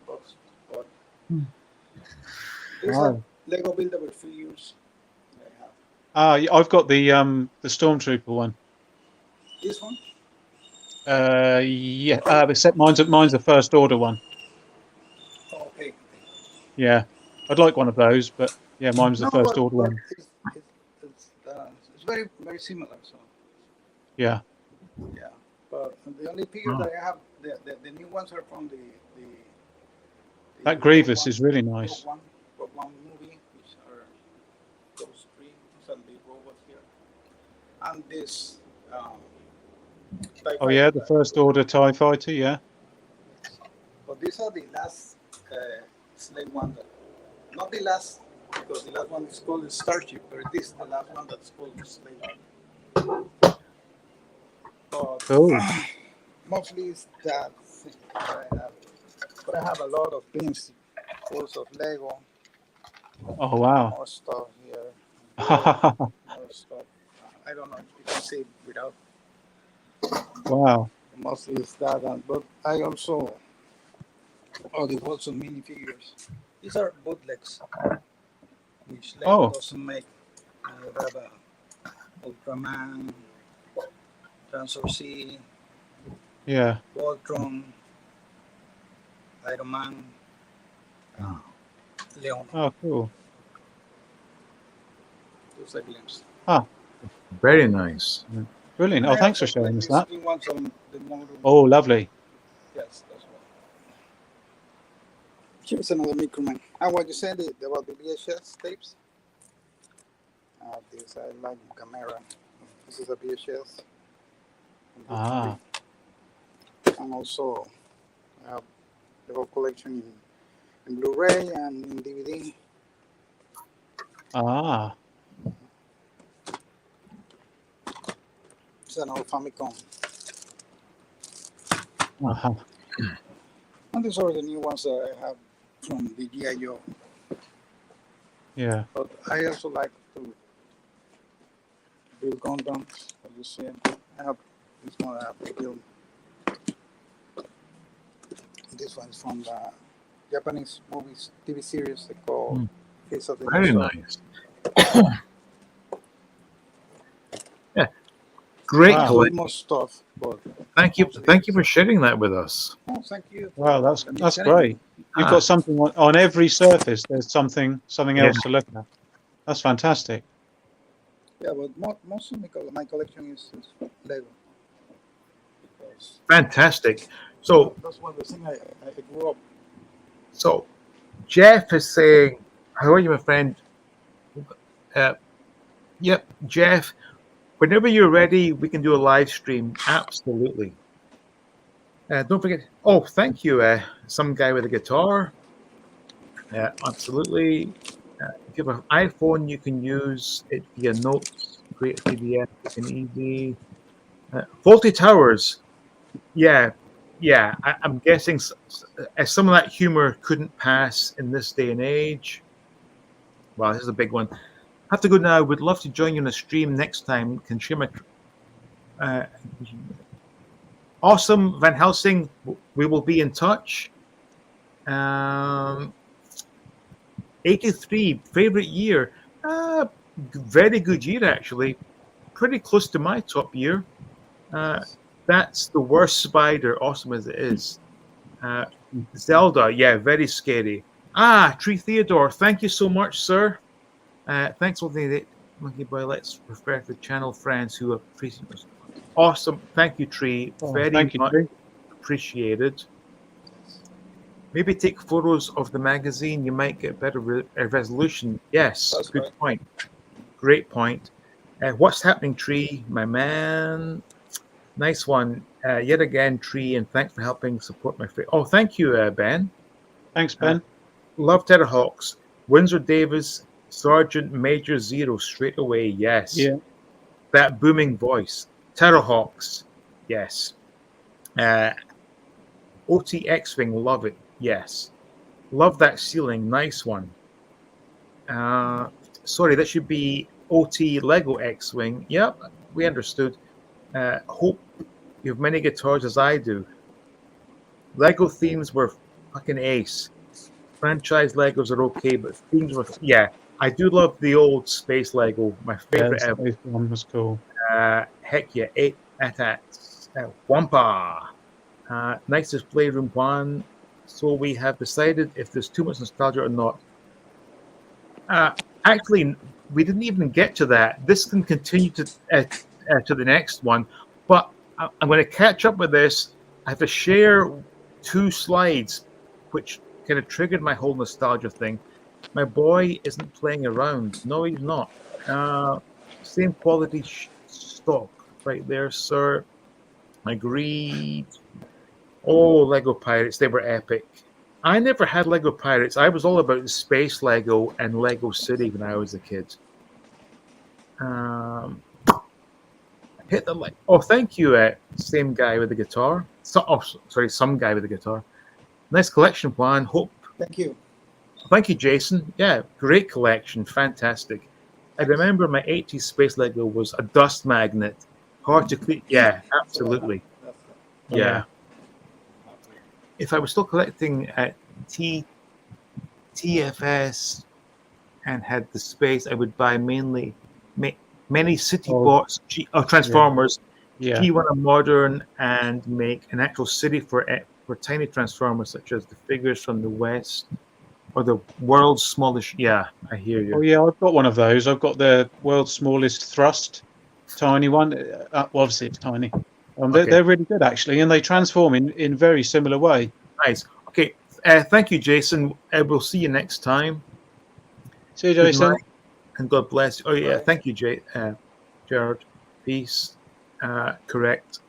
box, but Hmm. these are Lego buildable figures I have. I've got the Stormtrooper one. This one? Yeah. Except mine's the First Order one. Oh, okay. Yeah. I'd like one of those, but yeah, mine's the First Order one. It's very, very similar. So Yeah. yeah, but the only figure that I have, the new ones are from the That Grievous is really nice. Rogue One movie, which are those three. These are the robots here, and this. Oh yeah, the First Order TIE Fighter. Yeah. But these are the last Slave one. Not the last, because the last one is called the Starship, but this is the last one that's called the Slave. Cool. Mostly it's that I have. But I have a lot of things, full of Lego. Oh wow. More stuff here. More stuff. I don't know if you can see it without. Wow. Mostly it's that, but I also the also minifigures. These are bootlegs, which Lego doesn't make. I have Ultraman, Transor C, Yeah. Voltron, Iron Man, Leon. Oh, cool. Those are glimpses. Very nice. Brilliant. Oh, thanks for showing us that. Ones on the Oh, lovely. Yes, that's one. Here's another Microman. And what you said about the VHS tapes? This I like camera. This is a VHS. And also I have the whole collection in Blu-ray and in DVD. It's an old Famicom. And these are the new ones that I have from the G.I. Joe. Yeah. But I also like to build Gundams, as you see. I have this one I have to build. This one's from the Japanese movies TV series they call Face of the Very Nation. nice. Yeah. Great collection. More stuff, but Thank you for sharing that with us. oh, thank you. Wow, that's great. You've got something on every surface. There's something else to look at. That's fantastic. Yeah, but most of my collection is Lego. Fantastic. So that's one of the things I grew up. So Jeff is saying, "How are you, my friend?" Yep, Jeff. Whenever you're ready, we can do a live stream. Absolutely. Don't forget. Oh, thank you. Some guy with a guitar. Absolutely. If you have an iPhone, you can use it via notes, create a PDF. It's an easy. Faulty Towers. Yeah. I'm guessing some of that humor couldn't pass in this day and age. Wow, this is a big one. Have to go now. Would love to join you on a stream next time. Can share my. Awesome, Van Helsing. We will be in touch. 83 favorite year. Very good year actually. Pretty close to my top year. That's the worst spider, awesome as it is. Zelda, yeah, very scary. Tree Theodore, thank you so much, sir. Thanks for the Monkey Boy. Let's refer to channel friends who appreciate us. Awesome, thank you, Tree. Very much appreciated. Maybe take photos of the magazine. You might get better resolution. Yes, That's good right. point. Great point. What's happening, Tree? My man. Nice one. Yet again, Tree, and thanks for helping support my faith. Oh, thank you, Ben. Thanks, Ben. Love Terrahawks. Windsor Davis, Sergeant Major Zero, straight away. Yes. Yeah. That booming voice. Terrahawks. Yes. OT X-Wing, love it. Yes. Love that ceiling. Nice one. Sorry, that should be OT Lego X-Wing. Yep, we understood. Hope you have many guitars as I do. Lego themes were fucking ace. Franchise Legos are okay, but themes were yeah. I do love the old space Lego. My favorite Yeah, ever. this one was cool. Heck yeah, 8 Wampa. Nicest playroom one. So we have decided if there's too much nostalgia or not. Actually, we didn't even get to that. This can continue to the next one, but I'm going to catch up with this. I have to share 2 slides, which kind of triggered my whole nostalgia thing. My boy isn't playing around. No, he's not. Same quality stock right there, sir. Agreed. Oh, Lego Pirates, they were epic. I never had Lego Pirates. I was all about Space Lego and Lego City when I was a kid. Hit the like. Oh, thank you, same guy with the guitar. Sorry, some guy with the guitar. Nice collection plan. Hope. Thank you. Thank you, Jason. Yeah, great collection. Fantastic. I remember my 80s Space Lego was a dust magnet. Hard to clean. Yeah, absolutely. Yeah. If I was still collecting at TFS and had the space, I would buy mainly many city bots, Transformers, G1 a modern, and make an actual city for tiny Transformers, such as the figures from the West or the world's smallest. Yeah, I hear you. Oh yeah, I've got one of those. I've got the world's smallest thrust, tiny one. Well, obviously it's tiny. They're really good actually, and they transform in very similar way. Nice. Okay, thank you, Jason. We'll see you next time. See you, Jason. And God bless you. Oh yeah, thank you, Gerard. Peace. Correct.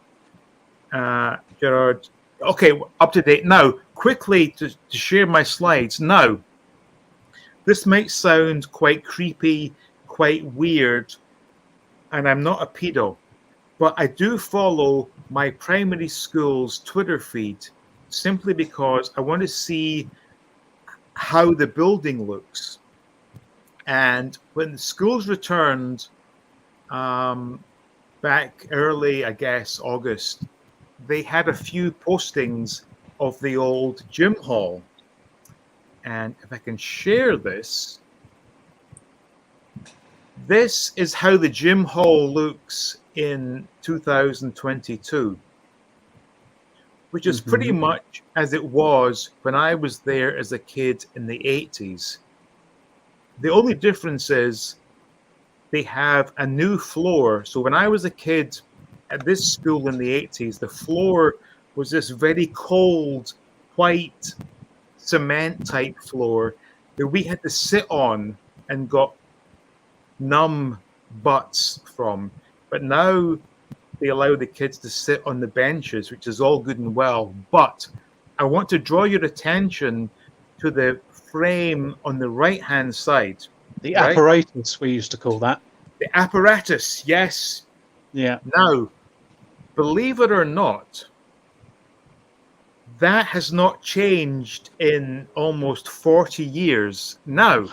Gerard. Okay, up to date. Now, quickly to share my slides. Now, this might sound quite creepy, quite weird, and I'm not a pedo, but I do follow my primary school's Twitter feed simply because I want to see how the building looks. And when the schools returned back early, I guess, August, they had a few postings of the old gym hall. And if I can share this, this is how the gym hall looks in 2022, which is pretty much as it was when I was there as a kid in the 80s. The only difference is they have a new floor. So when I was a kid at this school in the 80s, the floor was this very cold, white, cement type floor that we had to sit on and got numb butts from. But now they allow the kids to sit on the benches, which is all good and well. But I want to draw your attention to the frame on the right-hand side. The apparatus, we used to call that. The apparatus, yes. Yeah. Now, believe it or not, that has not changed in almost 40 years. Now,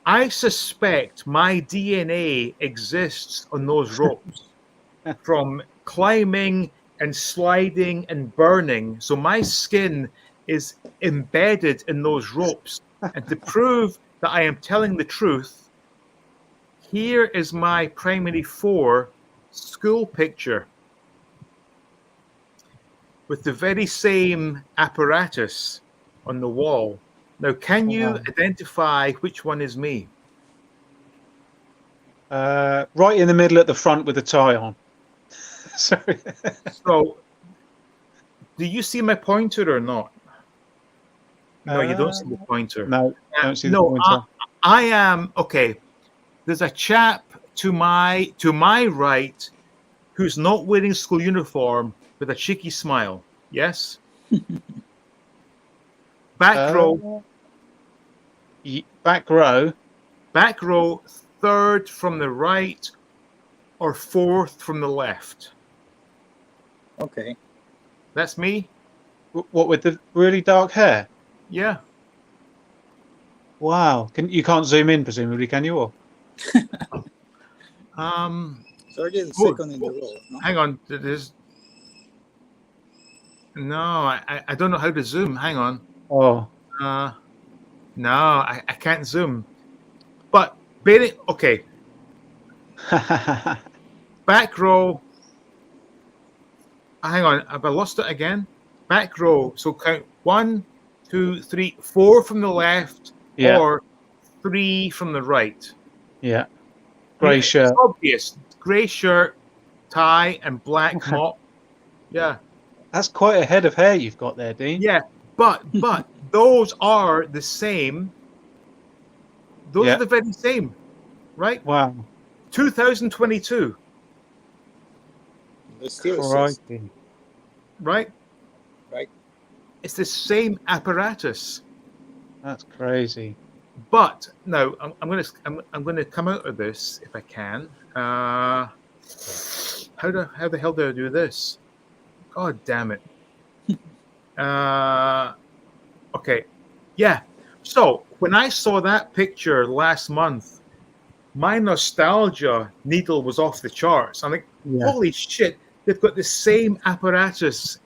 I suspect my DNA exists on those ropes from climbing and sliding and burning. So my skin is embedded in those ropes. And to prove that I am telling the truth, here is my primary 4 school picture with the very same apparatus on the wall. Now, can you identify which one is me? Right in the middle at the front with the tie on. Sorry. So, do you see my pointer or not? No, you don't see the pointer. No, don't see the No, pointer. I am okay. There's a chap to my right who's not wearing school uniform with a cheeky smile. Yes. Back row. Back row. Back row, third from the right or fourth from the left. Okay. That's me. What, with the really dark hair? Yeah. Wow. You can't zoom in, presumably, can you? Or So you're the second in the row. No? Hang on. No, I don't know how to zoom. Hang on. Oh. No, I can't zoom. But okay. Back row. Hang on, have I lost it again? Back row. So count 1, 2, 3, 4 from the left, or 3 from the right. Yeah. Grey shirt. It's obvious. Grey shirt, tie, and black mop. Yeah. That's quite a head of hair you've got there, Dean. Yeah, but those are the same. Those are the very same, right? Wow. 2022. Right? Right. It's the same apparatus. That's crazy. But no, I'm gonna come out of this if I can. How the hell do I do this? God damn it. Okay. Yeah. So when I saw that picture last month, my nostalgia needle was off the charts. I'm like, holy shit, they've got the same apparatus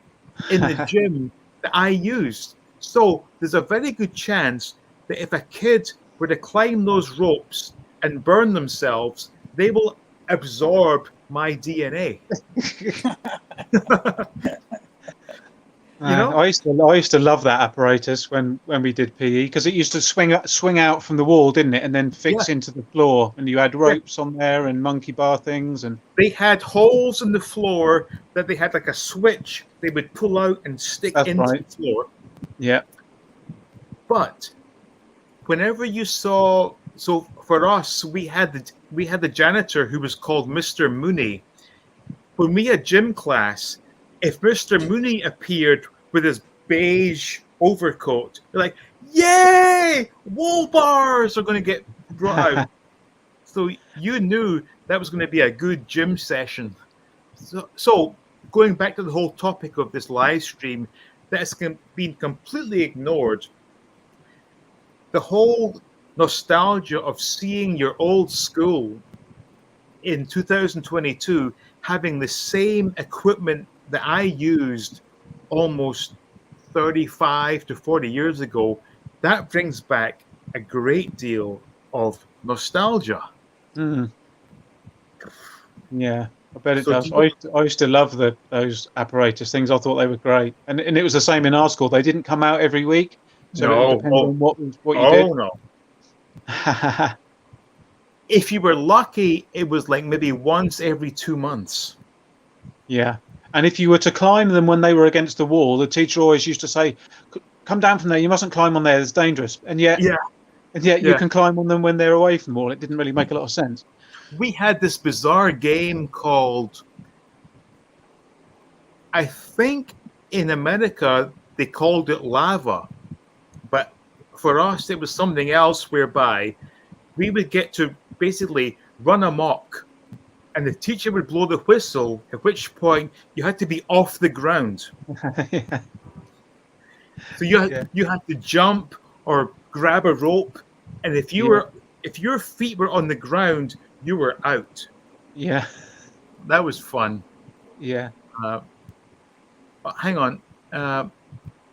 in the gym that I used. So there's a very good chance that if a kid were to climb those ropes and burn themselves, they will absorb my DNA. You know? I used to love that apparatus when we did PE, because it used to swing out from the wall, didn't it, and then fix into the floor, and you had ropes on there and monkey bar things, and they had holes in the floor that they had like a switch they would pull out and stick into the floor. Yeah. But whenever you saw, so for us, we had the janitor who was called Mr. Mooney. When we had gym class, if Mr. Mooney appeared with his beige overcoat, you're like, yay! Wall bars are going to get brought out. So you knew that was going to be a good gym session. So going back to the whole topic of this live stream, that's been completely ignored. The whole nostalgia of seeing your old school in 2022 having the same equipment that I used almost 35 to 40 years ago, that brings back a great deal of nostalgia. Mm. Yeah, I bet it does. I used to love those apparatus things. I thought they were great, and it was the same in our school. They didn't come out every week, so it depended on what you did. No. If you were lucky, it was like maybe once every 2 months. Yeah. And if you were to climb them when they were against the wall, the teacher always used to say, come down from there, you mustn't climb on there, it's dangerous. And yet you can climb on them when they're away from the wall. It didn't really make a lot of sense. We had this bizarre game called, I think in America they called it lava, but for us it was something else, whereby we would get to basically run amok, and the teacher would blow the whistle, at which point you had to be off the ground. So you had to jump or grab a rope, and if your feet were on the ground, you were out. Yeah, that was fun. Yeah. Hang on,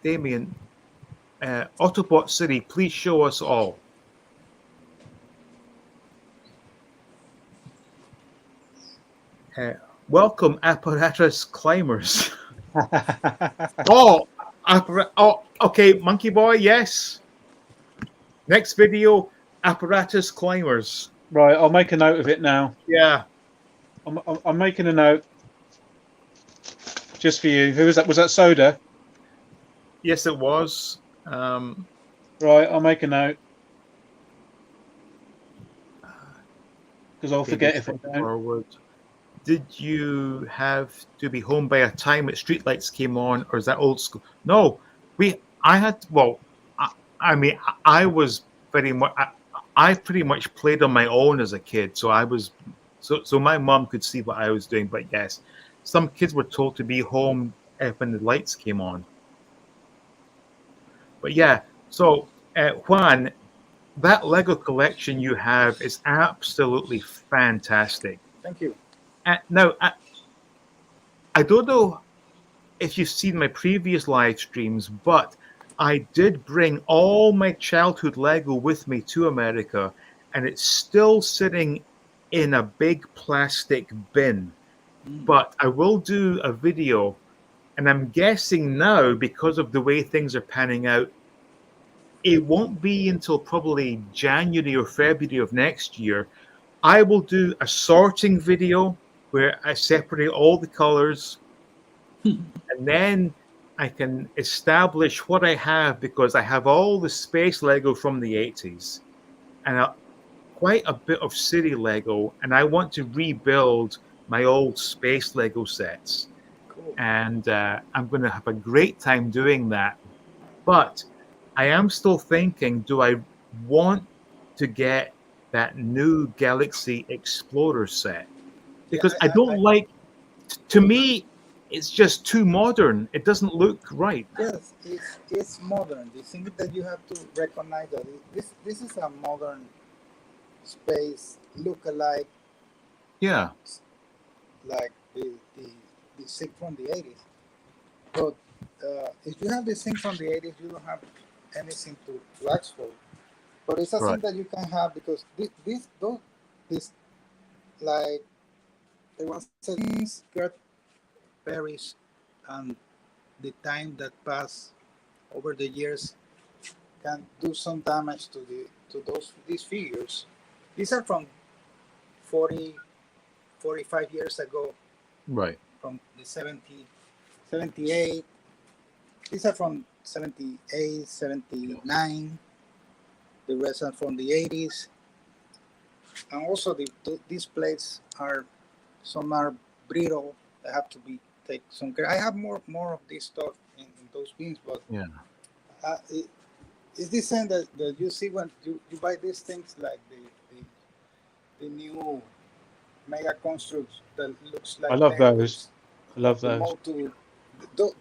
Damien. Autobot City, please show us all. Welcome, apparatus climbers. Okay, Monkey Boy, yes. Next video, apparatus climbers. Right, I'll make a note of it now. Yeah. I'm making a note. Just for you. Who was that? Was that Soda? Yes, it was. Right, I'll make a note because I'll forget Pages if I flip don't. forward. Did you have to be home by a time that streetlights came on, or is that old school? No, I had. Well, I, I mean, I was very much. I pretty much played on my own as a kid, so I was. So my mom could see what I was doing, but yes, some kids were told to be home when the lights came on. But yeah, so Juan, that Lego collection you have is absolutely fantastic. Thank you. Now, I don't know if you've seen my previous live streams, but I did bring all my childhood Lego with me to America, and it's still sitting in a big plastic bin. Mm. But I will do a video, and I'm guessing now, because of the way things are panning out, it won't be until probably January or February of next year. I will do a sorting video where I separate all the colors, and then I can establish what I have because I have all the space Lego from the 80s and quite a bit of city Lego, and I want to rebuild my old space Lego sets. Cool. And I'm going to have a great time doing that. But I am still thinking, do I want to get that new Galaxy Explorer set? Yeah, Because I don't like, to me, it's just too modern. It doesn't look right. yes, it's modern. The thing that you have to recognize that this is a modern space look-alike, Yeah, like the thing from the 80s. But if you have the thing from the 80s, you don't have anything to ask for. But it's a right. thing that you can have because this like there was things got perished, and the time that passed over the years can do some damage to these figures. These are from 40, 45 years ago, Right. from the 70, 78. These are from 78, 79. The rest are from the 80s. And also these plates are, some are brittle. They have to be take some care. I have more of this stuff in those bins, but Yeah. it, it's the same that you see when you buy these things like the new mega constructs that looks I like love those. Legos, I that love the those. motor,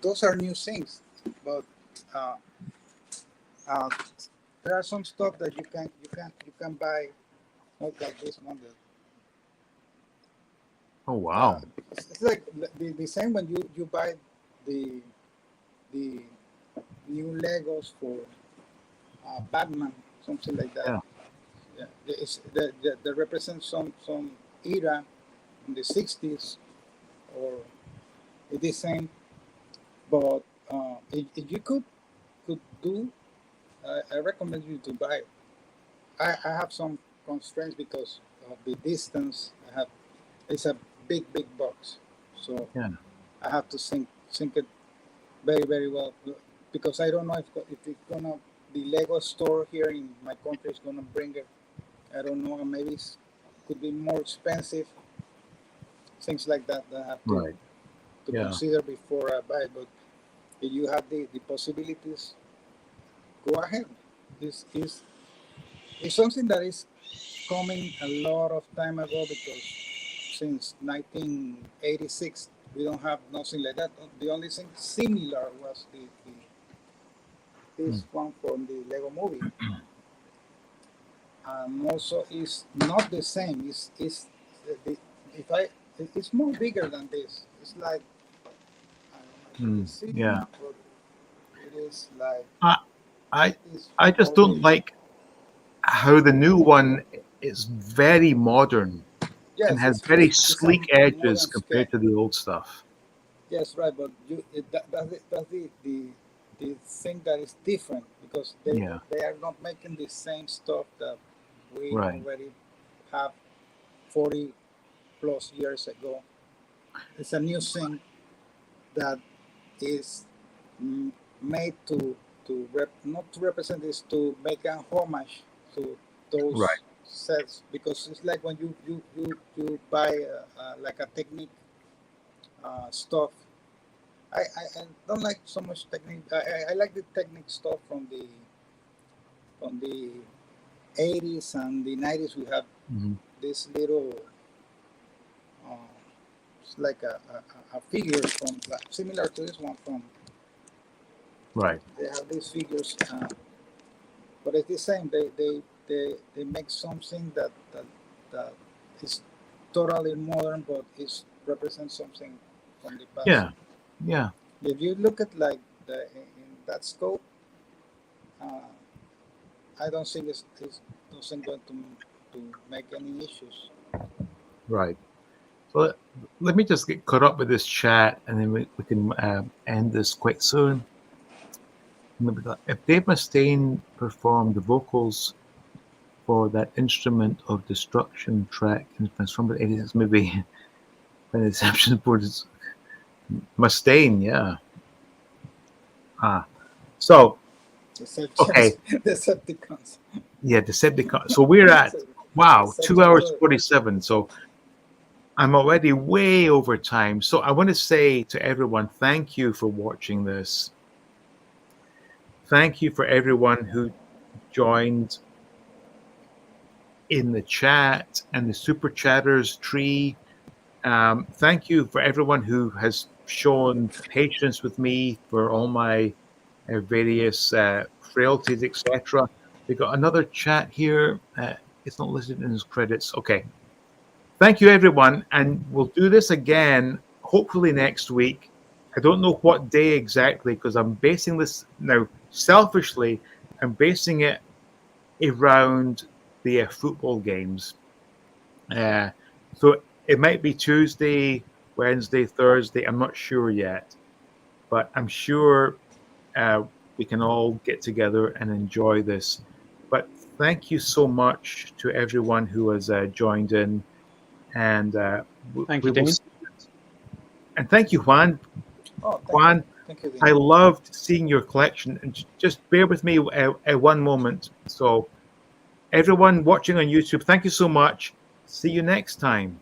those are new things. But uh, uh, there are some stuff that you can buy, not like this one. Oh, That, wow. it's like the same when you buy the the new Legos for Batman, something like that. Yeah. Yeah, that represents some era in the 60s, or it is same. But if you could do, I recommend you to buy it. I have some constraints because of the distance. I have, it's a big box, so Yeah. I have to sync it very well because I don't know if it's gonna, the Lego store here in my country is gonna bring it. I don't know. Maybe it could be more expensive. Things like that I have Right. to Yeah. consider before I buy. But if you have the possibilities, go ahead. This is it's something that is coming a lot of time ago because since 1986 we don't have nothing like that. The only thing similar was Hmm. this one from the Lego movie. Also is not the same. It's the, if I it's more bigger than this. It's like, I don't know if you can see, Yeah. but it is like I, I, this I just more don't big. like how the new one is very modern and Yes, has very it's a sleek edges modern scale. compared to the old stuff. Yes, right. But that's the thing that is different because Yeah. they are not making the same stuff that we Right. already have 40 plus years ago. It's a new thing that is made to not to represent, is to make a homage to those sets, because it's like when you buy like a technique stuff. I don't like so much technique. I like the technique stuff from the 80s and the 90s. We have this little it's like a figure from similar to this one from They have these figures, but it's the same. They make something that is totally modern, but it represents something from the past. Yeah. If you look at like in that scope, I don't think it's doesn't going to make any issues. Right. So let me just get caught up with this chat, and then we can end this quite soon. If Dave Mustaine performed the vocals for that Instrument of Destruction track in Transformer 86 movie, when the Inception board is Mustaine, yeah. So, okay. Decepticons. Yeah, Decepticons. So we're at, wow, 2 hours 47. So I'm already way over time. So I want to say to everyone, thank you for watching this. Thank you for everyone who joined in the chat and the super chatters tree. Thank you for everyone who has shown patience with me for all my various frailties, etc. We got another chat here. It's not listed in his credits. Okay. Thank you, everyone. And we'll do this again, hopefully next week. I don't know what day exactly, because I'm basing this now selfishly. I'm basing it around the football games. So it might be Tuesday, Wednesday, Thursday. I'm not sure yet, but I'm sure we can all get together and enjoy this. But thank you so much to everyone who has joined in, and thank you, Dean. And thank you, Juan. Juan, thank you, Dean. I loved seeing your collection. And just bear with me one moment. So, everyone watching on YouTube, thank you so much. See you next time.